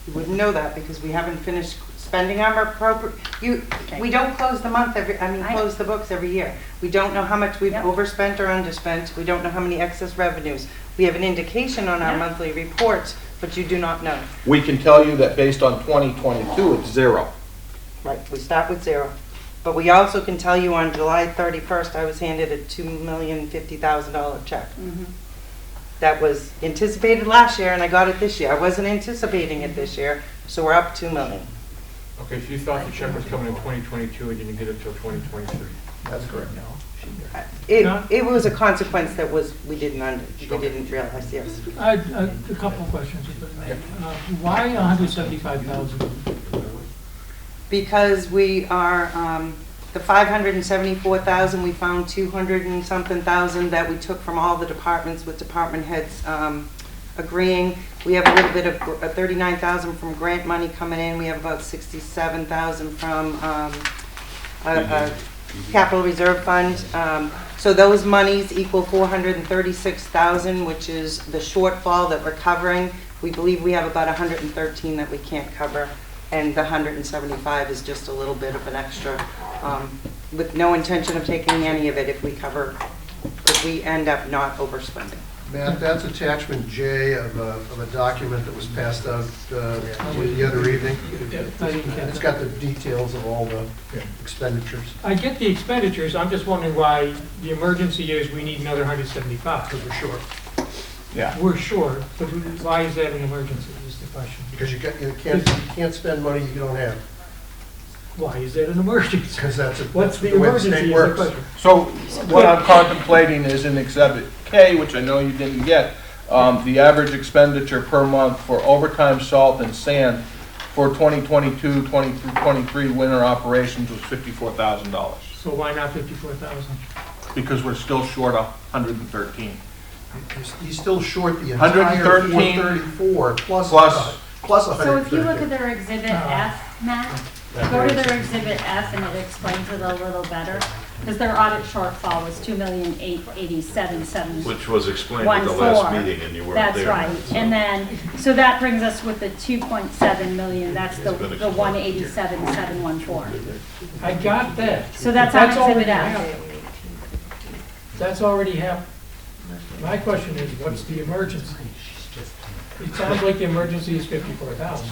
Speaker 7: You wouldn't know that because we haven't finished spending our appropriate, we don't close the month close the books every year. We don't know how much we've overspent or underspent. We don't know how many excess revenues. We have an indication on our monthly reports, but you do not know.
Speaker 2: We can tell you that based on 2022, it's zero.
Speaker 7: Right, we start with zero. But we also can tell you on July 31st, I was handed a $2,050,000 check. That was anticipated last year and I got it this year. I wasn't anticipating it this year, so we're up $2 million.
Speaker 1: Okay, so you thought the check was coming in 2022 and you didn't get it until 2023?
Speaker 6: That's correct.
Speaker 7: It was a consequence that we didn't realize, yes.
Speaker 13: A couple of questions. Why 175,000?
Speaker 7: Because we are, the 574,000, we found 200 and something thousand that we took from all the departments with department heads agreeing. We have a little bit of 39,000 from grant money coming in. We have about 67,000 from a capital reserve fund. So those monies equal 436,000, which is the shortfall that we're covering. We believe we have about 113 that we can't cover. And the 175 is just a little bit of an extra, with no intention of taking any of it if we end up not overspending.
Speaker 6: Matt, that's attachment J of a document that was passed out the other evening. It's got the details of all the expenditures.
Speaker 13: I get the expenditures, I'm just wondering why the emergency is we need another 175.
Speaker 6: Because we're short.
Speaker 2: Yeah.
Speaker 13: We're short, but why is that an emergency is the question.
Speaker 6: Because you can't spend money you don't have.
Speaker 13: Why is that an emergency?
Speaker 6: Because that's
Speaker 13: What's the
Speaker 6: way
Speaker 13: emergency
Speaker 6: state
Speaker 13: is the
Speaker 6: works.
Speaker 13: question.
Speaker 2: So what I'm contemplating is in Exhibit K, which I know you didn't get, the average expenditure per month for overtime, salt, and sand for 2022, 23 winter operations was $54,000.
Speaker 13: So why not 54,000?
Speaker 2: Because we're still short of 113.
Speaker 6: He's still short the entire
Speaker 2: 113
Speaker 6: 434 plus
Speaker 3: So
Speaker 6: 113.
Speaker 3: if you look at their Exhibit F, Matt, go to their Exhibit F and it explains it a little better. Because their audit shortfall was 2,887,714.
Speaker 5: Which was explained at the last meeting and you weren't there.
Speaker 3: That's right. And then, so that brings us with the 2.7 million, that's the 187,714.
Speaker 13: I got that.
Speaker 3: So that's on Exhibit
Speaker 13: already
Speaker 3: F.
Speaker 13: happened. That's already happened. My question is, what's the emergency? It sounds like the emergency is 54,000.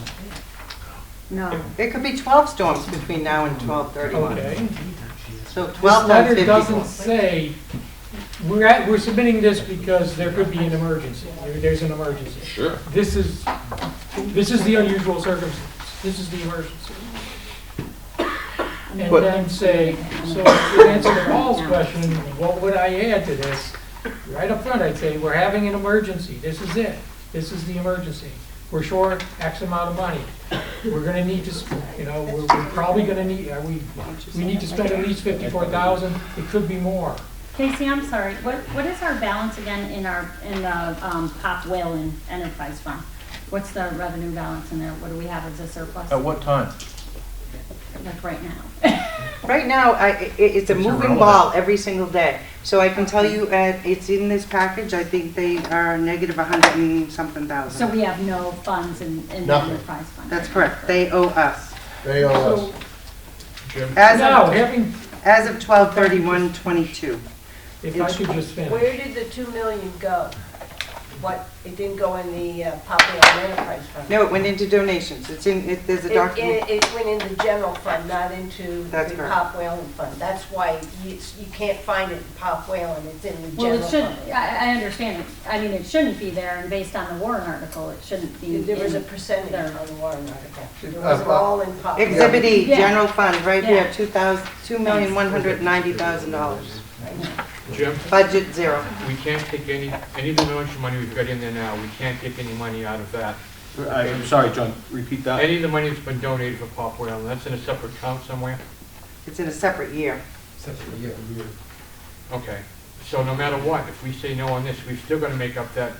Speaker 3: No.
Speaker 7: It could be 12 storms between now and 12/31.
Speaker 13: Okay.
Speaker 7: So
Speaker 13: This
Speaker 7: 12 times
Speaker 13: letter
Speaker 7: 54.
Speaker 13: doesn't say, we're submitting this because there could be an emergency. There's an emergency.
Speaker 2: Sure.
Speaker 13: This is the unusual circumstance. This is the emergency. And
Speaker 2: But-
Speaker 13: then say, so to answer Paul's question, what would I add to this? Right up front, I'd say, we're having an emergency. This is it. This is the emergency. We're short X amount of money. We're gonna need to, we're probably gonna need, we need to spend at least 54,000. It could be more.
Speaker 3: Casey, I'm sorry, what is our balance again in the Pop Whalen Enterprise Fund? What's the revenue balance in there? What do we have as a surplus?
Speaker 2: At what time?
Speaker 3: Like right now?
Speaker 7: Right now, it's a moving ball every single day. So I can tell you, it's in this package, I think they are negative 100 and something
Speaker 3: So
Speaker 7: thousand.
Speaker 3: we have no funds in the
Speaker 2: Nothing.
Speaker 3: enterprise fund?
Speaker 7: That's correct, they owe us.
Speaker 2: They owe us.
Speaker 13: So
Speaker 1: Jim?
Speaker 13: now,
Speaker 7: As of 12/31/22.
Speaker 13: if I could just finish.
Speaker 8: Where did the 2 million go? What, it didn't go in the Poplar Enterprise Fund?
Speaker 7: No, it went into donations, there's a document.
Speaker 8: It went in the general fund, not into the
Speaker 7: That's correct.
Speaker 8: Pop Whalen Fund. That's why you can't find it in Pop Whalen, it's in the
Speaker 3: Well,
Speaker 8: general
Speaker 3: it should,
Speaker 8: fund.
Speaker 3: I understand, I mean, it shouldn't be there, and based on the Warren article, it shouldn't be.
Speaker 8: There was a
Speaker 3: in
Speaker 8: percentage
Speaker 3: there.
Speaker 8: on the warrant article. It wasn't all in Pop Whalen.
Speaker 7: Exhibit E,
Speaker 3: Yeah.
Speaker 7: general fund, right here,
Speaker 3: Yeah.
Speaker 7: $2,190,000.
Speaker 1: Jim?
Speaker 7: Budget zero.
Speaker 1: We can't take any of the donation money we've got in there now, we can't take any money out of that.
Speaker 2: I'm sorry, John, repeat that.
Speaker 1: Any of the money that's been donated for Pop Whalen, that's in a separate account somewhere?
Speaker 7: It's in a separate year.
Speaker 1: Okay, so no matter what, if we say no on this, we've still gotta make up that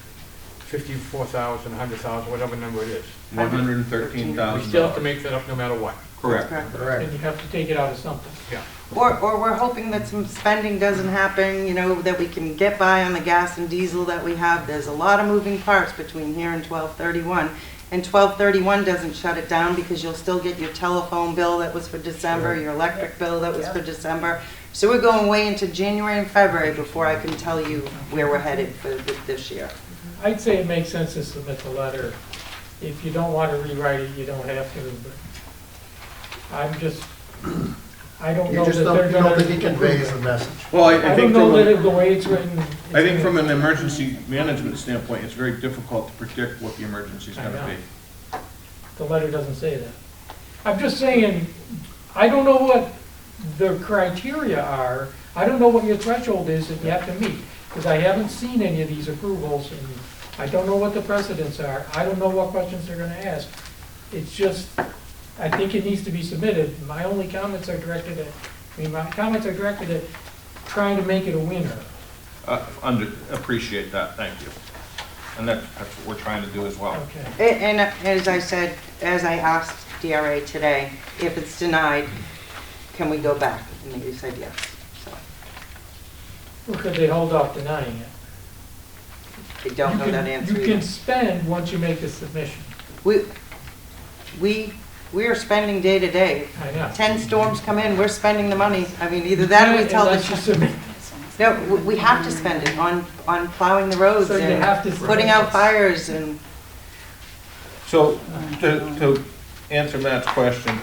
Speaker 1: 54,000, 100,000, whatever number it is. We
Speaker 2: $113,000.
Speaker 1: still have to make that up no matter what.
Speaker 2: Correct.
Speaker 13: And you have to take it out of something.
Speaker 1: Yeah.
Speaker 7: Or we're hoping that some spending doesn't happen, you know, that we can get by on the gas and diesel that we have. There's a lot of moving parts between here and 12/31. And 12/31 doesn't shut it down because you'll still get your telephone bill that was for December, your electric bill that was for December. So we're going way into January and February before I can tell you where we're headed for this year.
Speaker 13: I'd say it makes sense to submit the letter. If you don't want to rewrite it, you don't have to, but I'm just, I don't know
Speaker 6: You
Speaker 13: that
Speaker 6: just
Speaker 13: they're
Speaker 6: don't
Speaker 13: gonna.
Speaker 6: think it conveys the message.
Speaker 2: Well,
Speaker 13: I don't know that the way it's written.
Speaker 2: I think from an emergency management standpoint, it's very difficult to predict what the emergency is
Speaker 13: I
Speaker 2: going to
Speaker 13: know.
Speaker 2: be.
Speaker 13: The letter doesn't say that. I'm just saying, I don't know what the criteria are. I don't know what your threshold is that you have to meet, because I haven't seen any of these approvals, and I don't know what the precedents are. I don't know what questions they're gonna ask. It's just, I think it needs to be submitted. My only comments are directed at, trying to make it a winner.
Speaker 2: Appreciate that, thank you. And that's what we're trying to do as well.
Speaker 13: Okay.
Speaker 7: And as I said, as I asked DRA today, if it's denied, can we go back? And they said yes. So
Speaker 13: Or could they hold off denying it?
Speaker 7: I don't know that answer
Speaker 13: You can
Speaker 7: either.
Speaker 13: spend once you make the submission.
Speaker 7: We are spending day to day.
Speaker 13: I know.
Speaker 7: 10 storms come in, we're spending the money. I mean, either that or we tell
Speaker 13: Unless you
Speaker 7: the,
Speaker 13: submit.
Speaker 7: no, we have to spend it on plowing the roads
Speaker 13: So you have to
Speaker 7: and
Speaker 13: submit
Speaker 7: putting out
Speaker 13: it.
Speaker 7: fires and,
Speaker 2: So, to answer Matt's question,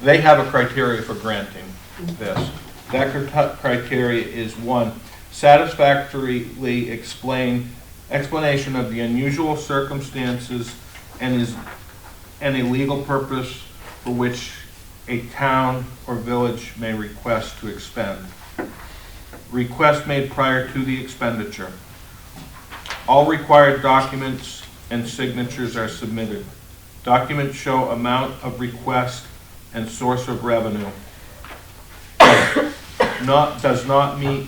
Speaker 2: they have a criteria for granting this. That criteria is, one, satisfactorily explanation of the unusual circumstances and a legal purpose for which a town or village may request to expend. Request made prior to the expenditure. All required documents and signatures are submitted. Documents show amount of request and source of revenue. Does not meet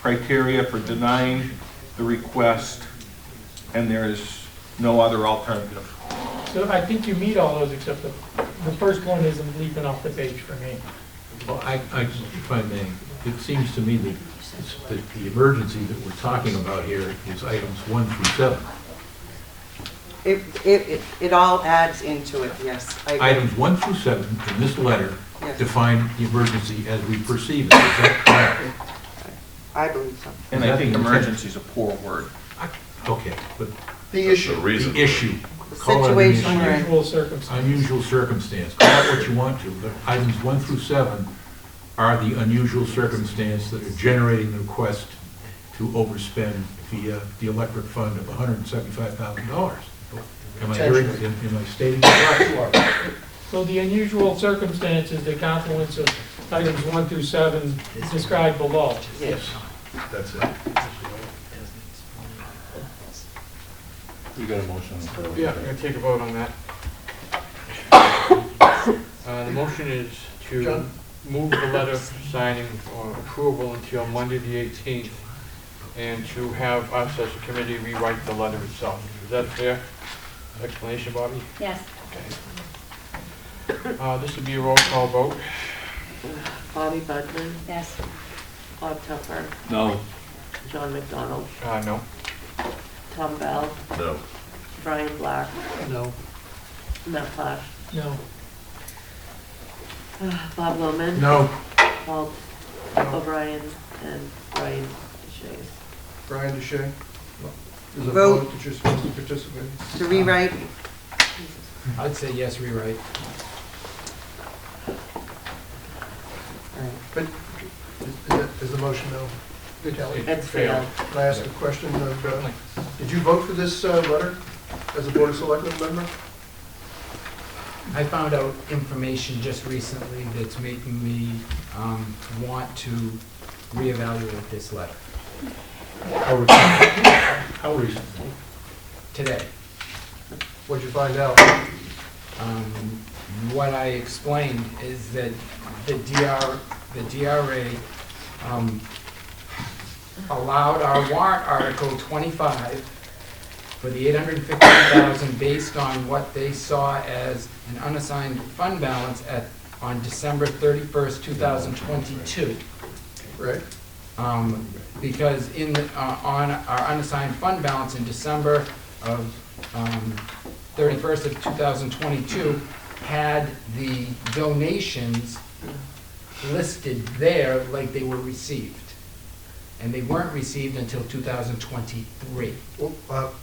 Speaker 2: criteria for denying the request, and there is no other alternative.
Speaker 13: So I think you meet all those except the first one isn't leaping off the page for me.
Speaker 10: Well, if I may, it seems to me that the emergency that we're talking about here is items 1 through 7.
Speaker 7: it all adds into it, yes. I agree.
Speaker 10: Items 1 through 7 in this letter
Speaker 7: Yes.
Speaker 10: define the emergency as we perceive it. Is that correct?
Speaker 7: I believe so.
Speaker 2: And I think emergency is a poor word.
Speaker 10: Okay, but
Speaker 6: The issue.
Speaker 10: the issue.
Speaker 7: The
Speaker 10: call it an
Speaker 7: situation
Speaker 10: issue.
Speaker 7: we're in.
Speaker 13: Unusual circumstances.
Speaker 10: Unusual circumstance, call it what you want to, but items 1 through 7 are the unusual circumstance that are generating the request to overspend via the electric fund of $175,000. Am I hearing, am I stating that right?
Speaker 13: So the unusual circumstances, the confluence of items 1 through 7 is described below.
Speaker 10: Yes, that's it.
Speaker 11: We got a motion.
Speaker 1: Yeah, I'm gonna take a vote on that. The motion is to
Speaker 6: John?
Speaker 1: move the letter signing or approval until Monday the 18th, and to have us as a committee rewrite the letter itself. Is that fair explanation, Bobby?
Speaker 3: Yes.
Speaker 1: Okay. This would be a roll call vote.
Speaker 16: Bobby Budman,
Speaker 3: Yes.
Speaker 16: Bob Tupper,
Speaker 11: No.
Speaker 16: John McDonald,
Speaker 1: No.
Speaker 16: Tom Bell,
Speaker 5: No.
Speaker 16: Brian Black,
Speaker 13: No.
Speaker 16: Matt Plash,
Speaker 13: No.
Speaker 16: Bob Lohman.
Speaker 2: No.
Speaker 16: Paul O'Brien, and Brian Shays.
Speaker 2: Brian DeShay? There's a
Speaker 7: Vote.
Speaker 2: vote that you're supposed to participate in.
Speaker 7: To rewrite,
Speaker 15: I'd say yes, rewrite.
Speaker 2: But is the motion no?
Speaker 16: It's failed.
Speaker 2: Can I ask a question of, did you vote for this letter as a Board of Selectmen member?
Speaker 15: I found out information just recently that's making me want to reevaluate this letter
Speaker 10: How recently?
Speaker 15: today.
Speaker 2: What'd you find out?
Speaker 15: What I explained is that the DRA allowed our warrant article 25 for the $850,000 based on what they saw as an unassigned fund balance on December 31st, 2022.
Speaker 2: Right?
Speaker 15: Because on our unassigned fund balance in December of 31st of 2022 had the donations listed there like they were received. And they weren't received until 2023.
Speaker 2: Well,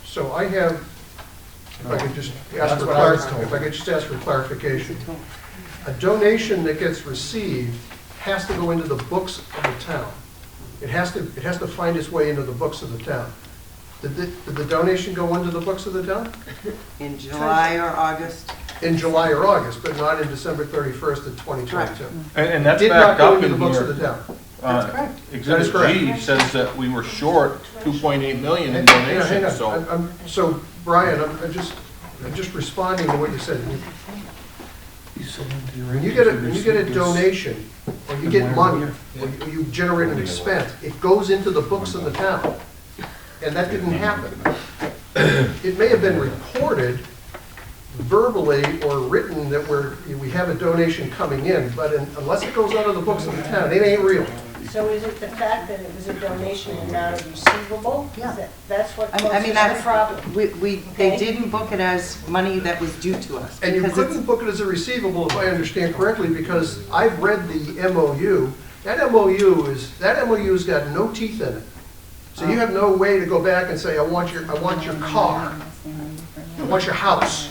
Speaker 2: so I have, if I could just ask
Speaker 15: That's
Speaker 2: for
Speaker 15: what I was told.
Speaker 2: if I could just ask for clarification. A donation that gets received has to go into the books of the town. It has to find its way into the books of the town. Did the donation go into the books of the town?
Speaker 7: in July or August.
Speaker 2: In July or August, but not in December 31st of 2022. And that's backed up in the books of the town.
Speaker 7: That's correct.
Speaker 2: Exhibit G
Speaker 17: says that we were short 2.8 million in
Speaker 2: Hang on.
Speaker 17: donations, so.
Speaker 2: So, Brian, I'm just responding to what you said. When you get a donation, or you get money, or you generate an expense, it goes into the books of the town. And that didn't happen. It may have been reported verbally or written that we have a donation coming in, but unless it goes out of the books of the town, it ain't real.
Speaker 8: So is it the fact that it was a donation and not a receivable?
Speaker 7: Yeah.
Speaker 8: That's what
Speaker 7: I
Speaker 8: causes
Speaker 7: mean,
Speaker 8: the
Speaker 7: that's,
Speaker 8: problem.
Speaker 7: they
Speaker 8: Okay.
Speaker 7: didn't book it as money that was due to us.
Speaker 2: And you
Speaker 7: because it's-
Speaker 2: couldn't book it as a receivable, if I understand correctly, because I've read the MOU. That MOU's got no teeth in it. So you have no way to go back and say, I want your car, I want your house.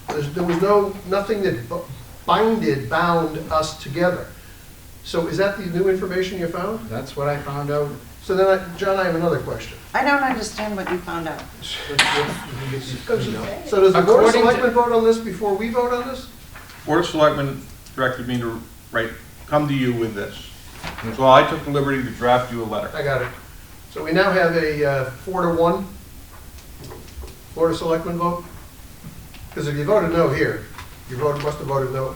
Speaker 2: There was nothing that bound us together. So is that the new information you found?
Speaker 15: That's what I found out.
Speaker 2: So then, John, I have another question.
Speaker 7: I don't understand what you found out.
Speaker 2: So does the Board of
Speaker 15: According to-
Speaker 2: Selectmen vote on this before we vote on this?
Speaker 17: Board of Selectmen directed me to come to you with this. So I took the liberty to draft you a letter.
Speaker 2: I got it. So we now have a 4-1 Board of Selectmen vote? Because if you voted no here, you must have voted no.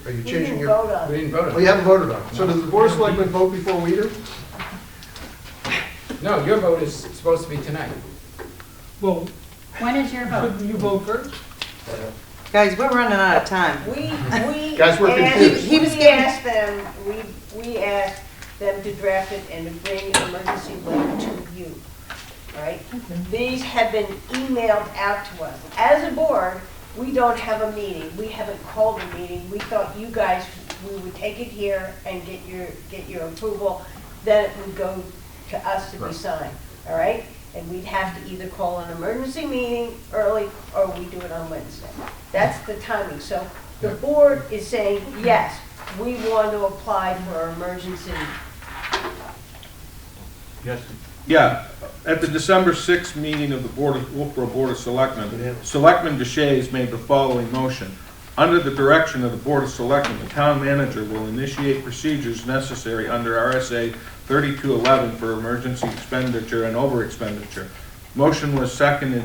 Speaker 2: Are you changing your?
Speaker 8: Vote on
Speaker 15: We
Speaker 8: it.
Speaker 15: didn't vote
Speaker 2: Well,
Speaker 15: on
Speaker 2: you
Speaker 15: it.
Speaker 2: haven't voted on it. So does the Board of Selectmen vote before we do?
Speaker 15: No, your vote is supposed to be tonight.
Speaker 13: Well,
Speaker 3: When is your vote?
Speaker 13: couldn't you vote first?
Speaker 7: Guys, we're running out of time.
Speaker 8: We
Speaker 2: Guys, we're confused.
Speaker 7: He was
Speaker 8: we
Speaker 7: getting-
Speaker 8: asked them, we asked them to draft it and to bring an emergency letter to you, all right? These have been emailed out to us. As a board, we don't have a meeting. We haven't called a meeting. We thought you guys, we would take it here and get your approval, then it would go to us to be signed, all right? And we'd have to either call an emergency meeting early or we do it on Wednesday. That's the timing. So the board is saying, yes, we want to apply for emergency.
Speaker 1: Yes.
Speaker 17: Yeah, at the December 6th meeting of the Wolfeboro Board of Selectmen, Selectman DeShays made the following motion. Under the direction of the Board of Selectmen, the town manager will initiate procedures necessary under RSA 3211 for emergency expenditure and over expenditure. Motion was seconded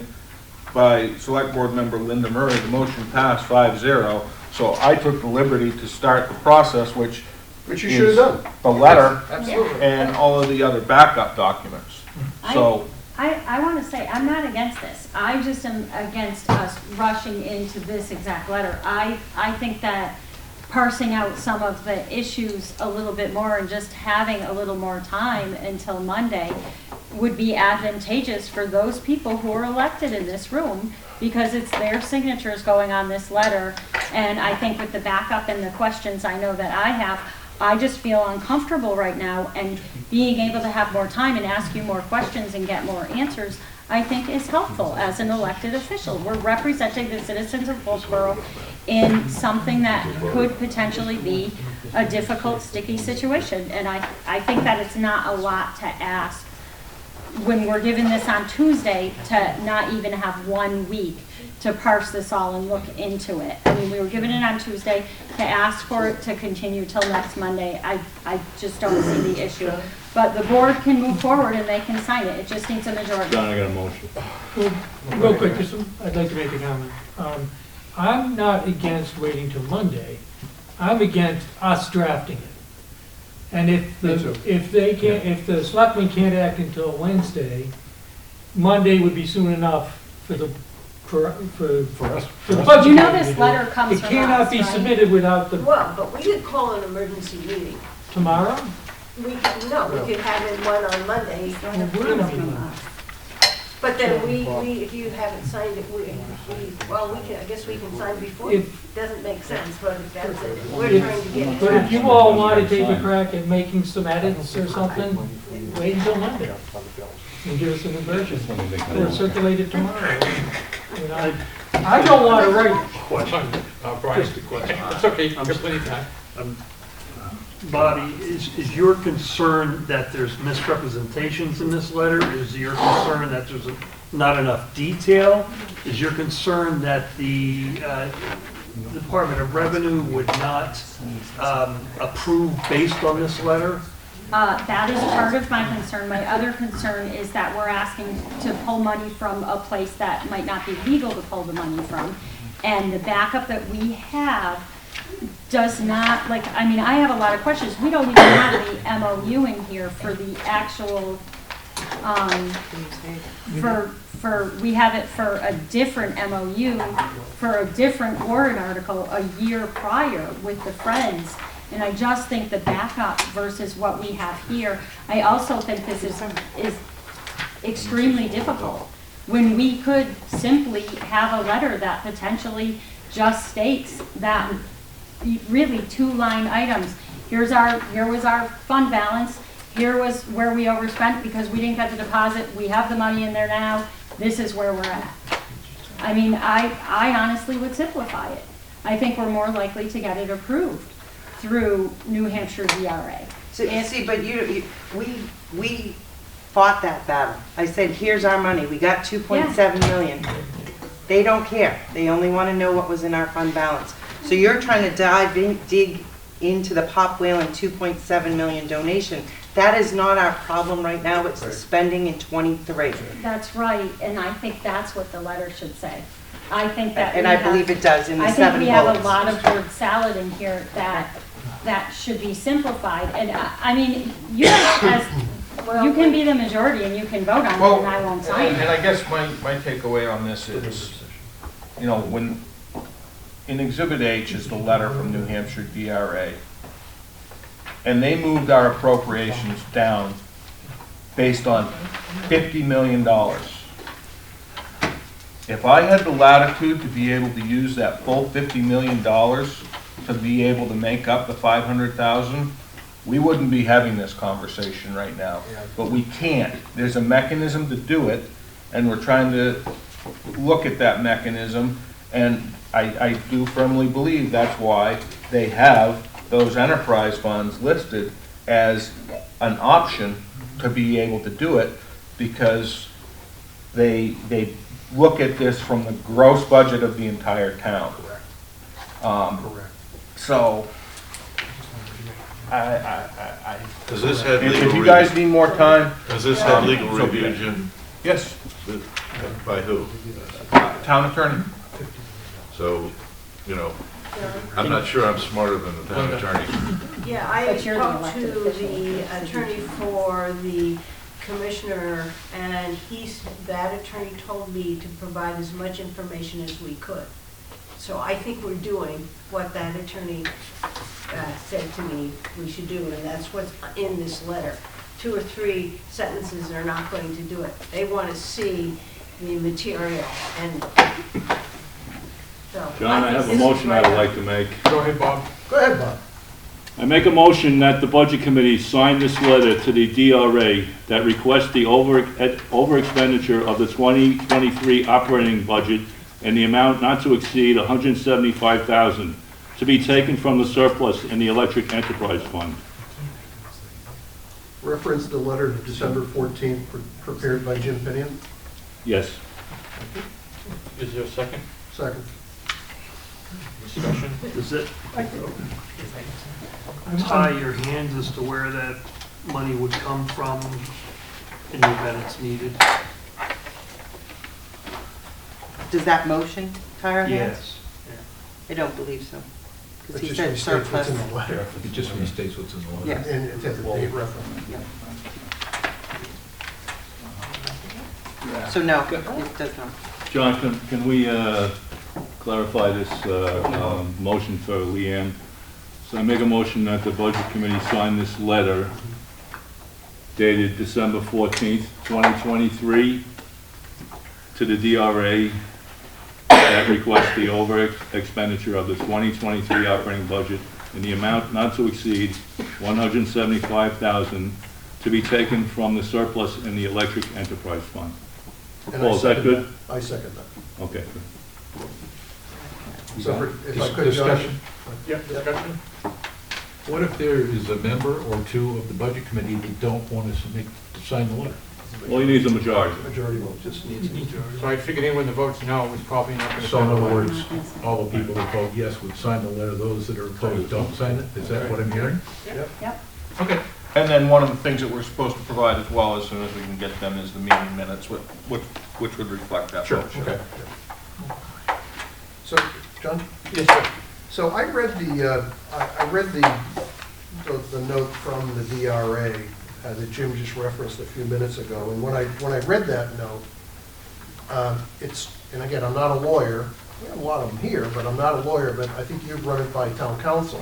Speaker 17: by Select Board Member Linda Murray. The motion passed 5-0. So I took the liberty to start the process, which
Speaker 2: you should have done.
Speaker 17: The letter
Speaker 15: Absolutely.
Speaker 17: and all of the other backup documents. So
Speaker 3: I want to say, I'm not against this. I just am against us rushing into this exact letter. I think that parsing out some of the issues a little bit more and just having a little more time until Monday would be advantageous for those people who are elected in this room, because it's their signatures going on this letter. And I think with the backup and the questions I know that I have, I just feel uncomfortable right now, and being able to have more time and ask you more questions and get more answers, I think is helpful as an elected official. We're representing the citizens of Wolfeboro in something that could potentially be a difficult, sticky situation. And I think that it's not a lot to ask when we're given this on Tuesday to not even have 1 week to parse this all and look into it. I mean, we were given it on Tuesday to ask for it to continue till next Monday. I just don't see the issue. But the board can move forward and they can sign it. It just needs a majority.
Speaker 11: John, I got a motion.
Speaker 13: Well, real quick, I'd like to make a comment. I'm not against waiting till Monday. I'm against us drafting it. And if the selectmen can't act until Wednesday, Monday would be soon enough for the budget.
Speaker 3: You know this letter comes from us,
Speaker 13: It cannot be
Speaker 3: right?
Speaker 13: submitted without the,
Speaker 8: Well, but we could call an emergency meeting.
Speaker 13: tomorrow?
Speaker 8: We could have it one on Monday.
Speaker 13: We're in a meeting.
Speaker 8: But then if you haven't signed it, I guess we can sign before. It doesn't make sense, but if that's it, we're trying to get it.
Speaker 13: But if you all want to take a crack at making some edits or something, wait until Monday and give us a new version, or circulate it tomorrow. You know, I don't want to write.
Speaker 1: Brian, just a question. It's okay, you've got plenty of time.
Speaker 18: Bobby, is your concern that there's misrepresentations in this letter? Is your concern that there's not enough detail? Is your concern that the Department of Revenue would not approve based on this letter?
Speaker 3: That is part of my concern. My other concern is that we're asking to pull money from a place that might not be legal to pull the money from. And the backup that we have does not, I have a lot of questions. We don't even have the MOU in here for the actual, we have it for a different MOU, for a different warrant article a year prior with the Friends. And I just think the backup versus what we have here, I also think this is extremely difficult. When we could simply have a letter that potentially just states that really 2-line items. Here was our fund balance. Here was where we overspent because we didn't get the deposit. We have the money in there now. This is where we're at. I mean, I honestly would simplify it. I think we're more likely to get it approved through New Hampshire DRA.
Speaker 7: So, but we fought that battle. I said, here's our money. We got 2.7 million. They don't care. They only want to know what was in our fund balance. So you're trying to dig into the Pop Whalen 2.7 million donation. That is not our problem right now. It's the spending in 23.
Speaker 3: That's right, and I think that's what the letter should say. I think that,
Speaker 7: and I believe it does in the 7 votes.
Speaker 3: I think we have a lot of word salad in here that should be simplified. And I mean, you can be the majority and you can vote on it, and I won't sign it.
Speaker 17: And I guess my takeaway on this is, when in Exhibit H is the letter from New Hampshire DRA, and they moved our appropriations down based on $50 million. If I had the latitude to be able to use that full $50 million to be able to make up the 500,000, we wouldn't be having this conversation right now. But we can't. There's a mechanism to do it, and we're trying to look at that mechanism, and I do firmly believe that's why they have those enterprise funds listed as an option to be able to do it, because they look at this from the gross budget of the entire town. So,
Speaker 5: Does this have legal
Speaker 17: if
Speaker 5: review?
Speaker 17: you guys need more time.
Speaker 5: Does this have legal review, Jim?
Speaker 17: Yes.
Speaker 5: By who?
Speaker 17: Town attorney.
Speaker 5: So, I'm not sure I'm smarter than the town attorney.
Speaker 8: Yeah, I
Speaker 3: But you're the
Speaker 8: talked to
Speaker 3: elected official.
Speaker 8: the attorney for the commissioner, and that attorney told me to provide as much information as we could. So I think we're doing what that attorney said to me we should do, and that's what's in this letter. 2 or 3 sentences are not going to do it. They want to see the material, and so.
Speaker 11: John, I
Speaker 8: think
Speaker 11: have a
Speaker 8: this is
Speaker 11: motion
Speaker 8: right
Speaker 11: I'd
Speaker 8: up.
Speaker 11: like to make.
Speaker 1: Go ahead, Bob.
Speaker 6: Go ahead, Bob.
Speaker 11: I make a motion that the Budget Committee sign this letter to the DRA that requests the over expenditure of the 2023 operating budget in the amount not to exceed $175,000 to be taken from the surplus in the Electric Enterprise Fund.
Speaker 6: Reference the letter of December 14th prepared by Jim Pinion.
Speaker 11: Yes.
Speaker 1: Is there a second?
Speaker 6: Second.
Speaker 1: Discussion?
Speaker 18: Does it tie your hands as to where that money would come from in the event it's needed?
Speaker 7: Does that motion tie our hands?
Speaker 18: Yes.
Speaker 7: I don't believe so. Because
Speaker 6: It
Speaker 7: he
Speaker 6: just
Speaker 7: said
Speaker 6: restates what's
Speaker 7: surplus.
Speaker 6: in the letter.
Speaker 10: It just restates what's in the letter.
Speaker 7: Yeah.
Speaker 6: And it has a date reference.
Speaker 7: So no, it does not.
Speaker 11: John, can we clarify this motion for Leanne? So I make a motion that the Budget Committee sign this letter dated December 14th, 2023 to the DRA that requests the over expenditure of the 2023 operating budget in the amount not to exceed $175,000 to be taken from the surplus in the Electric Enterprise Fund.
Speaker 6: And
Speaker 11: Paul, is that
Speaker 6: second
Speaker 11: good?
Speaker 6: I second that.
Speaker 11: Okay.
Speaker 6: So if I could, John.
Speaker 10: Discussion?
Speaker 1: Yep, discussion?
Speaker 10: What if there is a member or two of the Budget Committee that don't want us to sign the letter?
Speaker 11: Well, he needs a majority.
Speaker 6: Majority vote, just needs a majority.
Speaker 1: So I figured anyone that votes no is probably not going to.
Speaker 10: So in other words, all the people that vote yes would sign the letter, those that are opposed don't sign it? Is that what I'm hearing?
Speaker 3: Yep.
Speaker 17: Okay. And then one of the things that we're supposed to provide as well, as soon as we can get them, is the meeting minutes, which would reflect that vote.
Speaker 10: Okay.
Speaker 6: So, John?
Speaker 1: Yes, sir.
Speaker 6: So I read the note from the DRA that Jim just referenced a few minutes ago, and when I read that note, and again, I'm not a lawyer, we have a lot of them here, but I'm not a lawyer, but I think you've run it by town council.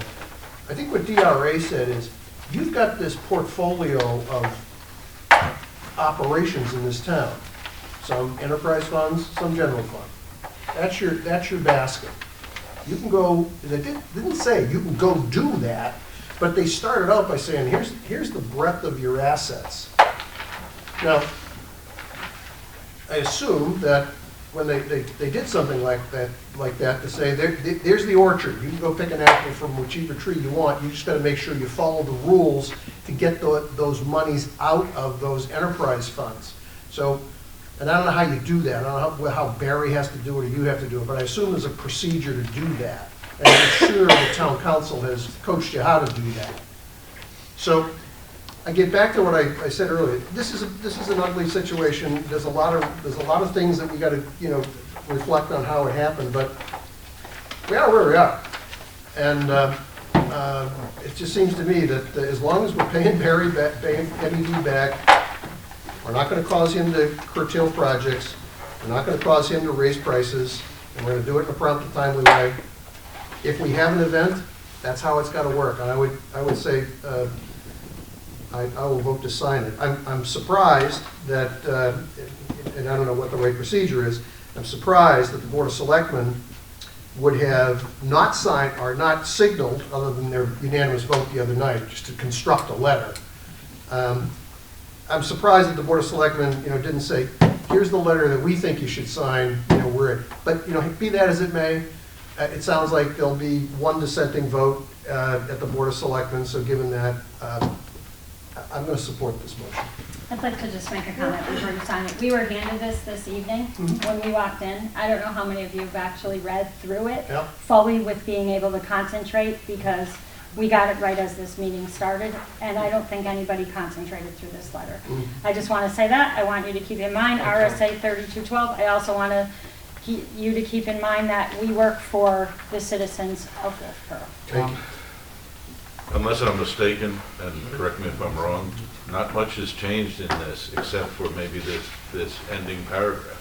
Speaker 6: I think what DRA said is, you've got this portfolio of operations in this town, some enterprise funds, some general fund. That's your basket. You can go, they didn't say you can go do that, but they started out by saying, here's the breadth of your assets. Now, I assume that when they did something like that to say, there's the orchard, you can go pick an apple from whichever tree you want, you just gotta make sure you follow the rules to get those monies out of those enterprise funds. So, and I don't know how you do that, I don't know how Barry has to do it or you have to do it, but I assume there's a procedure to do that. And I'm sure the town council has coached you how to do that. So, I get back to what I said earlier. This is an ugly situation. There's a lot of things that we got to reflect on how it happened, but we are where we are, and it just seems to me that as long as we're paying Barry back, paying Eddie D back, we're not going to cause him to curtail projects. We're not going to cause him to raise prices, and we're going to do it in a prompt and timely way. If we have an event, that's how it's got to work. And I would say. I will vote to sign it. I'm surprised that, and I don't know what the right procedure is, I'm surprised that the Board of Selectmen would have not signed or not signaled, other than their unanimous vote the other night, just to construct a letter. I'm surprised that the Board of Selectmen, didn't say, here's the letter that we think you should sign, but, be that as it may, it sounds like there'll be one dissenting vote at the Board of Selectmen, so given that, I'm going to support this motion.
Speaker 3: I'd like to just make a comment before you sign it. We were handed this evening when we walked in. I don't know how many of you have actually read through it fully with being able to concentrate, because we got it right as this meeting started, and I don't think anybody concentrated through this letter. I just want to say that. I want you to keep in mind RSA 3212. I also want you to keep in mind that we work for the citizens of Wolfeboro.
Speaker 5: Unless I'm mistaken, and correct me if I'm wrong, not much has changed in this except for maybe this ending paragraph.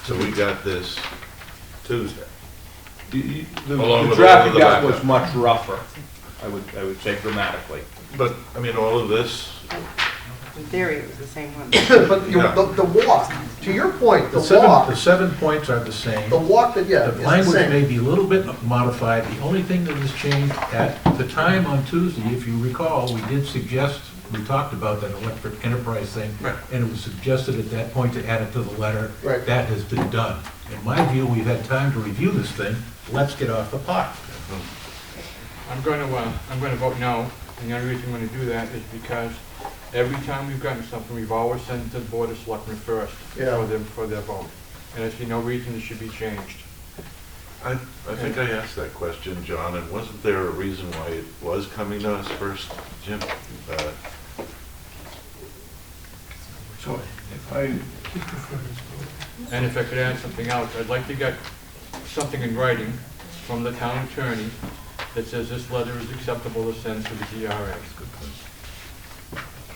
Speaker 5: So we got this Tuesday.
Speaker 17: The
Speaker 5: Along with
Speaker 17: draft
Speaker 5: all
Speaker 17: you
Speaker 5: of the
Speaker 17: got was
Speaker 5: backup.
Speaker 17: much rougher, I would say dramatically.
Speaker 5: But, I mean, all of this,
Speaker 7: In theory, it was the same one.
Speaker 6: But
Speaker 5: Yeah.
Speaker 6: the walk, to your point, the
Speaker 10: The
Speaker 6: walk,
Speaker 10: 7 points are the same.
Speaker 6: the walk that, yeah,
Speaker 10: The
Speaker 6: is the
Speaker 10: language may
Speaker 6: same.
Speaker 10: be a little bit modified. The only thing that was changed at the time on Tuesday, if you recall, we did suggest, we talked about that electric enterprise thing,
Speaker 6: Right.
Speaker 10: and it was suggested at that point to add it to the letter.
Speaker 6: Right.
Speaker 10: That has been done. In my view, we've had time to review this thing. Let's get off the pot.
Speaker 1: I'm going to vote no, and the only reason I'm going to do that is because every time we've gotten something, we've always sent it to the Board of Selectmen first
Speaker 6: Yeah.
Speaker 1: for their vote. And I see no reason it should be changed.
Speaker 5: I think I asked that question, John, and wasn't there a reason why it was coming to us first, Jim?
Speaker 17: So if I,
Speaker 1: And if I could add something else, I'd like to get something in writing from the town attorney that says this letter is acceptable to send to the DRA.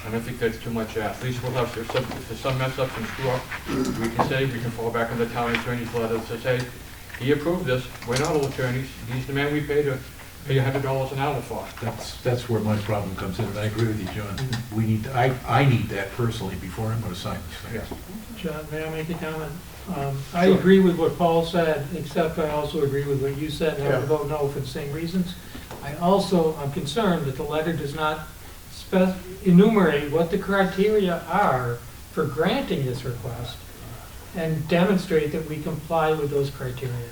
Speaker 1: I don't think that's too much asked. At least we'll have, if there's some mess ups and screw up, we can fall back on the town attorney's letter that says, hey, he approved this, we're not all attorneys, he's the man we pay $100 an hour for.
Speaker 10: That's where my problem comes in, and I agree with you, John. We need, I need that personally before I'm going to sign this thing.
Speaker 13: John, may I make a comment? I agree with what Paul said, except I also agree with what you said, and I would vote no for the same reasons. I'm concerned that the letter does not enumerate what the criteria are for granting this request and demonstrate that we comply with those criteria,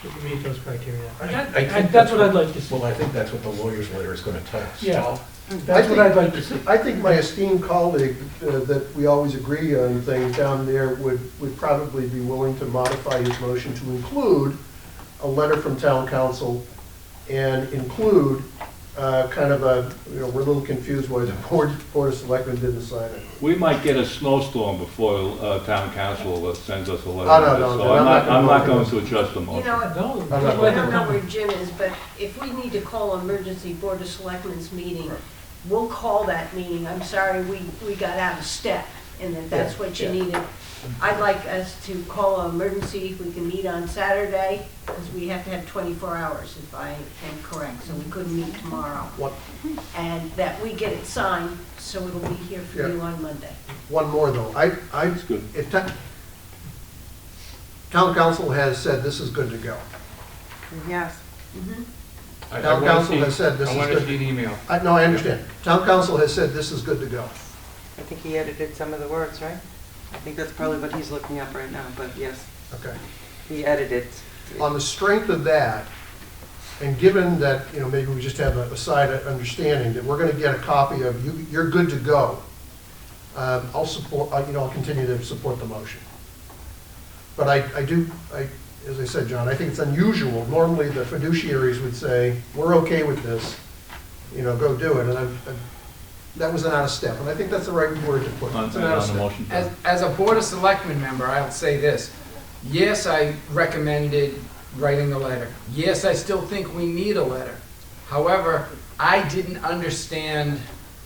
Speaker 13: that we meet those criteria.
Speaker 10: I think
Speaker 13: That's what I'd like to see.
Speaker 10: Well, I think that's what the lawyer's letter is going to tell us.
Speaker 13: Yeah, that's what I'd like to see.
Speaker 6: I think my esteemed colleague, that we always agree on things down there, would probably be willing to modify his motion to include a letter from town council and include kind of we're a little confused why the Board of Selectmen didn't sign it.
Speaker 11: We might get a snowstorm before town council sends us a letter.
Speaker 6: Oh, no,
Speaker 11: So I'm not going to adjust the
Speaker 8: You
Speaker 11: motion.
Speaker 8: know what,
Speaker 13: No,
Speaker 8: I don't know where Jim is, but if we need to call an emergency Board of Selectmen's meeting, we'll call that meeting. I'm sorry, we got out of step, and if that's what you needed. I'd like us to call an emergency, we can meet on Saturday, because we have to have 24 hours, if I am correct, so we couldn't meet tomorrow.
Speaker 6: What?
Speaker 8: And that we get it signed, so it'll be here for you on Monday.
Speaker 6: One more though,
Speaker 11: That's good.
Speaker 6: if town council has said this is good to go.
Speaker 7: Yes.
Speaker 6: Town council has said this is
Speaker 1: I want to
Speaker 6: good.
Speaker 1: see an email.
Speaker 6: No, I understand. Town council has said this is good to go.
Speaker 7: I think he edited some of the words, right? I think that's probably what he's looking up right now, but yes,
Speaker 6: Okay.
Speaker 7: he edited.
Speaker 6: On the strength of that, and given that, maybe we just have a side understanding that we're going to get a copy of you're good to go, I'll support, I'll continue to support the motion. But as I said, John, I think it's unusual. Normally, the fiduciaries would say, we're okay with this, go do it. And that was an out of step, and I think that's the right word to put. It's an out of
Speaker 11: On the
Speaker 6: step.
Speaker 11: motion.
Speaker 15: As a Board of Selectmen member, I'll say this. Yes, I recommended writing the letter. Yes, I still think we need a letter. However, I didn't understand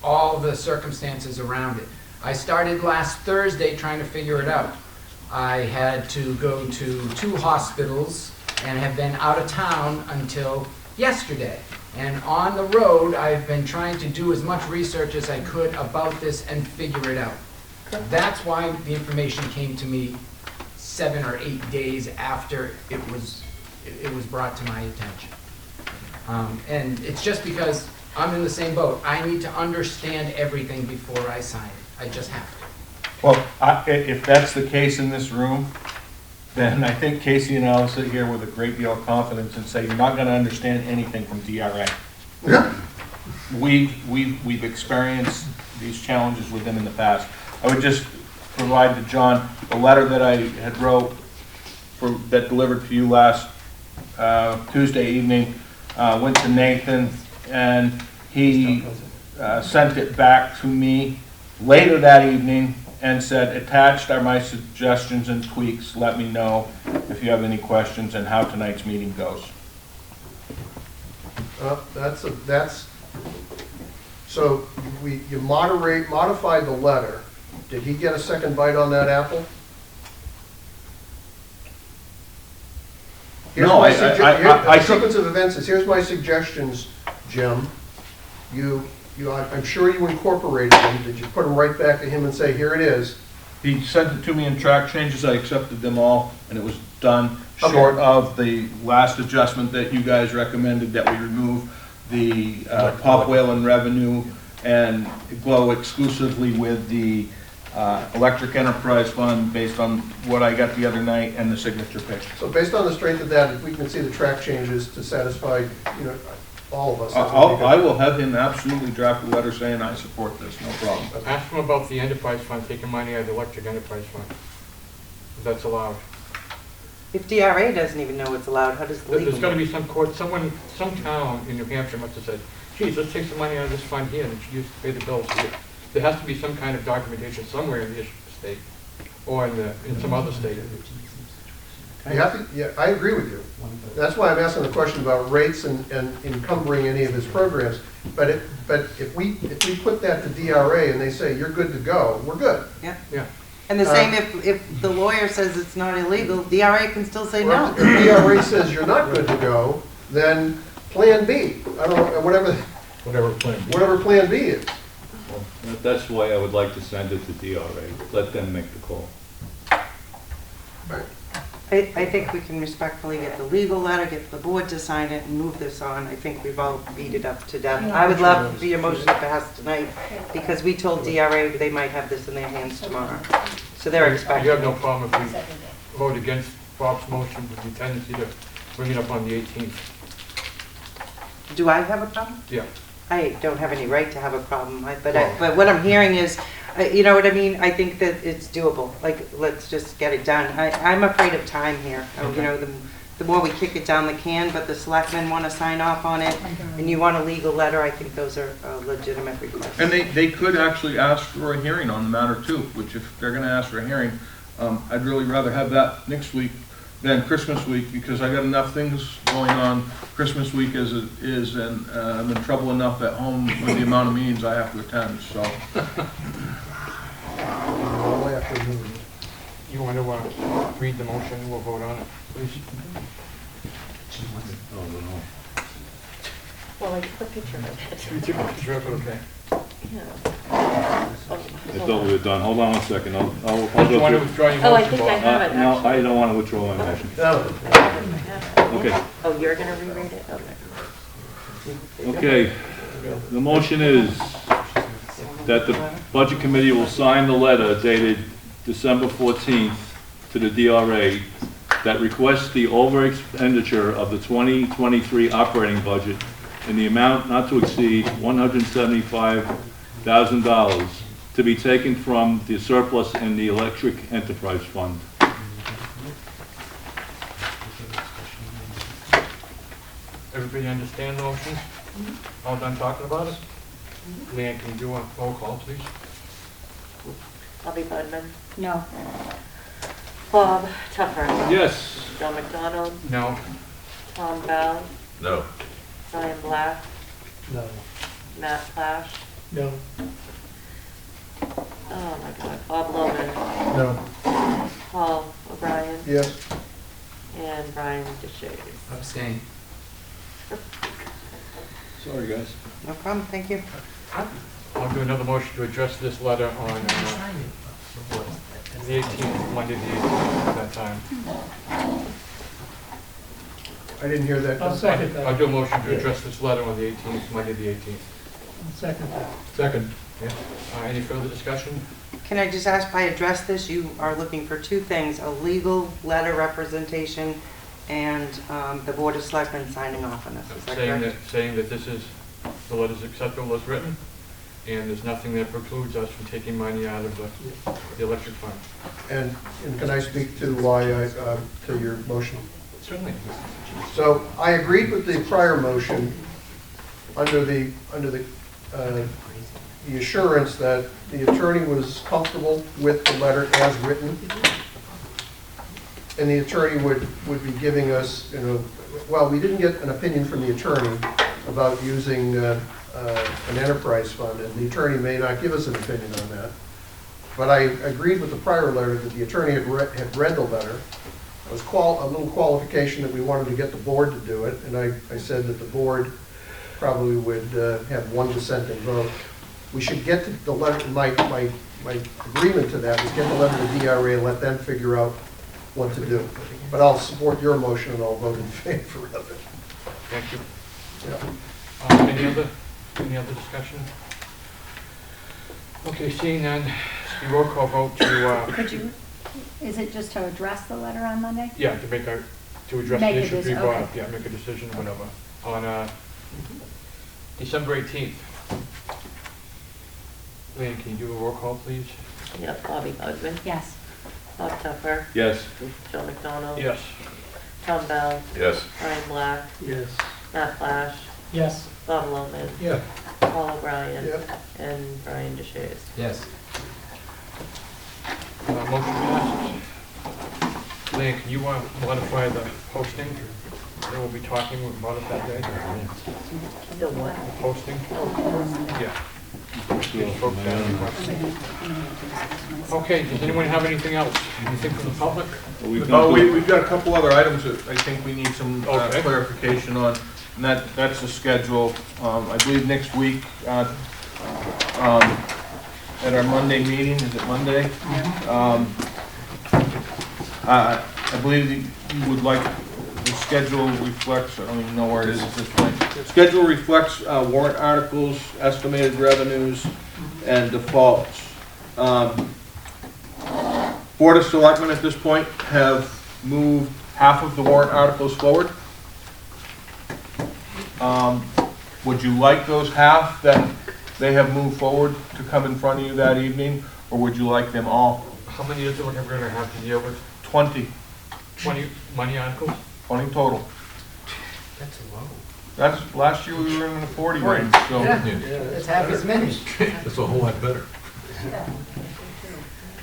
Speaker 15: all the circumstances around it. I started last Thursday trying to figure it out. I had to go to 2 hospitals and have been out of town until yesterday. And on the road, I've been trying to do as much research as I could about this and figure it out. That's why the information came to me 7 or 8 days after it was brought to my attention. And it's just because I'm in the same boat. I need to understand everything before I sign it. I just have to.
Speaker 17: well, if that's the case in this room, then I think Casey and I will sit here with a great deal of confidence and say, you're not going to understand anything from DRA. We've experienced these challenges with them in the past. I would just provide to John the letter that I had wrote that delivered to you last Tuesday evening, went to Nathan, and he sent it back to me later that evening and said, attached are my suggestions and tweaks. Let me know if you have any questions and how tonight's meeting goes.
Speaker 6: So you modify the letter. Did he get a second bite on that apple? Here's
Speaker 17: No,
Speaker 6: my
Speaker 17: I took-
Speaker 6: sequence of events is, here's my suggestions, Jim. I'm sure you incorporated them. Did you put them right back to him and say, here it is?
Speaker 17: He sent it to me in track changes, I accepted them all, and it was done,
Speaker 6: Okay.
Speaker 17: short of the last adjustment that you guys recommended, that we remove the Pop Whalen revenue and go exclusively with the electric enterprise fund based on what I got the other night and the signature page.
Speaker 6: So based on the strength of that, if we can see the track changes to satisfy, all of us. that would be good.
Speaker 17: I will have him absolutely draft a letter saying I support this, no problem.
Speaker 1: Ask them about the enterprise fund, taking money out of the electric enterprise fund. If that's allowed.
Speaker 7: If DRA doesn't even know it's allowed, how does the legal?
Speaker 1: There's gotta be some court, some town in New Hampshire must have said, geez, let's take some money out of this fund here and use to pay the bills here. There has to be some kind of documentation somewhere in the state, or in some other state.
Speaker 6: Yeah, I agree with you. That's why I'm asking the question about rates and encumbering any of his programs. But if we put that to DRA and they say, you're good to go, we're good.
Speaker 7: Yeah.
Speaker 1: Yeah.
Speaker 7: And the same if the lawyer says it's not illegal, DRA can still say no.
Speaker 6: If DRA says you're not good to go, then Plan B, I don't know,
Speaker 10: Whatever plan.
Speaker 6: whatever Plan B is.
Speaker 11: That's why I would like to send it to DRA, let them make the call.
Speaker 7: I think we can respectfully get the legal letter, get the board to sign it, and move this on. I think we've all beat it up to death. I would love for your motion to pass tonight, because we told DRA they might have this in their hands tomorrow. So they're expecting.
Speaker 1: You have no problem if we vote against Bob's motion with the tendency to bring it up on the 18th.
Speaker 7: Do I have a problem?
Speaker 1: Yeah.
Speaker 7: I don't have any right to have a problem, but what I'm hearing is, you know what I mean? I think that it's doable. Like, let's just get it done. I'm afraid of time here. You know, the more we kick it down the can, but the selectmen want to sign off on it, and you want a legal letter, I think those are legitimate requests.
Speaker 17: And they could actually ask for a hearing on the matter too, which if they're gonna ask for a hearing, I'd really rather have that next week than Christmas week, because I got enough things going on Christmas week as it is, and I'm in trouble enough at home with the amount of meetings I have to attend, so.
Speaker 1: You want to read the motion and we'll vote on it, please?
Speaker 16: Well, I took a picture of it.
Speaker 1: You took a picture of it, okay.
Speaker 11: I thought we were done, hold on one second, I'll
Speaker 1: Do
Speaker 11: go
Speaker 1: you want to
Speaker 11: through.
Speaker 1: withdraw your
Speaker 16: Oh, I
Speaker 1: motion,
Speaker 16: think I
Speaker 1: Bob?
Speaker 16: have it,
Speaker 11: No,
Speaker 16: actually.
Speaker 11: I don't want to withdraw my motion.
Speaker 6: No.
Speaker 11: Okay.
Speaker 16: Oh, you're gonna reread it? Okay.
Speaker 11: Okay, the motion is that the Budget Committee will sign the letter dated December 14th to the DRA that requests the over-expenditure of the 2023 operating budget in the amount not to exceed $175,000 to be taken from the surplus in the Electric Enterprise Fund.
Speaker 1: Everybody understand the motion? All done talking about it? Leanne, can you do a roll call, please?
Speaker 16: Bobby Budman,
Speaker 3: No.
Speaker 16: Bob Tupper,
Speaker 11: Yes.
Speaker 16: John McDonald,
Speaker 1: No.
Speaker 16: Tom Bell,
Speaker 5: No.
Speaker 16: Brian Black,
Speaker 18: No.
Speaker 16: Matt Plash,
Speaker 13: No.
Speaker 16: oh my God, Bob Loman,
Speaker 6: No.
Speaker 16: Paul O'Brien,
Speaker 6: Yes.
Speaker 16: and Brian DeShays.
Speaker 15: Abstain.
Speaker 11: Sorry, guys.
Speaker 7: No problem, thank you.
Speaker 1: I'll do another motion to address this letter on the 18th, Monday the 18th, at that time.
Speaker 6: I didn't hear that.
Speaker 13: I'll second
Speaker 1: I'll
Speaker 13: that.
Speaker 1: do a motion to address this letter on the 18th, Monday the 18th.
Speaker 13: I'll second that.
Speaker 1: Second. Yeah. Any further discussion?
Speaker 7: Can I just ask, by address this, you are looking for two things, a legal letter representation and the Board of Selectmen signing off on this, is that correct?
Speaker 1: Saying that this is, the letter's acceptable as written, and there's nothing that precludes us from taking money out of the electric fund.
Speaker 6: And can I speak to why to your motion?
Speaker 1: Certainly.
Speaker 6: So I agreed with the prior motion under the assurance that the attorney was comfortable with the letter as written. And the attorney would be giving us, well, we didn't get an opinion from the attorney about using an enterprise fund, and the attorney may not give us an opinion on that. But I agreed with the prior letter that the attorney had read the letter, was a little qualification that we wanted to get the board to do it, and I said that the board probably would have one dissenting vote. We should get the letter, my agreement to that is get the letter to DRA and let them figure out what to do. But I'll support your motion and I'll vote in favor of it.
Speaker 1: Thank you.
Speaker 6: Yeah.
Speaker 1: Any other discussion? Okay, seeing none, the roll call vote to,
Speaker 3: Could you, is it just to address the letter on Monday?
Speaker 1: yeah, to address the
Speaker 3: Make a
Speaker 1: issue we
Speaker 3: dec-
Speaker 1: brought up,
Speaker 3: okay.
Speaker 1: yeah, make a decision or whatever. On December 18th. Leanne, can you do a roll call, please?
Speaker 16: Yep, Bobby Hudman,
Speaker 3: Yes.
Speaker 16: Bob Tupper,
Speaker 11: Yes.
Speaker 16: Joe McDonald.
Speaker 1: Yes.
Speaker 16: Tom Bell,
Speaker 5: Yes.
Speaker 16: Brian Black,
Speaker 18: Yes.
Speaker 16: Matt Flash,
Speaker 13: Yes.
Speaker 16: Bob Loman,
Speaker 10: Yeah.
Speaker 16: Paul O'Brien,
Speaker 6: Yep.
Speaker 16: and Brian DeShays.
Speaker 15: Yes.
Speaker 1: Motion passes. Leanne, can you modify the posting? That we'll be talking about it that day?
Speaker 16: The what?
Speaker 1: The posting? Yeah. Just folks have- Okay, does anyone have anything else? Anything from the public?
Speaker 17: We've got a couple other items that I think we need some
Speaker 1: Okay.
Speaker 17: clarification on, and that's the schedule. I believe next week, at our Monday meeting, is it Monday? I believe that you would like, the schedule reflects, I don't even know where it is at this point. Schedule reflects warrant articles, estimated revenues, and defaults. Board of Selectmen at this point have moved half of the warrant articles forward. Would you like those half that they have moved forward to come in front of you that evening, or would you like them all?
Speaker 1: How many is it we're gonna have to deal with?
Speaker 17: 20,
Speaker 1: 20 money articles?
Speaker 17: 20 total.
Speaker 1: That's low.
Speaker 17: That's, last year we were in the 40 range, so.
Speaker 15: It's half as many.
Speaker 10: That's a whole lot better.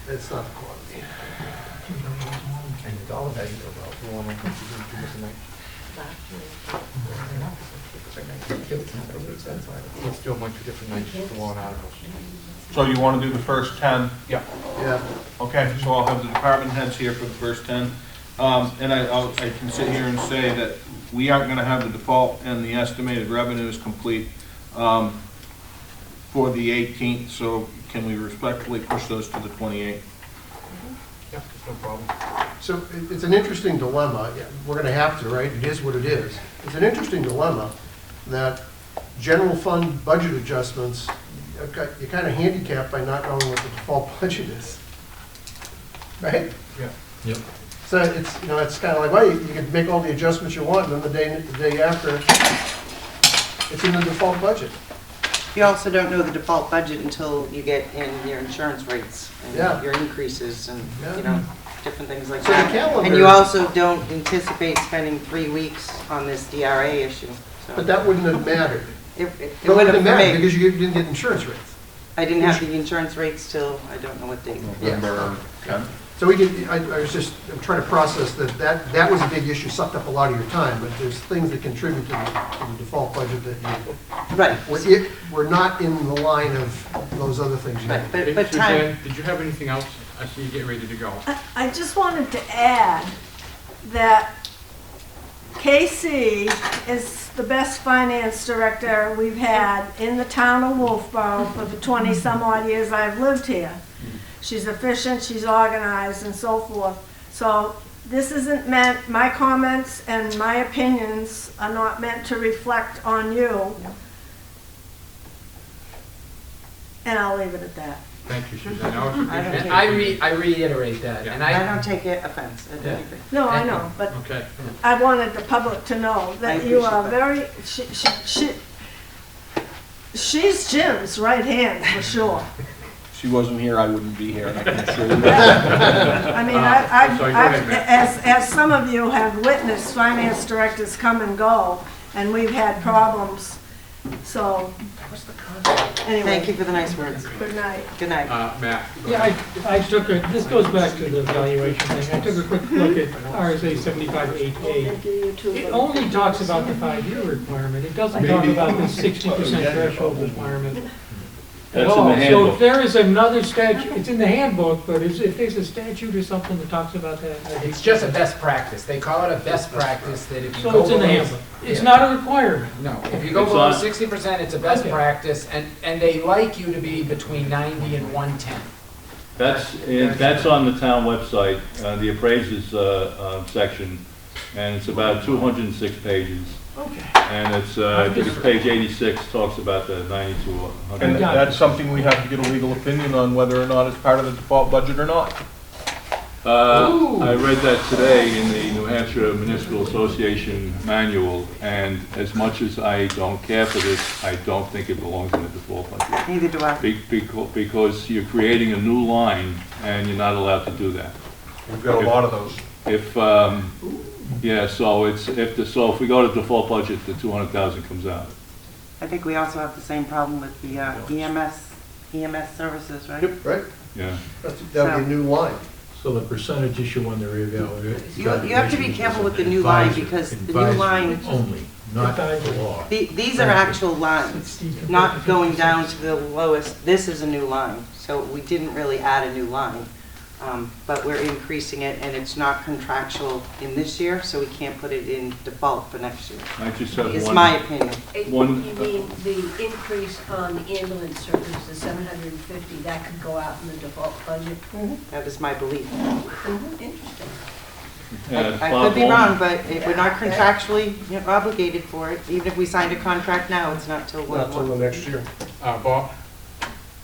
Speaker 6: It's not the quantity.
Speaker 15: And the dollar value of
Speaker 1: Let's do a bunch of different nights for warrant articles.
Speaker 17: So you want to do the first 10?
Speaker 1: Yeah.
Speaker 6: Yeah.
Speaker 17: Okay, so I'll have the department heads here for the first 10. And I can sit here and say that we aren't going to have the default and the estimated revenues complete for the 18th, so can we respectfully push those to the 28th?
Speaker 1: Yeah, no problem.
Speaker 6: So it's an interesting dilemma. Yeah, we're going to have to, right? It is what it is. It's an interesting dilemma that general fund budget adjustments, you're kind of handicapped by not knowing what the default budget is. Right?
Speaker 1: Yeah.
Speaker 10: Yep.
Speaker 6: So it's, it's kind of like, well, you can make all the adjustments you want, and then the day after, it's in the default budget.
Speaker 7: You also don't know the default budget until you get in your insurance rates
Speaker 6: Yeah.
Speaker 7: and your increases and,
Speaker 6: Yeah.
Speaker 7: different things like
Speaker 6: So the
Speaker 7: that.
Speaker 6: calendar-
Speaker 7: And you also don't anticipate spending 3 weeks on this DRA issue, so.
Speaker 6: But that wouldn't have mattered.
Speaker 7: It
Speaker 6: It
Speaker 7: would
Speaker 6: wouldn't
Speaker 7: have
Speaker 6: have
Speaker 7: for
Speaker 6: mattered
Speaker 7: me.
Speaker 6: because you didn't get insurance rates.
Speaker 7: I didn't have the insurance rates till, I don't know what date.
Speaker 17: November 10th?
Speaker 6: So I'm trying to process that was a big issue, sucked up a lot of your time, but there's things that contribute to the default budget that
Speaker 7: Right.
Speaker 6: we're not in the line of those other things.
Speaker 7: Right,
Speaker 1: Hey,
Speaker 7: but time,
Speaker 1: Suzanne, did you have anything else? I see you getting ready to go.
Speaker 4: I just wanted to add that KC is the best finance director we've had in the town of Wolfeboro for the 20-some odd years I've lived here. She's efficient, she's organized, and so forth. So this isn't meant, my comments and my opinions are not meant to reflect on you. And I'll leave it at that.
Speaker 1: Thank you, Suzanne. I always
Speaker 7: I don't
Speaker 1: appreciate it.
Speaker 15: I reiterate that, and
Speaker 7: I don't take it offense at
Speaker 15: Yeah.
Speaker 7: anything.
Speaker 4: No, I know, but
Speaker 1: Okay.
Speaker 4: I wanted the public to know
Speaker 7: I
Speaker 4: that you are
Speaker 7: appreciate
Speaker 4: very, she's Jim's right hand, for sure.
Speaker 17: If she wasn't here, I wouldn't be here, I can assure you that.
Speaker 4: I mean,
Speaker 1: I'm sorry, go ahead, Matt.
Speaker 4: as some of you have witnessed, finance directors come and go, and we've had problems, so,
Speaker 7: Thank
Speaker 4: anyway,
Speaker 7: you for the nice words.
Speaker 4: good night.
Speaker 7: Good night.
Speaker 1: Matt. go
Speaker 13: Yeah,
Speaker 1: ahead.
Speaker 13: I took this goes back to the valuation thing. I took a quick look at RSA 75-8A. It only talks about the 5-year requirement. It doesn't talk about the 60% threshold requirement. at
Speaker 11: That's in
Speaker 13: all.
Speaker 11: the
Speaker 13: So
Speaker 11: handbook.
Speaker 13: if there is another statute, it's in the handbook, but if there's a statute or something that talks about that, I think.
Speaker 15: It's just a best practice. They call it a best practice that if you go
Speaker 13: So it's in the
Speaker 15: below-
Speaker 13: handbook. It's
Speaker 15: Yeah.
Speaker 13: not a requirement.
Speaker 15: No, if you go
Speaker 11: It's
Speaker 15: below
Speaker 11: on-
Speaker 15: 60%, it's a best
Speaker 13: Okay.
Speaker 15: practice, and they like you to be between 90 and 110.
Speaker 11: That's on the town website, the appraisers section, and it's about 206 pages.
Speaker 13: Okay.
Speaker 11: And it's, I think it's page 86, talks about the 90 to
Speaker 17: And
Speaker 11: 100.
Speaker 17: that's something we have to get a legal opinion on whether or not it's part of the default budget or not.
Speaker 11: I read that today in the New Hampshire Municipal Association manual, and as much as I don't care for this, I don't think it belongs in the default budget.
Speaker 7: Neither do I.
Speaker 11: Because you're creating a new line, and you're not allowed to do that.
Speaker 17: We've got a lot of those.
Speaker 11: If, yeah, so if we go to default budget, the 200,000 comes out.
Speaker 7: I think we also have the same problem with the EMS services, right?
Speaker 6: Yep, right?
Speaker 11: Yeah.
Speaker 6: That would be a new line.
Speaker 10: So the percentage issue on the reevaluation.
Speaker 7: You have to be careful with the new line because the new line,
Speaker 10: Only, not the law.
Speaker 7: these are actual lines, not going down to the lowest. This is a new line, so we didn't really add a new line. But we're increasing it and it's not contractual in this year, so we can't put it in default for next year.
Speaker 11: I just have
Speaker 7: It's
Speaker 11: one.
Speaker 7: my opinion.
Speaker 11: One-
Speaker 8: You mean the increase on the ambulance service, the 750, that could go out in the default budget?
Speaker 7: That is my belief.
Speaker 8: Interesting.
Speaker 7: I could be wrong, but we're not contractually obligated for it. Even if we signed a contract now, it's not till
Speaker 6: Not till the next year.
Speaker 1: Bob?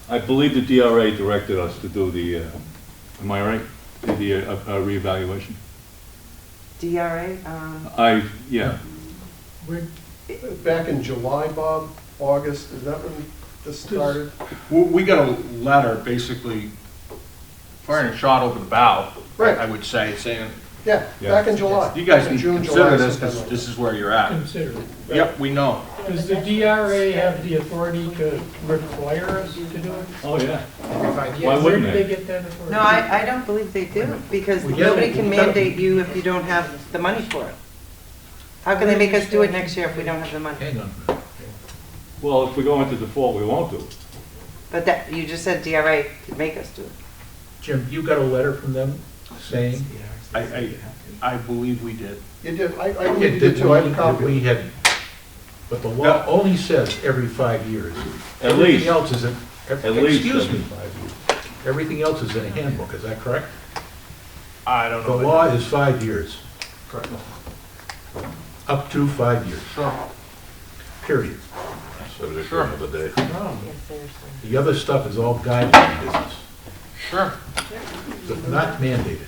Speaker 11: I believe the DRA directed us to do the, am I right? The reevaluation.
Speaker 7: DRA,
Speaker 11: Yeah.
Speaker 6: Back in July, Bob, August, is that when this started?
Speaker 17: We got a letter basically firing a shot over the bow,
Speaker 6: Right.
Speaker 17: I would say, saying,
Speaker 6: Yeah, back in July.
Speaker 17: you guys need to
Speaker 6: June,
Speaker 17: consider
Speaker 6: July,
Speaker 17: this
Speaker 6: sometime
Speaker 17: because
Speaker 6: like
Speaker 17: this is where you're at.
Speaker 13: Consider it.
Speaker 17: Yep, we know.
Speaker 13: Does the DRA have the authority to require us to do it?
Speaker 11: Oh, yeah.
Speaker 15: Every 5 years.
Speaker 11: Why
Speaker 13: Where
Speaker 11: wouldn't
Speaker 13: did
Speaker 11: they?
Speaker 13: they get that authority?
Speaker 7: No, I don't believe they do, because
Speaker 10: We get-
Speaker 7: nobody can mandate you if you don't have the money for it. How can they make us do it next year if we don't have the money?
Speaker 10: Hang on a minute.
Speaker 11: Well, if we go into default, we won't do it.
Speaker 7: But that, you just said DRA could make us do it.
Speaker 10: Jim, you got a letter from them saying?
Speaker 17: I believe we did.
Speaker 6: You did, I believe you did too, I have a copy.
Speaker 10: We had, but the law only says every 5 years.
Speaker 11: At least.
Speaker 10: Everything else is in,
Speaker 11: least,
Speaker 10: excuse me, 5 years. Everything else is in a handbook, is that correct?
Speaker 17: I don't know.
Speaker 10: The law is 5 years,
Speaker 17: Correct.
Speaker 10: up to 5 years,
Speaker 5: Sure.
Speaker 10: period.
Speaker 5: Subject to another day.
Speaker 10: The other stuff is all guideline business,
Speaker 17: Sure.
Speaker 10: but not mandated.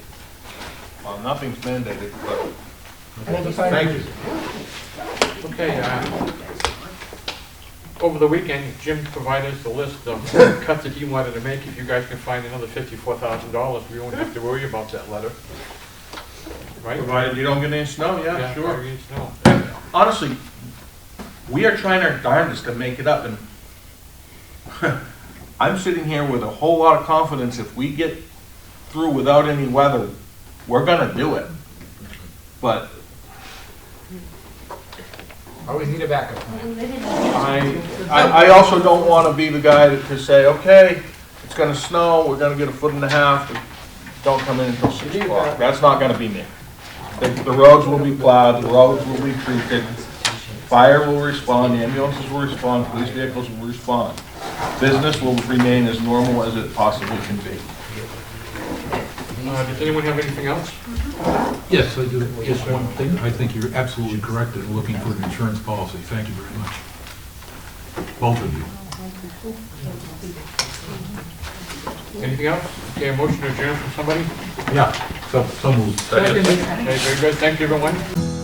Speaker 17: Well, nothing's mandated, but
Speaker 13: Well, the five
Speaker 10: Thank
Speaker 13: years.
Speaker 10: you.
Speaker 1: Okay, over the weekend, Jim provided us a list of cuts that he wanted to make. If you guys can find another $54,000, we won't have to worry about that letter. Right?
Speaker 17: provided you don't get any snow, yeah, sure.
Speaker 1: provided you know.
Speaker 17: And honestly, we are trying our darndest to make it up, and I'm sitting here with a whole lot of confidence if we get through without any weather, we're gonna do it. But
Speaker 15: Always need a backup plan.
Speaker 17: I also don't wanna be the guy to say, okay, it's gonna snow, we're gonna get 1.5 feet, don't come in until 6 o'clock. That's not gonna be me. The roads will be plowed, the roads will be treated, fire will respond, ambulances will respond, police vehicles will respond. Business will remain as normal as it possibly can be.
Speaker 1: Does anyone have anything else?
Speaker 10: Yes, I do. Just one thing. I think you're absolutely correct in looking for an insurance policy. Thank you very much. Both of you.
Speaker 1: Anything else? Okay, a motion to adjourn from somebody?
Speaker 10: Yeah, so moved.
Speaker 1: Okay, very good. Thank you, everyone.